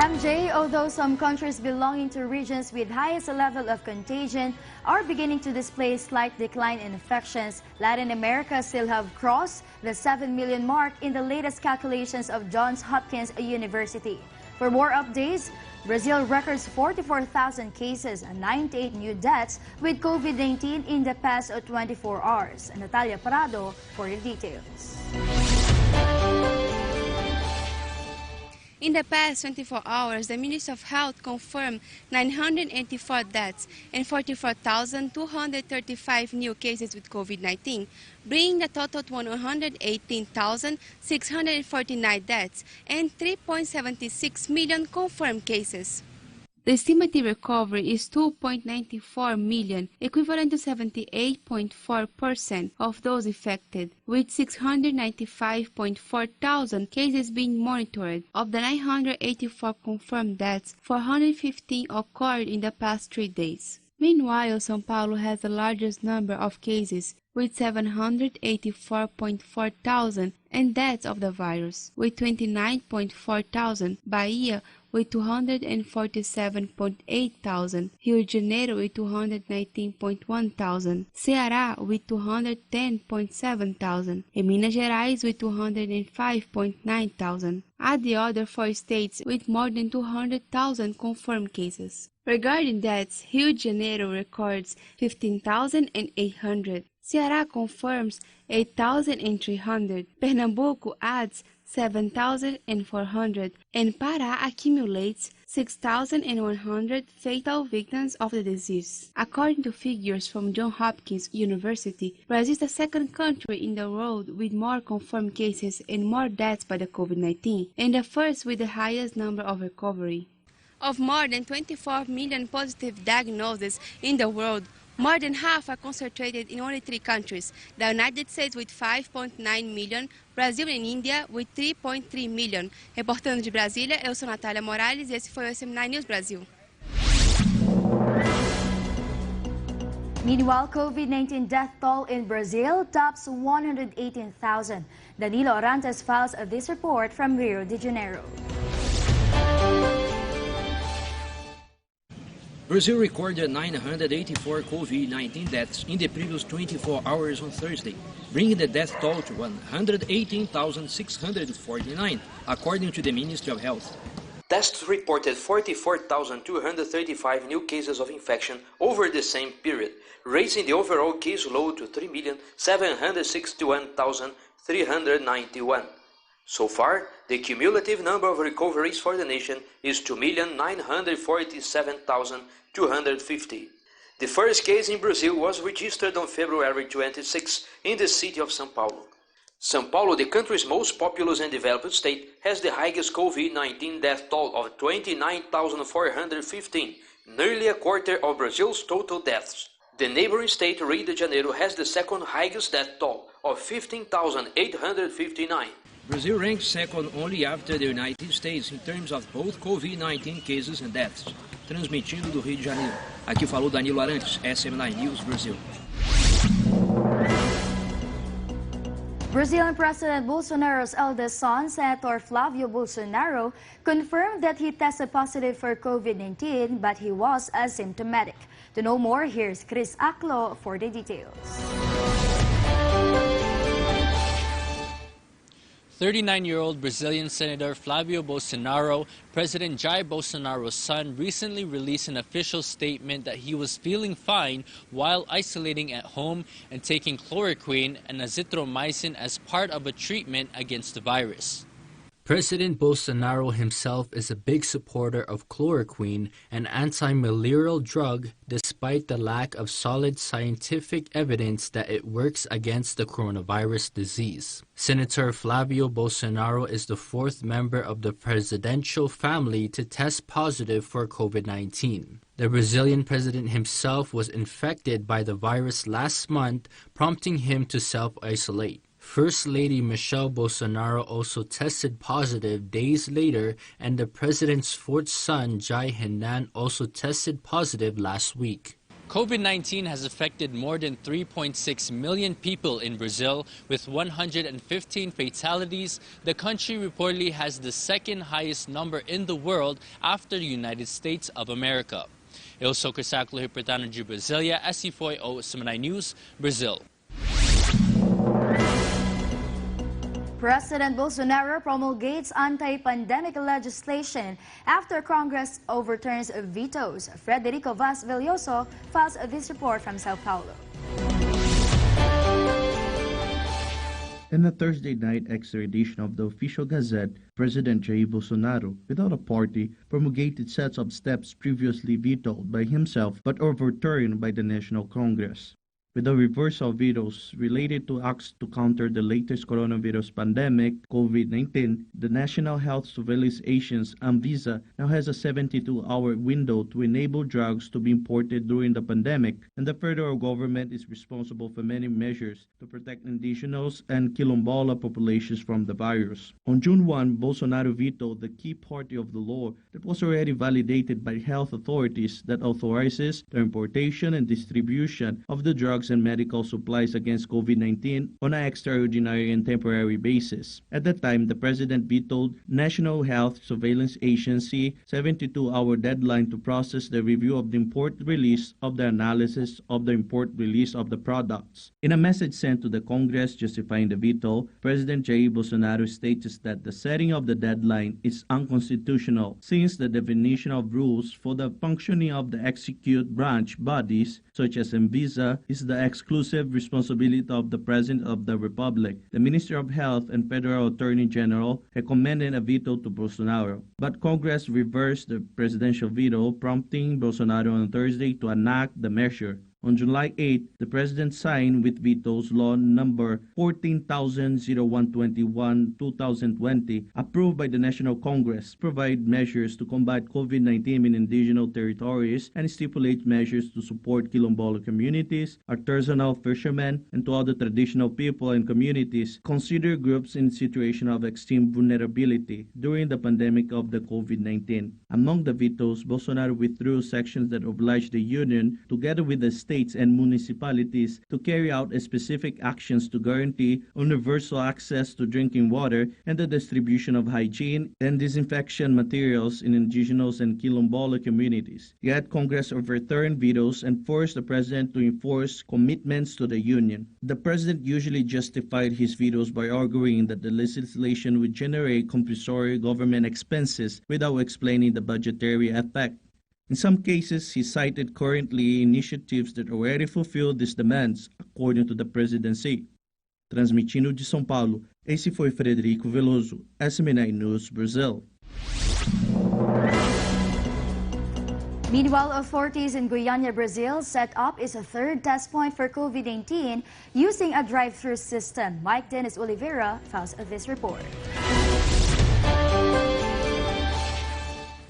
MJ, although some countries belonging to regions with highest level of contagion are beginning to display slight decline in infections, Latin America still have crossed the 7 million mark in the latest calculations of Johns Hopkins University. For more updates, Brazil records 44,000 cases and 98 new deaths with COVID-19 in the past 24 hours. Natalia Parado for the details. In the past 24 hours, the Ministry of Health confirmed 984 deaths and 44,235 new cases with COVID-19, bringing the total to 118,649 deaths and 3.76 million confirmed cases. The estimated recovery is 2.94 million, equivalent to 78.4% of those infected, with 695.4 thousand cases being monitored. Of the 984 confirmed deaths, 415 occurred in the past 3 days. Meanwhile, São Paulo has the largest number of cases, with 784.4 thousand, and deaths of the virus, with 29.4 thousand. Bahia with 247.8 thousand, Rio de Janeiro with 219.1 thousand, Ceará with 210.7 thousand, and Minas Gerais with 205.9 thousand. Add the other 4 states with more than 200,000 confirmed cases. Regarding deaths, Rio de Janeiro records 15,800. Ceará confirms 8,300. Pernambuco adds 7,400, and Pará accumulates 6,100 fatal victims of the disease. According to figures from Johns Hopkins University, Brazil is the second country in the world with more confirmed cases and more deaths by the COVID-19, and the first with the highest number of recovery. Of more than 24 million positive diagnoses in the world, more than half are concentrated in only 3 countries: the United States with 5.9 million, Brazil and India with 3.3 million. Reportando de Brasília, eu sou Natália Morales e esse foi o SMNI News Brasil. Meanwhile, COVID-19 death toll in Brazil tops 118,000. Danilo Orantes files this report from Rio de Janeiro. Brazil recorded 984 COVID-19 deaths in the previous 24 hours on Thursday, bringing the death toll to 118,649, according to the Ministry of Health. Tests reported 44,235 new cases of infection over the same period, raising the overall case load to 3,761,391. So far, the cumulative number of recoveries for the nation is 2,947,250. The first case in Brazil was registered on February 26 in the city of São Paulo. São Paulo, the country's most populous and developed state, has the highest COVID-19 death toll of 29,415, nearly a quarter of Brazil's total deaths. The neighboring state, Rio de Janeiro, has the second highest death toll of 15,859. Brazil ranks second only after the United States in terms of both COVID-19 cases and deaths. Transmitindo do Rio de Janeiro. Aqui falou Danilo Arantes, SMNI News Brasil. Brazilian President Bolsonaro's eldest son, Senator Flavio Bolsonaro, confirmed that he tested positive for COVID-19, but he was asymptomatic. To know more, here's Chris Aklo for the details. 39-year-old Brazilian Senator Flavio Bolsonaro, President Jair Bolsonaro's son, recently released an official statement that he was feeling fine while isolating at home and taking chloroquine and azithromycin as part of a treatment against the virus. President Bolsonaro himself is a big supporter of chloroquine, an anti-malarial drug, despite the lack of solid scientific evidence that it works against the coronavirus disease. Senator Flavio Bolsonaro is the 4th member of the presidential family to test positive for COVID-19. The Brazilian president himself was infected by the virus last month, prompting him to self-isolate. First Lady Michelle Bolsonaro also tested positive days later, and the president's 4th son, Jair Renan, also tested positive last week. COVID-19 has affected more than 3.6 million people in Brazil, with 115 fatalities. The country reportedly has the 2nd highest number in the world after the United States of America. Eu sou Chris Aklo, reportando de Brasília, esse foi o SMNI News Brasil. President Bolsonaro promulgates anti-pandemic legislation after Congress overturns vetoes. Frederico Vaz Villoso files this report from Sao Paulo. In the Thursday night extra edition of the official Gazette, President Jair Bolsonaro, without a party, promulgated sets of steps previously vetoed by himself but overturned by the National Congress. With the reversal of vetoes related to acts to counter the latest coronavirus pandemic, COVID-19, the National Health Surveillance Agency, ANVISA, now has a 72-hour window to enable drugs to be imported during the pandemic, and the federal government is responsible for many measures to protect indigenous and quilombola populations from the virus. On June 1, Bolsonaro vetoed the key part of the law that was already validated by health authorities that authorizes the importation and distribution of the drugs and medical supplies against COVID-19 on an extraordinary and temporary basis. At that time, the president vetoed National Health Surveillance Agency 72-hour deadline to process the review of the import release of the analysis of the import release of the products. In a message sent to the Congress justifying the veto, President Jair Bolsonaro states that the setting of the deadline is unconstitutional since the definition of rules for the functioning of the executive branch bodies such as ANVISA is the exclusive responsibility of the President of the Republic. The Minister of Health and Federal Attorney General recommended a veto to Bolsonaro, but Congress reversed the presidential veto, prompting Bolsonaro on Thursday to enact the measure. On July 8, the President signed with vetoes Law Number 14,0121/2020, approved by the National Congress, provide measures to combat COVID-19 in indigenous territories and stipulate measures to support Quilombola communities, artisanal fishermen, and to other traditional people and communities considered groups in situation of extreme vulnerability during the pandemic of the COVID-19. Among the vetoes, Bolsonaro withdrew sections that obliged the Union, together with the states and municipalities, to carry out specific actions to guarantee universal access to drinking water and the distribution of hygiene and disinfection materials in indigenous and Quilombola communities. Yet Congress overturned vetoes and forced the president to enforce commitments to the Union. The president usually justified his vetoes by arguing that the legislation would generate compulsory government expenses without explaining the budgetary effect. In some cases, he cited currently initiatives that already fulfill these demands, according to the presidency. Transmitindo de São Paulo, esse foi Frederico Veloso, SMNI News, Brazil. Meanwhile, authorities in Goiânia, Brazil, set up its third test point for COVID-19 using a drive-through system. Mike Dennis Oliveira files this report.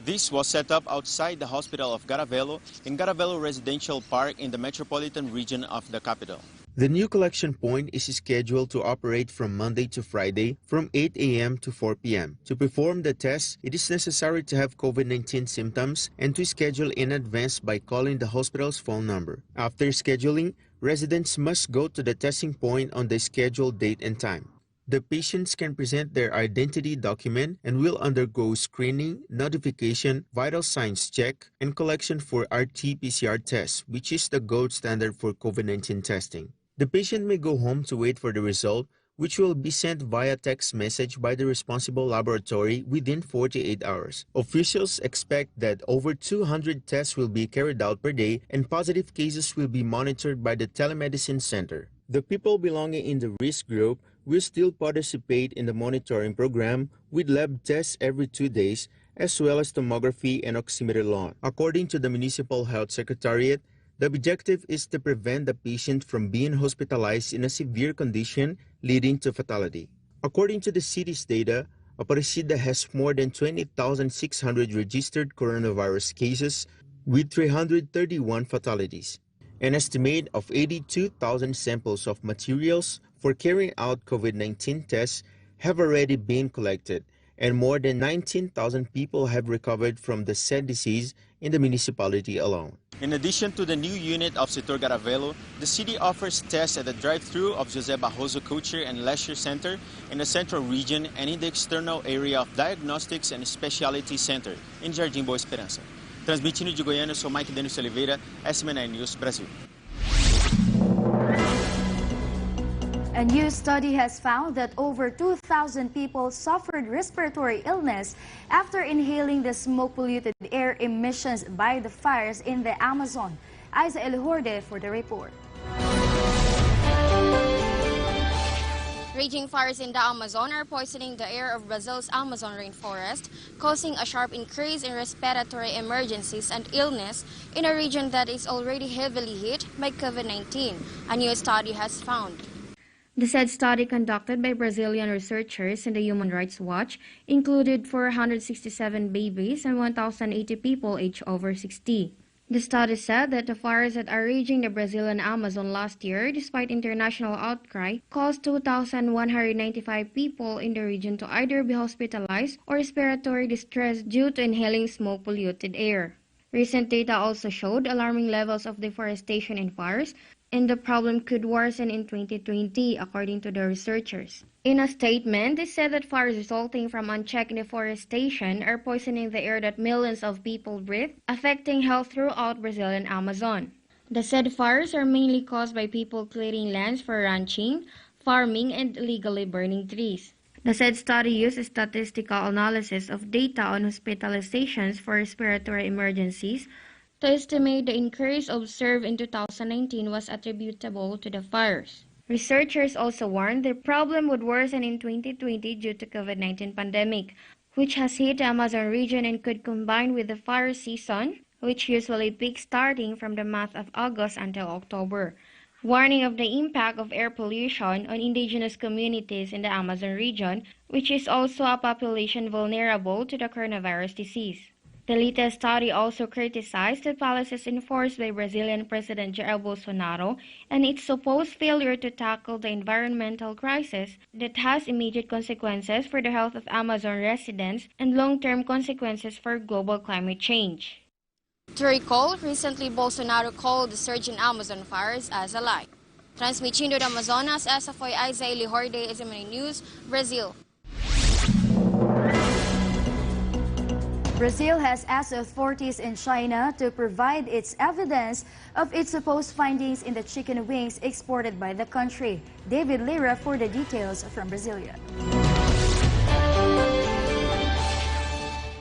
This was set up outside the hospital of Garavelo in Garavelo Residential Park in the metropolitan region of the capital. The new collection point is scheduled to operate from Monday to Friday from 8 a.m. to 4 p.m. To perform the test, it is necessary to have COVID-19 symptoms and to schedule in advance by calling the hospital's phone number. After scheduling, residents must go to the testing point on the scheduled date and time. The patients can present their identity document and will undergo screening, notification, vital signs check, and collection for RT-PCR test, which is the gold standard for COVID-19 testing. The patient may go home to wait for the result, which will be sent via text message by the responsible laboratory within 48 hours. Officials expect that over 200 tests will be carried out per day and positive cases will be monitored by the telemedicine center. The people belonging in the risk group will still participate in the monitoring program with lab tests every 2 days, as well as tomography and oximeter. According to the Municipal Health Secretariat, the objective is to prevent the patient from being hospitalized in a severe condition leading to fatality. According to the city's data, Aparecida has more than 20,600 registered coronavirus cases with 331 fatalities. An estimate of 82,000 samples of materials for carrying out COVID-19 tests have already been collected, and more than 19,000 people have recovered from the said disease in the municipality alone. In addition to the new unit of Setor Garavelo, the city offers tests at the drive-thru of Jose Barroso Culture and Leisure Center in the central region and in the external area of Diagnostics and Specialty Center in Jardim Boa Esperança. Transmitindo de Goiânia, sou Mike Dennis Oliveira, SMNI News, Brasil. A new study has found that over 2,000 people suffered respiratory illness after inhaling the smoke-polluted air emissions by the fires in the Amazon. Isa Elhorde for the report. Raging fires in the Amazon are poisoning the air of Brazil's Amazon rainforest, causing a sharp increase in respiratory emergencies and illness in a region that is already heavily hit by COVID-19, a new study has found. The said study, conducted by Brazilian researchers and the Human Rights Watch, included 467 babies and 1,080 people aged over 60. The study said that the fires that are raging the Brazilian Amazon last year, despite international outcry, caused 2,195 people in the region to either be hospitalized or respiratory distress due to inhaling smoke-polluted air. Recent data also showed alarming levels of deforestation and fires, and the problem could worsen in 2020, according to the researchers. In a statement, they said that fires resulting from unchecked deforestation are poisoning the air that millions of people breathe, affecting health throughout Brazilian Amazon. The said fires are mainly caused by people clearing lands for ranching, farming, and illegally burning trees. The said study used statistical analysis of data on hospitalizations for respiratory emergencies to estimate the increase observed in 2019 was attributable to the fires. Researchers also warned the problem would worsen in 2020 due to COVID-19 pandemic, which has hit the Amazon region and could combine with the fire season, which usually peaks starting from the month of August until October. Warning of the impact of air pollution on indigenous communities in the Amazon region, which is also a population vulnerable to the coronavirus disease. The latest study also criticized the policies enforced by Brazilian President Jair Bolsonaro and its supposed failure to tackle the environmental crisis that has immediate consequences for the health of Amazon residents and long-term consequences for global climate change. To recall, recently Bolsonaro called the surge in Amazon fires as a lie. Transmitindo do Amazonas, essa foi Isaeli Horde, SMN News, Brazil. Brazil has asked authorities in China to provide its evidence of its supposed findings in the chicken wings exported by the country. David Lira for the details from Brasilia.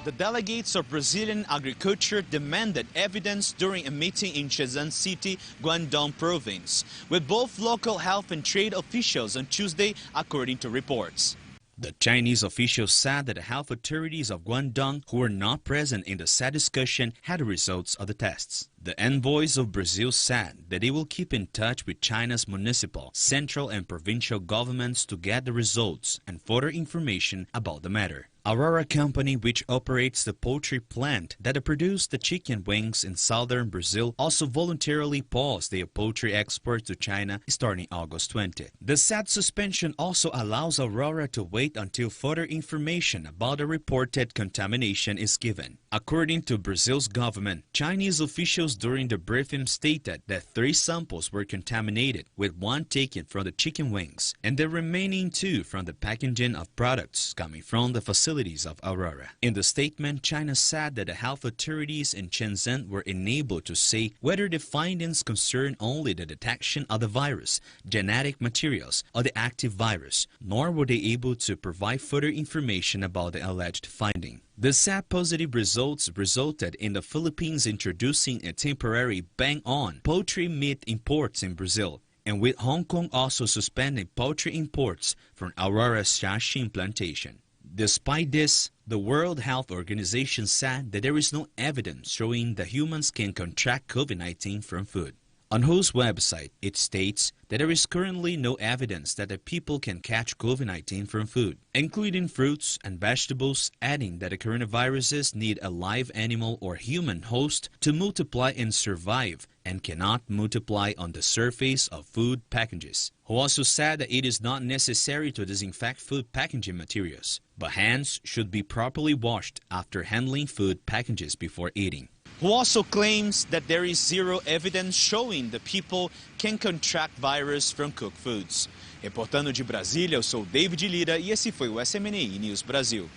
The delegates of Brazilian agriculture demanded evidence during a meeting in Shenzhen City, Guangdong province, with both local health and trade officials on Tuesday, according to reports. The Chinese officials said that the health authorities of Guangdong, who were not present in the said discussion, had the results of the tests. The envoys of Brazil said that they will keep in touch with China's municipal, central and provincial governments to get the results and further information about the matter. Aurora Company, which operates the poultry plant that produced the chicken wings in southern Brazil, also voluntarily paused their poultry export to China starting August 20th. The said suspension also allows Aurora to wait until further information about the reported contamination is given. According to Brazil's government, Chinese officials during the briefing stated that 3 samples were contaminated, with 1 taken from the chicken wings and the remaining 2 from the packaging of products coming from the facilities of Aurora. In the statement, China said that the health authorities in Shenzhen were unable to say whether the findings concern only the detection of the virus, genetic materials, or the active virus, nor were they able to provide further information about the alleged finding. The said positive results resulted in the Philippines introducing a temporary ban on poultry meat imports in Brazil, and with Hong Kong also suspending poultry imports from Aurora's Xiaxing plantation. Despite this, the World Health Organization said that there is no evidence showing that humans can contract COVID-19 from food. On whose website, it states that there is currently no evidence that the people can catch COVID-19 from food, including fruits and vegetables, adding that the coronaviruses need a live animal or human host to multiply and survive and cannot multiply on the surface of food packages. Who also said that it is not necessary to disinfect food packaging materials, but hands should be properly washed after handling food packages before eating. Who also claims that there is zero evidence showing the people can contract virus from cooked foods. Reportando de Brasília, eu sou David Lira e esse foi o SMNI News Brasil.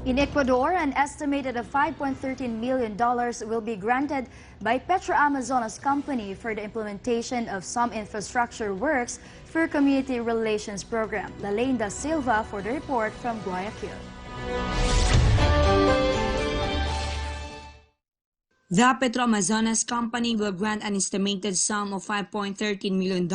In Ecuador, an estimated of $5.13 million will be granted by PetroAmazonas company for the implementation of some infrastructure works for community relations program. Lalaine Da Silva for the report from Guayaquil. The Petroamazonas company will grant an estimated sum of $5.13 million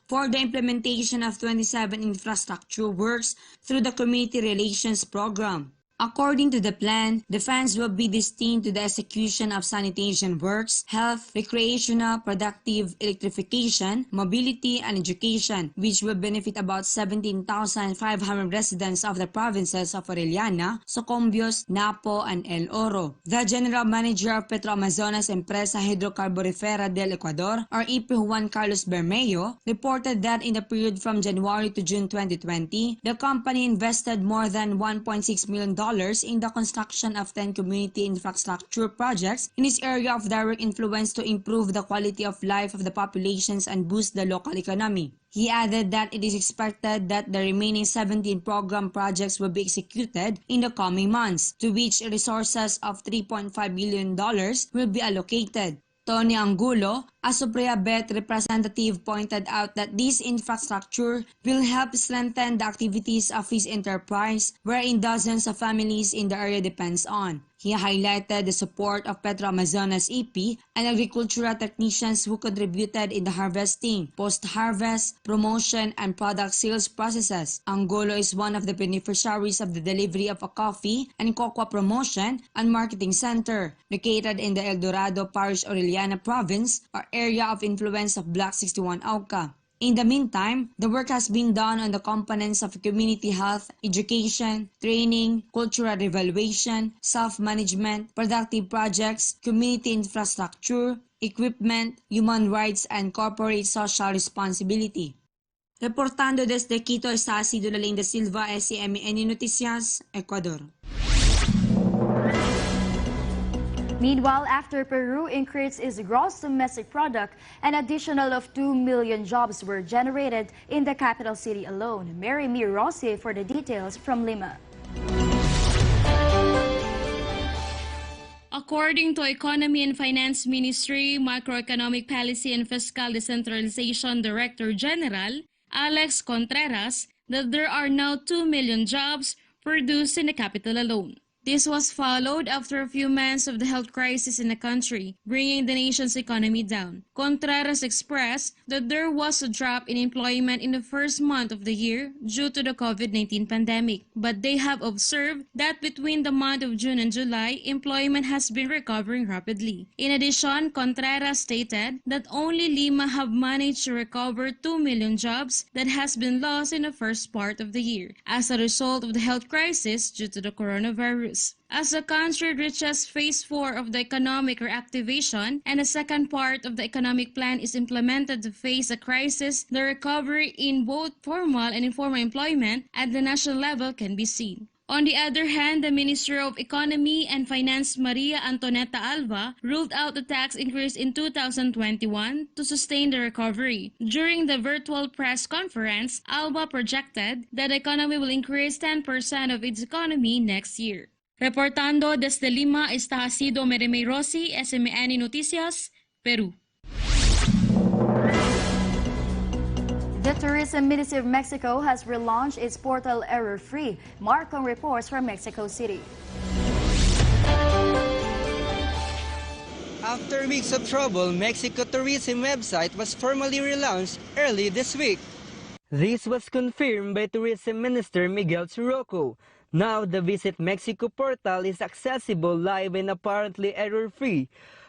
for the implementation of 27 infrastructure works through the Community Relations Program. According to the plan, the funds will be destined to the execution of sanitation works, health, recreational, productive, electrification, mobility, and education, which will benefit about 17,500 residents of the provinces of Orellana, Socombios, Napo, and El Oro. The General Manager of Petroamazonas Empresa Hidrocarburifera del Ecuador, or EP Juan Carlos Bermejo, reported that in the period from January to June 2020, the company invested more than $1.6 million in the construction of 10 community infrastructure projects in its area of direct influence to improve the quality of life of the populations and boost the local economy. He added that it is expected that the remaining 17 program projects will be executed in the coming months, to which resources of $3.5 billion will be allocated. Tony Angulo, a Suprayabet representative, pointed out that this infrastructure will help strengthen the activities of his enterprise, wherein dozens of families in the area depends on. He highlighted the support of Petroamazonas EP and agricultural technicians who contributed in the harvesting, post-harvest, promotion, and product sales processes. Angulo is one of the beneficiaries of the delivery of a coffee and cocoa promotion and marketing center located in the El Dorado Parish, Orellana Province, or area of influence of Block 61 Auca. In the meantime, the work has been done on the components of community health, education, training, cultural evaluation, self-management, productive projects, community infrastructure, equipment, human rights, and corporate social responsibility. Reportando desde Quito, Estasi Dulaling de Silva, SMN Noticias, Ecuador. Meanwhile, after Peru increased its gross domestic product, an additional of 2 million jobs were generated in the capital city alone. Mary Mi Rossi for the details from Lima. According to Economy and Finance Ministry, Macroeconomic Policy and Fiscal Decentralization Director General Alex Contreras, that there are now 2 million jobs produced in the capital alone. This was followed after a few months of the health crisis in the country, bringing the nation's economy down. Contreras expressed that there was a drop in employment in the first month of the year due to the COVID-19 pandemic, but they have observed that between the month of June and July, employment has been recovering rapidly. In addition, Contreras stated that only Lima have managed to recover 2 million jobs that has been lost in the first part of the year as a result of the health crisis due to the coronavirus. As the country reaches phase 4 of the economic reactivation and the second part of the economic plan is implemented to face the crisis, the recovery in both formal and informal employment at the national level can be seen. On the other hand, the Minister of Economy and Finance Maria Antonieta Alva ruled out the tax increase in 2021 to sustain the recovery. During the virtual press conference, Alva projected that the economy will increase 10% of its economy next year. Reportando desde Lima, Estasido Meremey Rossi, SMN Noticias, Peru. The Tourism Ministry of Mexico has relaunched its portal error-free. Marcon reports from Mexico City. After weeks of trouble, Mexico Tourism website was formally relaunched early this week. This was confirmed by Tourism Minister Miguel Chirroco. Now, the Visit Mexico portal is accessible live and apparently error-free.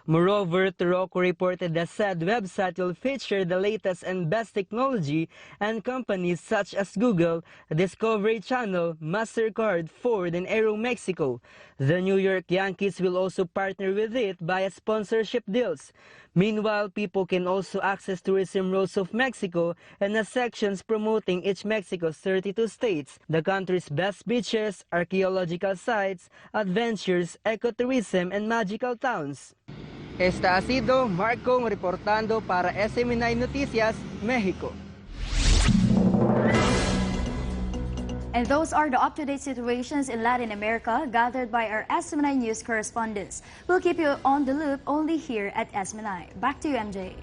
Moreover, Chirroco reported that said website will feature the latest and best technology and companies such as Google, Discovery Channel, MasterCard, Ford, and Aeromexico. The New York Yankees will also partner with it via sponsorship deals. Meanwhile, people can also access tourism routes of Mexico and the sections promoting each Mexico's 32 states, the country's best beaches, archaeological sites, adventures, ecotourism, and magical towns. Esta ha sido Marcon reportando para SMN Noticias, Mexico. And those are the up-to-date situations in Latin America gathered by our SMN News correspondents. We'll keep you on the loop only here at SMN. Back to you, MJ.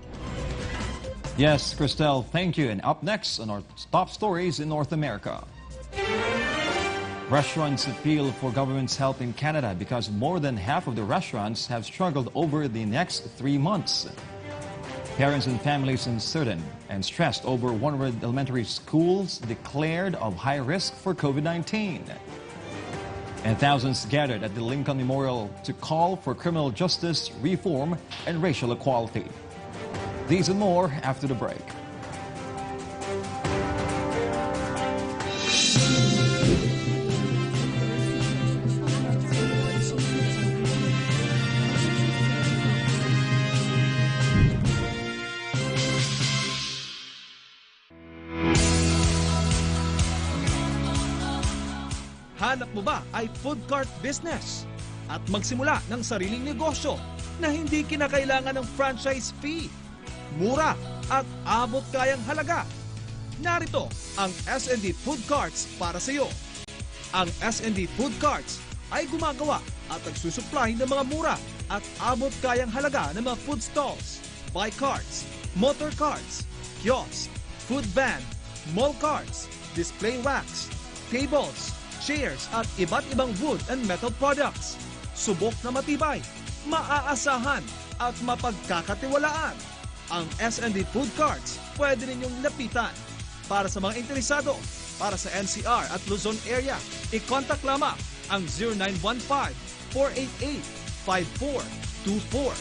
Yes, Christelle, thank you. And up next on our top stories in North America. Restaurants appeal for government's help in Canada because more than half of the restaurants have struggled over the next 3 months. Parents and families uncertain and stressed over 100 elementary schools declared of high risk for COVID-19. And thousands gathered at the Lincoln Memorial to call for criminal justice reform and racial equality. These and more after the break. Hanap mo ba ay food cart business at magsimula ng sariling negosyo na hindi kinakailangan ng franchise fee, mura at abot kayang halaga? Narito ang S&D Food Carts para sa iyo. Ang S&D Food Carts ay gumagawa at nagsusupply ng mga mura at abot kayang halaga ng mga food stalls, bike carts, motor carts, kiosk, food van, mall carts, display racks, tables, chairs at iba't ibang wood and metal products. Subok na matibay, maaasahan at mapagkakatiwalaan. Ang S&D Food Carts pwede ninyong lapitan. Para sa mga interesado, para sa NCR at Luzon area, i-contact lamang ang 0915-488-5424,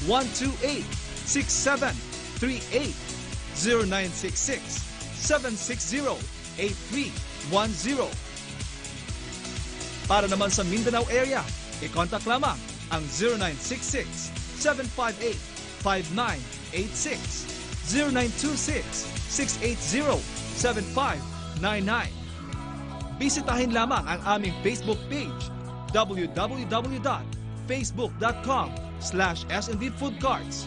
0943-128-6738, 0966-760-8310. Para naman sa Mindanao area, i-contact lamang ang 0966-758-5986, 0926-680-7599. Bisitahin lamang ang aming Facebook page, www.facebook.com/SNDFoodCarts,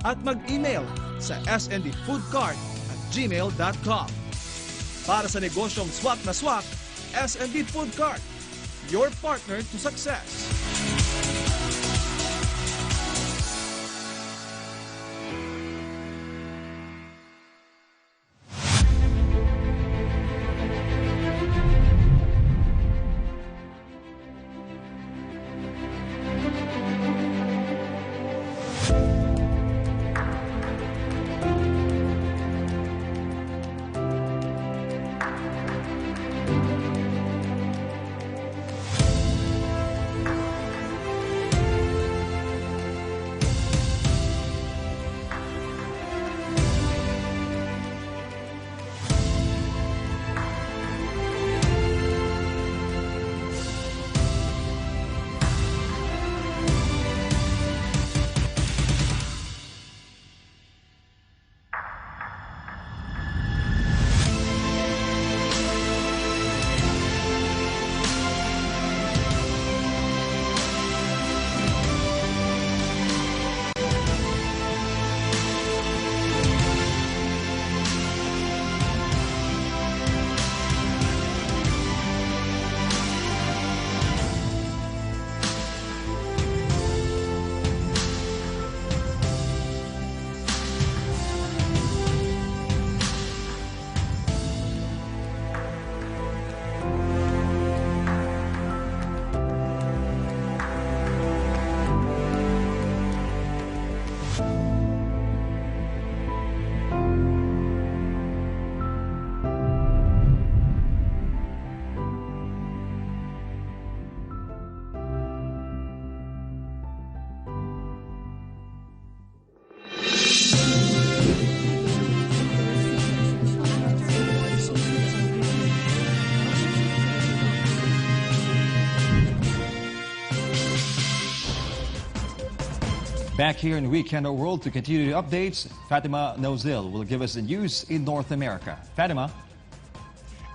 at mag-email sa sndfoodcart@gmail.com. Para sa negosyong swak na swak, S&D Food Cart, your partner to success. Back here in Weekend World to continue the updates, Fatima Nozil will give us the news in North America. Fatima.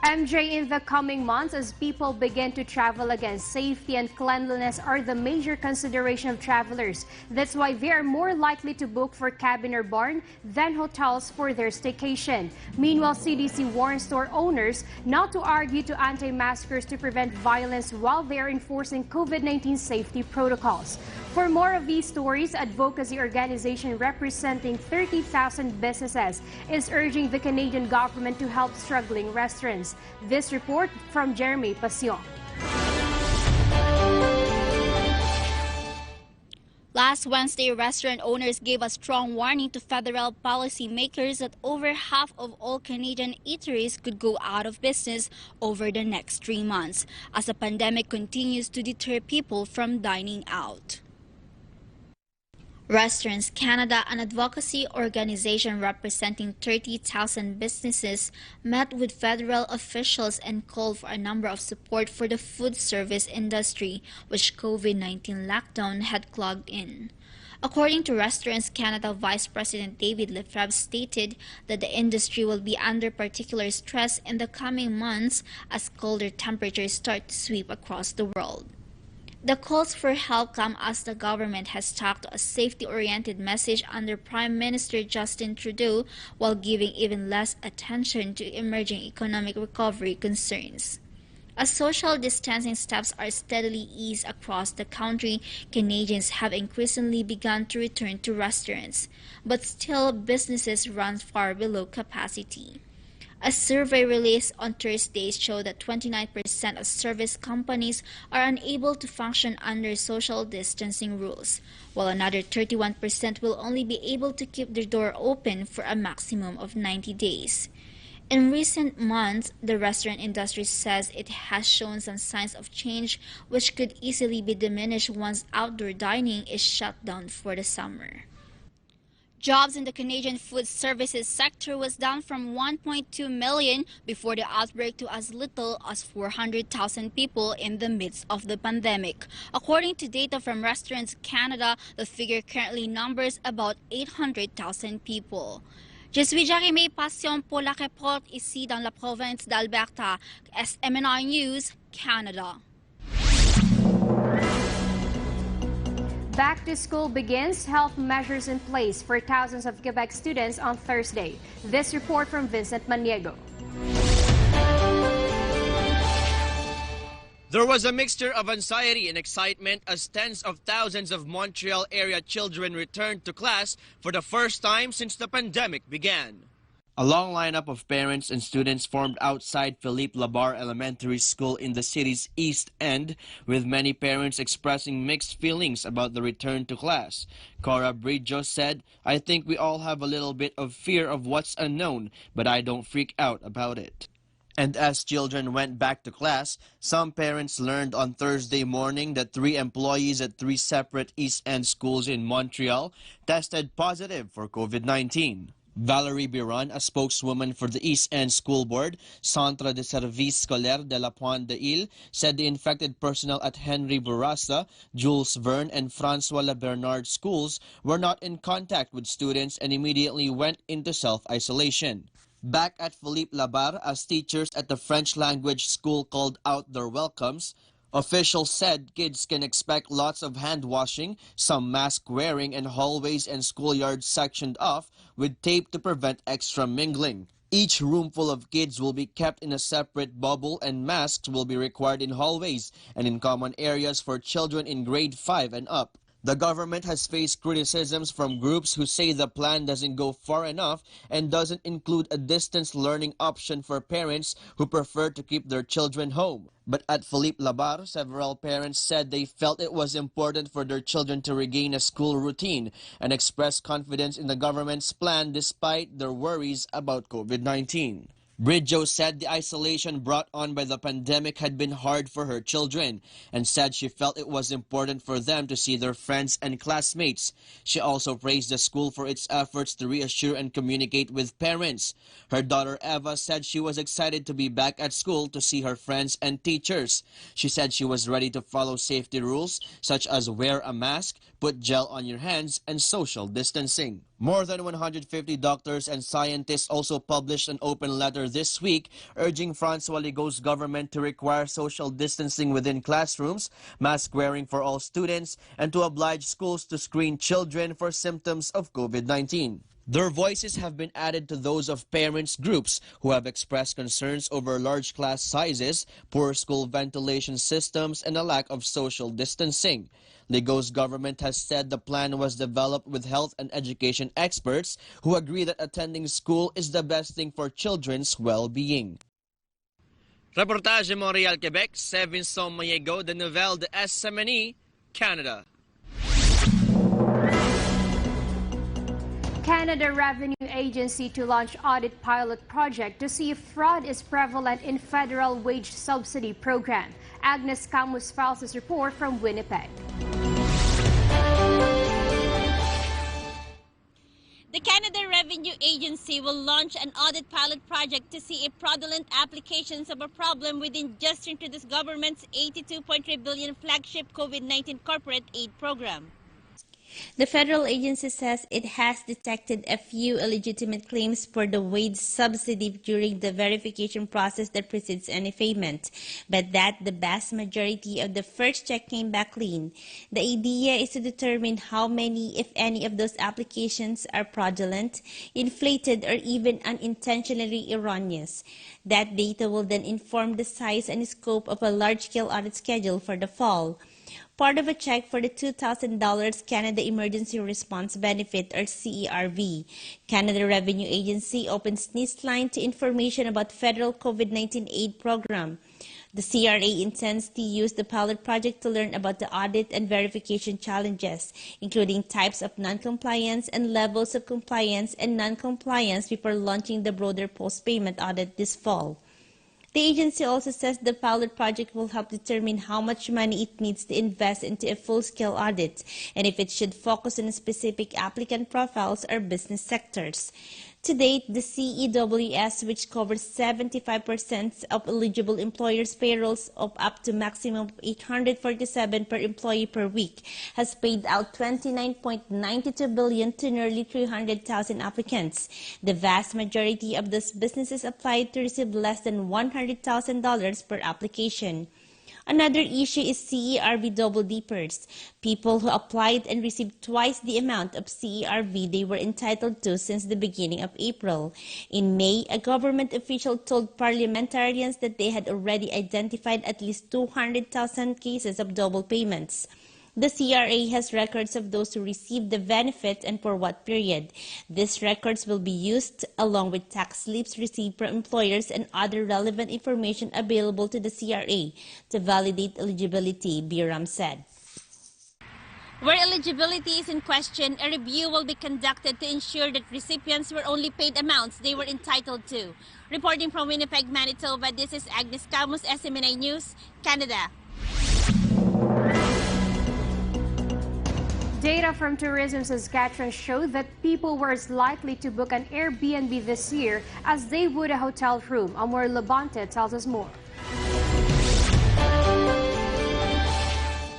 MJ, in the coming months, as people begin to travel again, safety and cleanliness are the major consideration of travelers. That's why they are more likely to book for cabin or barn than hotels for their staycation. Meanwhile, CDC warns store owners not to argue to anti-maskers to prevent violence while they are enforcing COVID-19 safety protocols. For more of these stories, advocacy organization representing 30,000 businesses is urging the Canadian government to help struggling restaurants. This report from Jeremy Passion. Last Wednesday, restaurant owners gave a strong warning to federal policymakers that over half of all Canadian eateries could go out of business over the next 3 months as the pandemic continues to deter people from dining out. Restaurants Canada, an advocacy organization representing 30,000 businesses, met with federal officials and called for a number of support for the food service industry, which COVID-19 lockdown had clogged in. According to Restaurants Canada Vice President David Lefebvre stated that the industry will be under particular stress in the coming months as colder temperatures start to sweep across the world. The calls for help come as the government has stuck to a safety-oriented message under Prime Minister Justin Trudeau while giving even less attention to emerging economic recovery concerns. As social distancing steps are steadily eased across the country, Canadians have increasingly begun to return to restaurants, but still businesses run far below capacity. A survey released on Thursday showed that 29% of service companies are unable to function under social distancing rules, while another 31% will only be able to keep their door open for a maximum of 90 days. In recent months, the restaurant industry says it has shown some signs of change, which could easily be diminished once outdoor dining is shut down for the summer. Jobs in the Canadian food services sector was down from 1.2 million before the outbreak to as little as 400,000 people in the midst of the pandemic. According to data from Restaurants Canada, the figure currently numbers about 800,000 people. Je suis Jérémy Passion pour la report ici dans la province d'Alberta. SMNI News, Canada. Back to school begins, health measures in place for thousands of Quebec students on Thursday. This report from Vincent Maniego. There was a mixture of anxiety and excitement as tens of thousands of Montreal area children returned to class for the first time since the pandemic began. A long lineup of parents and students formed outside Philippe Labar Elementary School in the city's East End, with many parents expressing mixed feelings about the return to class. Cora Bridjo said, "I think we all have a little bit of fear of what's unknown, but I don't freak out about it." And as children went back to class, some parents learned on Thursday morning that 3 employees at 3 separate East End schools in Montreal tested positive for COVID-19. Valerie Biron, a spokeswoman for the East End School Board, Centre de Service Scolaire de la Pointe de Ile, said the infected personnel at Henry Bourassa, Jules Verne, and François Le Bernard schools were not in contact with students and immediately went into self-isolation. Back at Philippe Labar, as teachers at the French language school called out their welcomes, officials said kids can expect lots of hand washing, some mask wearing, and hallways and schoolyards sectioned off with tape to prevent extra mingling. Each room full of kids will be kept in a separate bubble, and masks will be required in hallways and in common areas for children in grade 5 and up. The government has faced criticisms from groups who say the plan doesn't go far enough and doesn't include a distance learning option for parents who prefer to keep their children home. But at Philippe Labar, several parents said they felt it was important for their children to regain a school routine and express confidence in the government's plan despite their worries about COVID-19. Bridjo said the isolation brought on by the pandemic had been hard for her children and said she felt it was important for them to see their friends and classmates. She also praised the school for its efforts to reassure and communicate with parents. Her daughter Eva said she was excited to be back at school to see her friends and teachers. She said she was ready to follow safety rules such as wear a mask, put gel on your hands, and social distancing. More than 150 doctors and scientists also published an open letter this week urging François Legault's government to require social distancing within classrooms, mask wearing for all students, and to oblige schools to screen children for symptoms of COVID-19. Their voices have been added to those of parents groups who have expressed concerns over large class sizes, poor school ventilation systems, and a lack of social distancing. Ligo's government has said the plan was developed with health and education experts who agree that attending school is the best thing for children's well-being. Reportage Montreal, Quebec, Sevinson Mayego, The Nouvelle de SMNE, Canada. Canada Revenue Agency to launch audit pilot project to see if fraud is prevalent in federal wage subsidy program. Agnes Camus files this report from Winnipeg. The Canada Revenue Agency will launch an audit pilot project to see if fraudulent applications of a problem within just into this government's $82.3 billion flagship COVID-19 corporate aid program. The federal agency says it has detected a few illegitimate claims for the wage subsidy during the verification process that precedes any payment, but that the vast majority of the first check came back clean. The idea is to determine how many, if any, of those applications are fraudulent, inflated, or even unintentionally erroneous. That data will then inform the size and scope of a large-scale audit schedule for the fall. Part of a check for the $2,000 Canada Emergency Response Benefit, or CERV. Canada Revenue Agency opens NIST line to information about federal COVID-19 aid program. The CRA intends to use the pilot project to learn about the audit and verification challenges, including types of non-compliance and levels of compliance and non-compliance before launching the broader post-payment audit this fall. The agency also says the pilot project will help determine how much money it needs to invest into a full-scale audit and if it should focus on specific applicant profiles or business sectors. To date, the CEWS, which covers 75% of eligible employers' payrolls of up to maximum of $847 per employee per week, has paid out $29.92 billion to nearly 300,000 applicants. The vast majority of those businesses applied to receive less than $100,000 per application. Another issue is CERV double dippers, people who applied and received twice the amount of CERV they were entitled to since the beginning of April. In May, a government official told parliamentarians that they had already identified at least 200,000 cases of double payments. The CRA has records of those who received the benefit and for what period. These records will be used along with tax slips received from employers and other relevant information available to the CRA to validate eligibility, Biram said. Where eligibility is in question, a review will be conducted to ensure that recipients were only paid amounts they were entitled to. Reporting from Winnipeg, Manitoba, this is Agnes Camus, SMNI News, Canada. Data from Tourism Saskatchewan showed that people were as likely to book an Airbnb this year as they would a hotel room. Amor Labonte tells us more.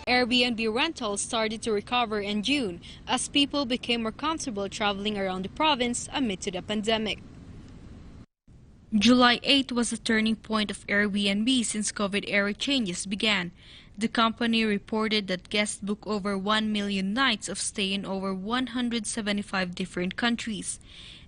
Airbnb rentals started to recover in June as people became more comfortable traveling around the province amid the pandemic. July 8 was a turning point of Airbnb since COVID-era changes began. The company reported that guests booked over 1 million nights of stay in over 175 different countries.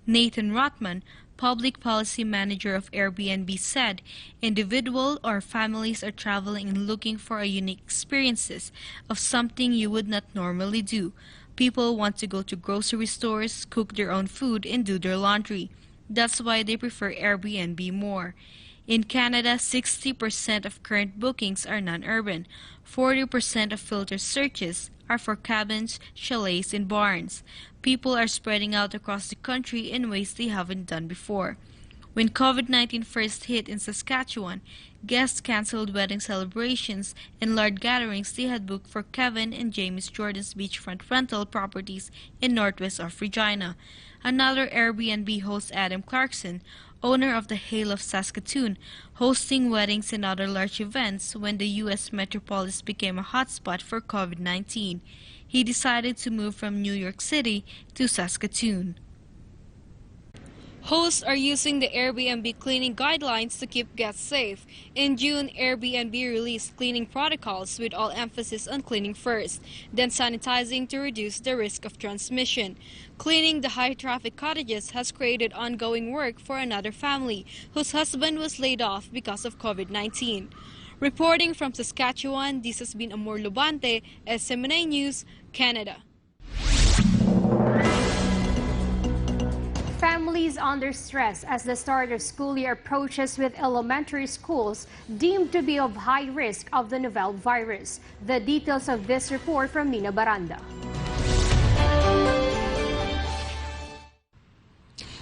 Nathan Rotman, Public Policy Manager of Airbnb, said individuals or families are traveling and looking for a unique experiences of something you would not normally do. People want to go to grocery stores, cook their own food, and do their laundry. That's why they prefer Airbnb more. In Canada, 60% of current bookings are non-urban. 40% of filter searches are for cabins, chalets, and barns. People are spreading out across the country in ways they haven't done before. When COVID-19 first hit in Saskatchewan, guests canceled wedding celebrations and large gatherings they had booked for Kevin and James Jordan's beachfront rental properties in northwest of Regina. Another Airbnb host, Adam Clarkson, owner of the Hale of Saskatoon, hosting weddings and other large events when the U.S. metropolis became a hotspot for COVID-19. He decided to move from New York City to Saskatoon. Hosts are using the Airbnb cleaning guidelines to keep guests safe. In June, Airbnb released cleaning protocols with all emphasis on cleaning first, then sanitizing to reduce the risk of transmission. Cleaning the high-traffic cottages has created ongoing work for another family whose husband was laid off because of COVID-19. Reporting from Saskatchewan, this has been Amor Lubante, SMNA News, Canada. Families under stress as the start of school year approaches, with elementary schools deemed to be of high risk of the novel virus. The details of this report from Nina Baranda.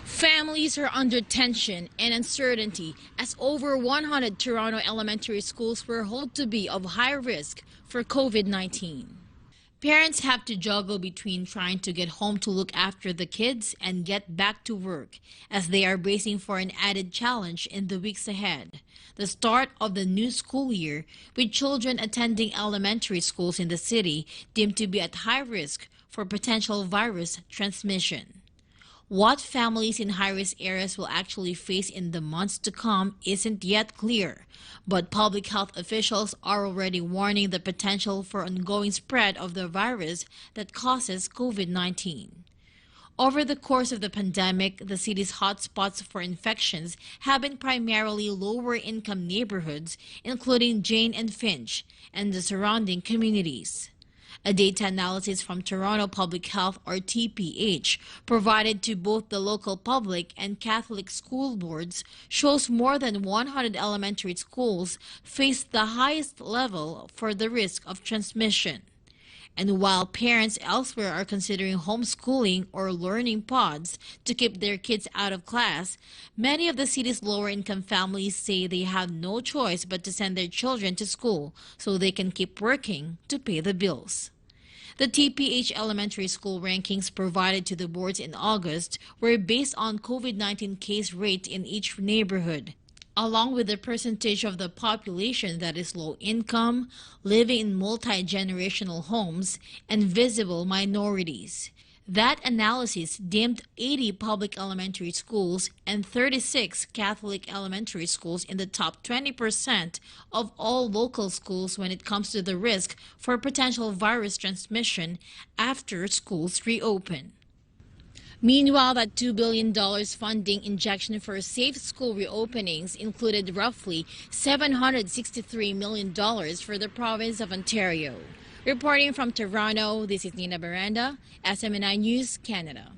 Families are under tension and uncertainty as over 100 Toronto elementary schools were held to be of high risk for COVID-19. Parents have to juggle between trying to get home to look after the kids and get back to work as they are bracing for an added challenge in the weeks ahead. The start of the new school year, with children attending elementary schools in the city deemed to be at high risk for potential virus transmission. What families in high-risk areas will actually face in the months to come isn't yet clear, but public health officials are already warning the potential for ongoing spread of the virus that causes COVID-19. Over the course of the pandemic, the city's hotspots for infections have been primarily lower-income neighborhoods, including Jane and Finch, and the surrounding communities. A data analysis from Toronto Public Health, or TPH, provided to both the local public and Catholic school boards shows more than 100 elementary schools face the highest level for the risk of transmission. And while parents elsewhere are considering homeschooling or learning pods to keep their kids out of class, many of the city's lower-income families say they have no choice but to send their children to school so they can keep working to pay the bills. The TPH elementary school rankings provided to the boards in August were based on COVID-19 case rate in each neighborhood, along with the percentage of the population that is low income, living in multi-generational homes, and visible minorities. That analysis deemed 80 public elementary schools and 36 Catholic elementary schools in the top 20% of all local schools when it comes to the risk for potential virus transmission after schools reopen. Meanwhile, that $2 billion funding injection for safe school reopenings included roughly $763 million for the province of Ontario. Reporting from Toronto, this is Nina Baranda, SMNI News, Canada.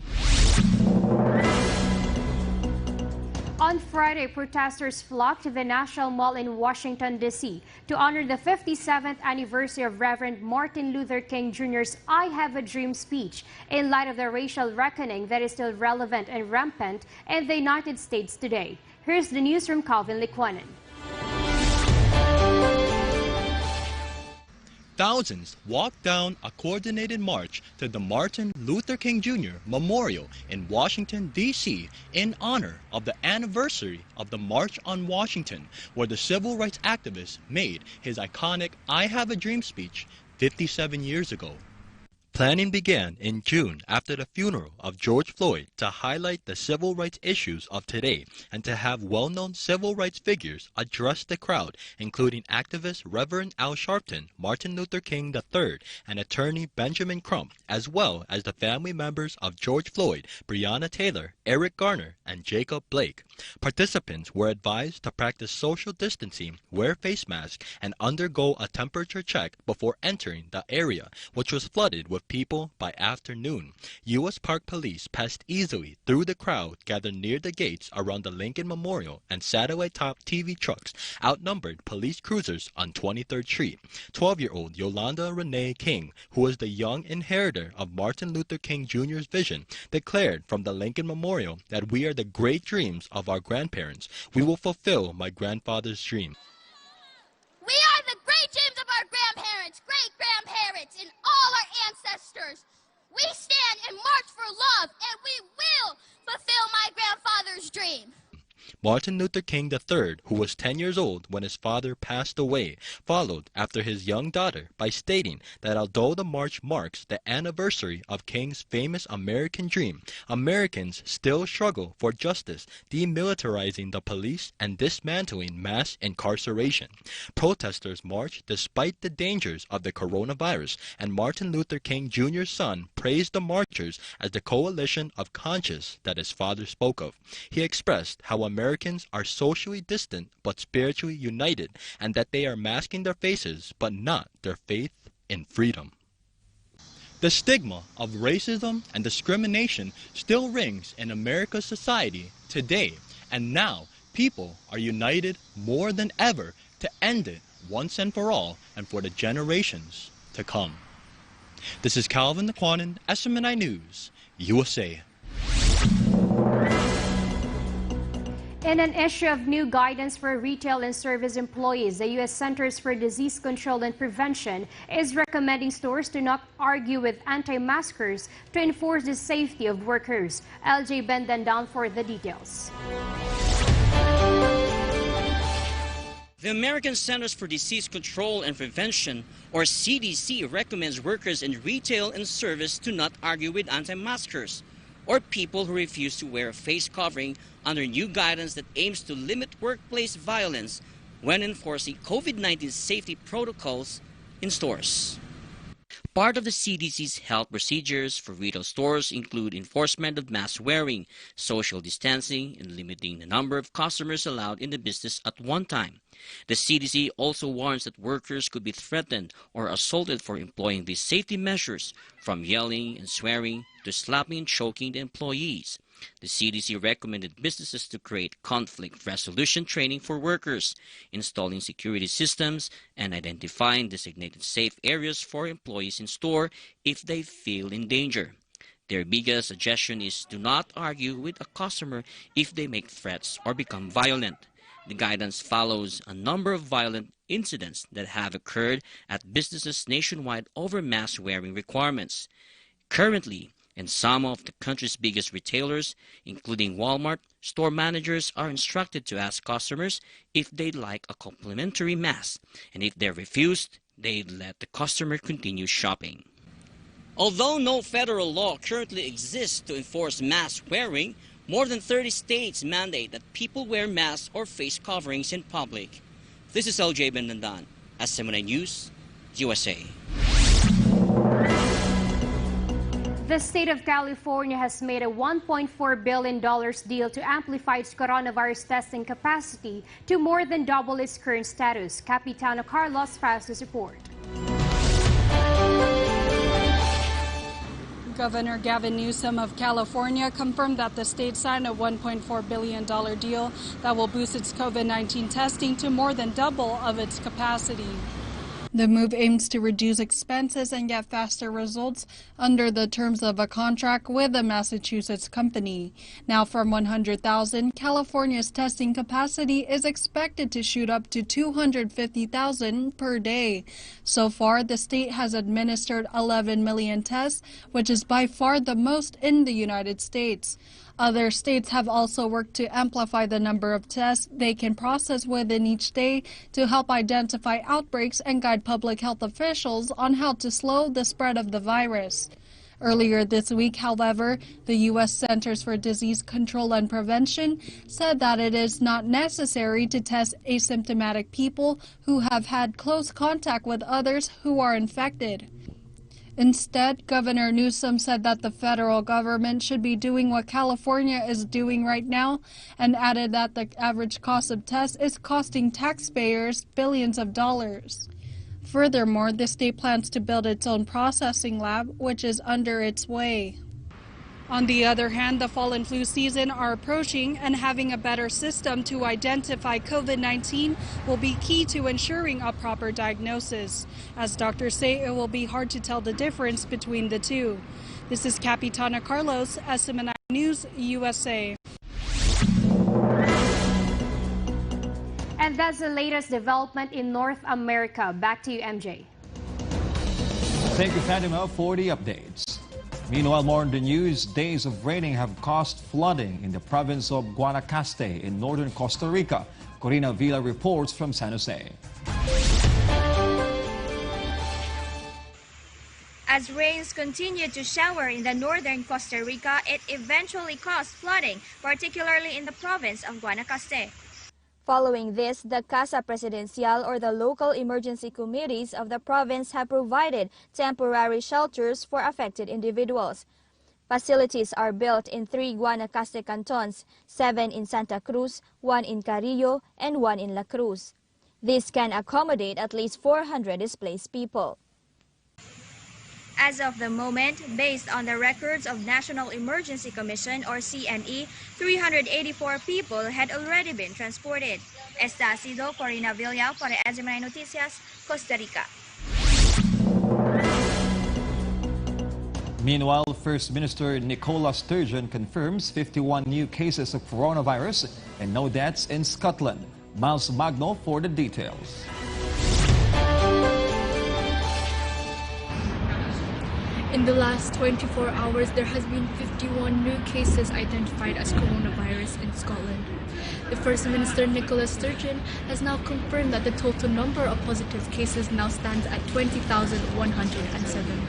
On Friday, protesters flocked to the National Mall in Washington, D.C. to honor the 57th anniversary of Reverend Martin Luther King Jr.'s I Have a Dream speech, in light of the racial reckoning that is still relevant and rampant in the United States today. Here's the news from Calvin Liquanen. Thousands walked down a coordinated march to the Martin Luther King Jr. Memorial in Washington, D.C. in honor of the anniversary of the March on Washington, where the civil rights activist made his iconic I Have a Dream speech 57 years ago. Planning began in June after the funeral of George Floyd to highlight the civil rights issues of today and to have well-known civil rights figures address the crowd, including activist Reverend Al Sharpton, Martin Luther King III, and attorney Benjamin Crump, as well as the family members of George Floyd, Breonna Taylor, Eric Garner, and Jacob Blake. Participants were advised to practice social distancing, wear face masks, and undergo a temperature check before entering the area, which was flooded with people by afternoon. U.S. Park Police passed easily through the crowd gathered near the gates around the Lincoln Memorial, and satellite-top TV trucks outnumbered police cruisers on 23rd Street. 12-year-old Yolanda Renee King, who was the young inheritor of Martin Luther King Jr.'s vision, declared from the Lincoln Memorial that we are the great dreams of our grandparents. We will fulfill my grandfather's dream. We are the great dreams of our grandparents, great-grandparents, and all our ancestors. We stand and march for love, and we will fulfill my grandfather's dream. Martin Luther King III, who was 10 years old when his father passed away, followed after his young daughter by stating that although the march marks the anniversary of King's famous American dream, Americans still struggle for justice, demilitarizing the police and dismantling mass incarceration. Protesters marched despite the dangers of the coronavirus, and Martin Luther King Jr.'s son praised the marchers as the coalition of conscience that his father spoke of. He expressed how Americans are socially distant but spiritually united, and that they are masking their faces but not their faith in freedom. The stigma of racism and discrimination still rings in America's society today, and now people are united more than ever to end it once and for all and for the generations to come. This is Calvin Naquanan, SMNI News, USA. In an issue of new guidance for retail and service employees, the U.S. Centers for Disease Control and Prevention is recommending stores to not argue with anti-maskers to enforce the safety of workers. LJ Bendandan for the details. The American Centers for Disease Control and Prevention, or CDC, recommends workers in retail and service to not argue with anti-maskers or people who refuse to wear a face covering under new guidance that aims to limit workplace violence when enforcing COVID-19 safety protocols in stores. Part of the CDC's health procedures for retail stores include enforcement of mask wearing, social distancing, and limiting the number of customers allowed in the business at one time. The CDC also warns that workers could be threatened or assaulted for employing these safety measures, from yelling and swearing to slapping and choking the employees. The CDC recommended businesses to create conflict resolution training for workers, installing security systems, and identifying designated safe areas for employees in store if they feel in danger. Their biggest suggestion is do not argue with a customer if they make threats or become violent. The guidance follows a number of violent incidents that have occurred at businesses nationwide over mask wearing requirements. Currently, in some of the country's biggest retailers, including Walmart, store managers are instructed to ask customers if they'd like a complimentary mask, and if they're refused, they'd let the customer continue shopping. Although no federal law currently exists to enforce mask wearing, more than 30 states mandate that people wear masks or face coverings in public. This is LJ Bendandan, SMNI News, USA. The state of California has made a $1.4 billion deal to amplify its coronavirus testing capacity to more than double its current status. Capitano Carlos files this report. Governor Gavin Newsom of California confirmed that the state signed a $1.4 billion deal that will boost its COVID-19 testing to more than double of its capacity. The move aims to reduce expenses and get faster results under the terms of a contract with a Massachusetts company. Now from 100,000, California's testing capacity is expected to shoot up to 250,000 per day. So far, the state has administered 11 million tests, which is by far the most in the United States. Other states have also worked to amplify the number of tests they can process within each day to help identify outbreaks and guide public health officials on how to slow the spread of the virus. Earlier this week, however, the U.S. Centers for Disease Control and Prevention said that it is not necessary to test asymptomatic people who have had close contact with others who are infected. Instead, Governor Newsom said that the federal government should be doing what California is doing right now, and added that the average cost of tests is costing taxpayers billions of dollars. Furthermore, the state plans to build its own processing lab, which is under its way. On the other hand, the fall and flu season are approaching, and having a better system to identify COVID-19 will be key to ensuring a proper diagnosis. As doctors say, it will be hard to tell the difference between the two. This is Capitana Carlos, SMNI News, USA. And that's the latest development in North America. Back to you, MJ. Thank you, Fatima, for the updates. Meanwhile, more in the news, days of raining have caused flooding in the province of Guanacaste in northern Costa Rica. Corina Villa reports from San Jose. As rains continued to shower in the northern Costa Rica, it eventually caused flooding, particularly in the province of Guanacaste. Following this, the Casa Presidencial or the local emergency committees of the province have provided temporary shelters for affected individuals. Facilities are built in 3 Guanacaste cantons, 7 in Santa Cruz, 1 in Carrillo, and 1 in La Cruz. This can accommodate at least 400 displaced people. As of the moment, based on the records of National Emergency Commission or CNE, 384 people had already been transported. Esta ha sido Corina Villa para SMNI Noticias, Costa Rica. Meanwhile, First Minister Nicola Sturgeon confirms 51 new cases of coronavirus and no deaths in Scotland. Miles Magno for the details. In the last 24 hours, there has been 51 new cases identified as coronavirus in Scotland. The First Minister Nicola Sturgeon has now confirmed that the total number of positive cases now stands at 20,107.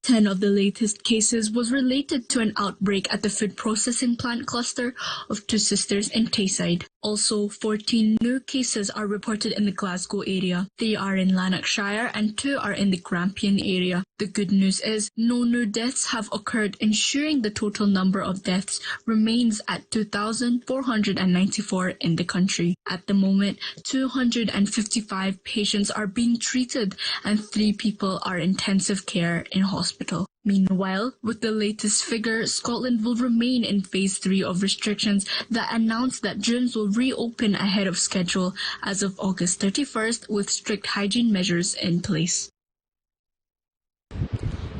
10 of the latest cases was related to an outbreak at the food processing plant cluster of Two Sisters in Tayside. Also, 14 new cases are reported in the Glasgow area. 3 are in Lanarkshire and 2 are in the Grampian area. The good news is no new deaths have occurred, ensuring the total number of deaths remains at 2,494 in the country. At the moment, 255 patients are being treated and 3 people are in intensive care in hospital. Meanwhile, with the latest figure, Scotland will remain in Phase 3 of restrictions that announced that gyms will reopen ahead of schedule as of August 31st with strict hygiene measures in place.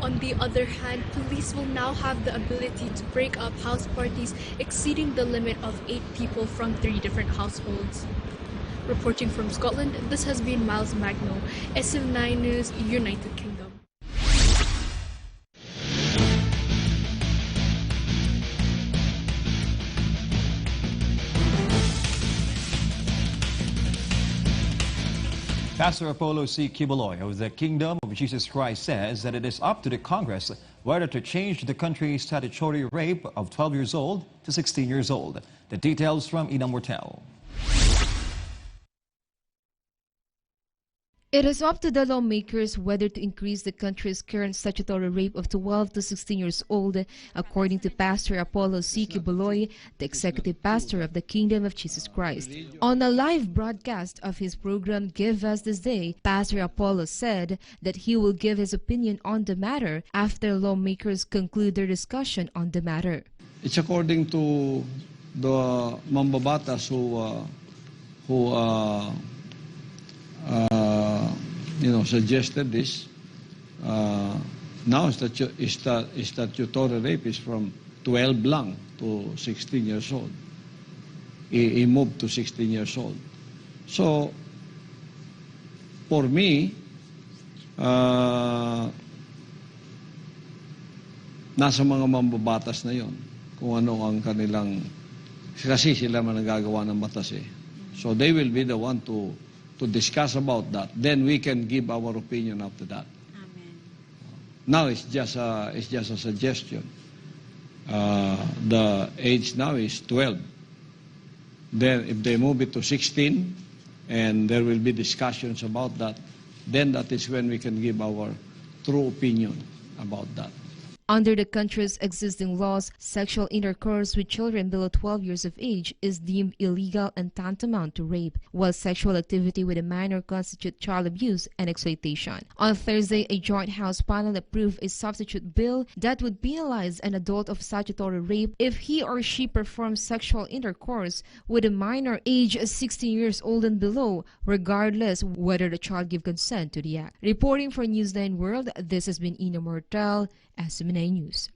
On the other hand, police will now have the ability to break up house parties exceeding the limit of 8 people from 3 different households. Reporting from Scotland, this has been Miles Magno, SMNI News, United Kingdom. Pastor Apollo C. Quiboloy of the Kingdom of Jesus Christ says that it is up to the Congress whether to change the country's statutory rape of 12 years old to 16 years old. The details from Ina Mortel. It is up to the lawmakers whether to increase the country's current statutory rape of 12 to 16 years old, according to Pastor Apollo C. Quiboloy, the executive pastor of the Kingdom of Jesus Christ. On a live broadcast of his program, Give Us This Day, Pastor Apollo said that he will give his opinion on the matter after lawmakers conclude their discussion on the matter. It's according to the mambabatas who suggested this. Now statutory rape is from 12 lang to 16 years old. He moved to 16 years old. So, for me, nasa mga mambabatas na yon kung ano ang kanilang, kasi sila man nagagawa ng batas eh. So they will be the one to discuss about that. Then we can give our opinion after that. Amen. Now it's just a suggestion. The age now is 12. Then if they move it to 16, and there will be discussions about that, then that is when we can give our true opinion about that. Under the country's existing laws, sexual intercourse with children below 12 years of age is deemed illegal and tantamount to rape, while sexual activity with a minor constitutes child abuse and exploitation. On Thursday, a joint House panel approved a substitute bill that would penalize an adult of statutory rape if he or she performs sexual intercourse with a minor aged 16 years old and below, regardless whether the child gives consent to the act. Reporting for Newsline World, this has been Ina Mortel, SMNI News.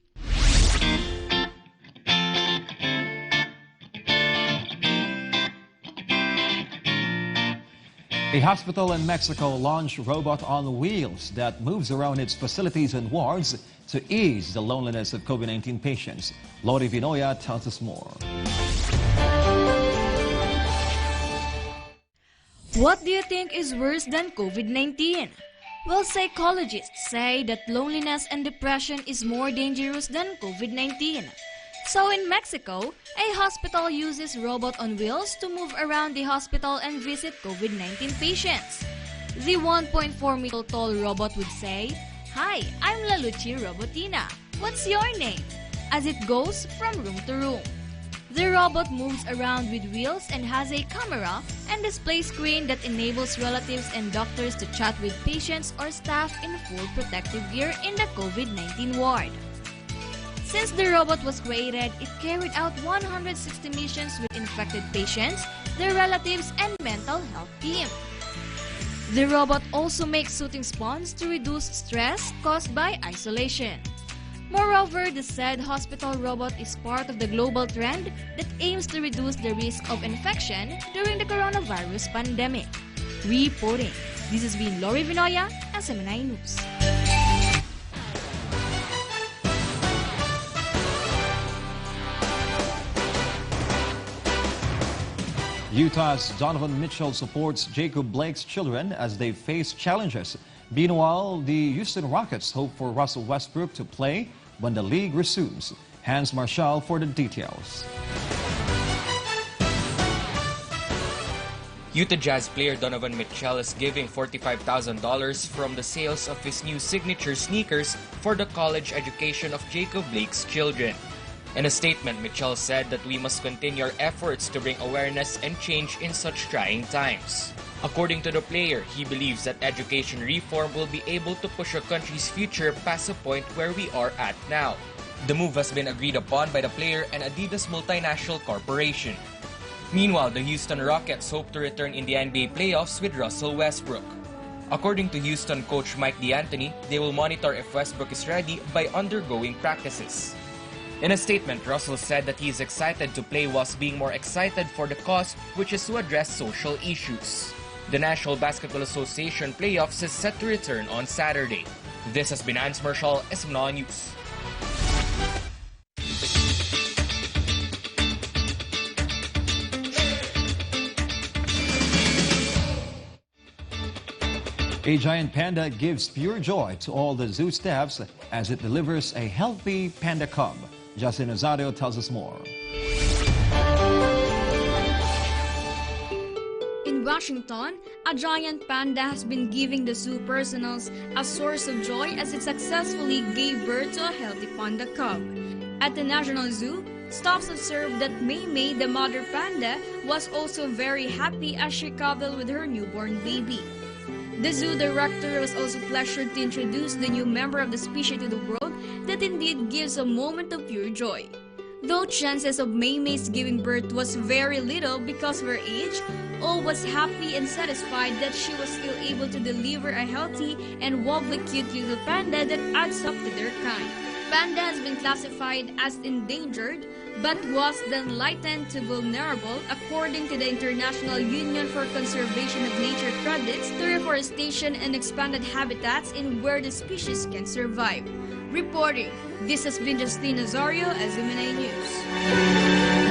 A hospital in Mexico launched robot on wheels that moves around its facilities and wards to ease the loneliness of COVID-19 patients. Lori Vinoya tells us more. What do you think is worse than COVID-19? Well, psychologists say that loneliness and depression is more dangerous than COVID-19. So in Mexico, a hospital uses robot on wheels to move around the hospital and visit COVID-19 patients. The 1.4 meter tall robot would say, "Hi, I'm Laluchi Robotina. What's your name?" as it goes from room to room. The robot moves around with wheels and has a camera and display screen that enables relatives and doctors to chat with patients or staff in full protective gear in the COVID-19 ward. Since the robot was created, it carried out 160 missions with infected patients, their relatives, and mental health team. The robot also makes soothing spawns to reduce stress caused by isolation. Moreover, the said hospital robot is part of the global trend that aims to reduce the risk of infection during the coronavirus pandemic. Reporting, this has been Lori Vinoya, SMNI News. Utah's Donovan Mitchell supports Jacob Blake's children as they face challenges. Meanwhile, the Houston Rockets hope for Russell Westbrook to play when the league resumes. Hans Marshall for the details. Utah Jazz player Donovan Mitchell is giving $45,000 from the sales of his new signature sneakers for the college education of Jacob Blake's children. In a statement, Mitchell said that we must continue our efforts to bring awareness and change in such trying times. According to the player, he believes that education reform will be able to push our country's future past the point where we are at now. The move has been agreed upon by the player and Adidas Multinational Corporation. Meanwhile, the Houston Rockets hope to return in the NBA playoffs with Russell Westbrook. According to Houston coach Mike D'Antoni, they will monitor if Westbrook is ready by undergoing practices. In a statement, Russell said that he is excited to play whilst being more excited for the cause, which is to address social issues. The National Basketball Association playoffs is set to return on Saturday. This has been Hans Marshall, SMNI News. A giant panda gives pure joy to all the zoo staffs as it delivers a healthy panda cub. Justin Ozario tells us more. In Washington, a giant panda has been giving the zoo personals a source of joy as it successfully gave birth to a healthy panda cub. At the National Zoo, staff observed that Mei Mei, the mother panda, was also very happy as she cuddled with her newborn baby. The zoo director was also pleasured to introduce the new member of the species to the world that indeed gives a moment of pure joy. Though chances of Mei Mei's giving birth was very little because of her age, all was happy and satisfied that she was still able to deliver a healthy and wobbly cute little panda that adds up to their kind. Panda has been classified as endangered but was then lightened to vulnerable according to the International Union for Conservation of Nature credits to reforestation and expanded habitats in where the species can survive. Reporting, this has been Justine Ozario, SMNI News.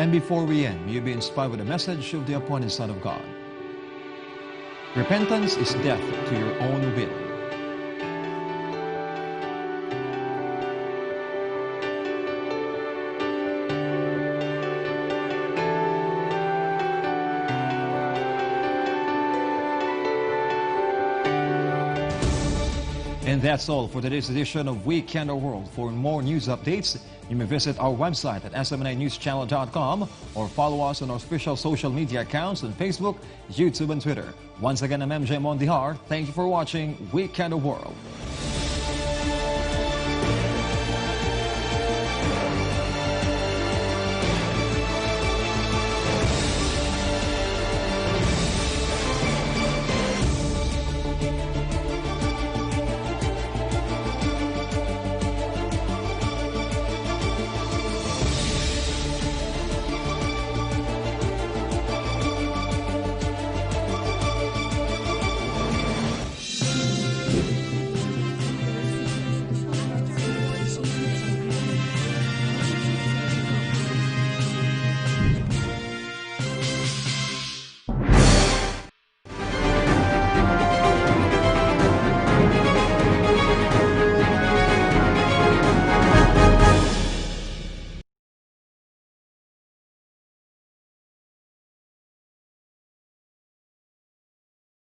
And before we end, may you be inspired with a message of the appointed Son of God. Repentance is death to your own will. And that's all for today's edition of Weekend of World. For more news updates, you may visit our website at smninewschannel.com or follow us on our official social media accounts on Facebook, YouTube, and Twitter. Once again, I'm MJ Mondihar. Thank you for watching Weekend of World.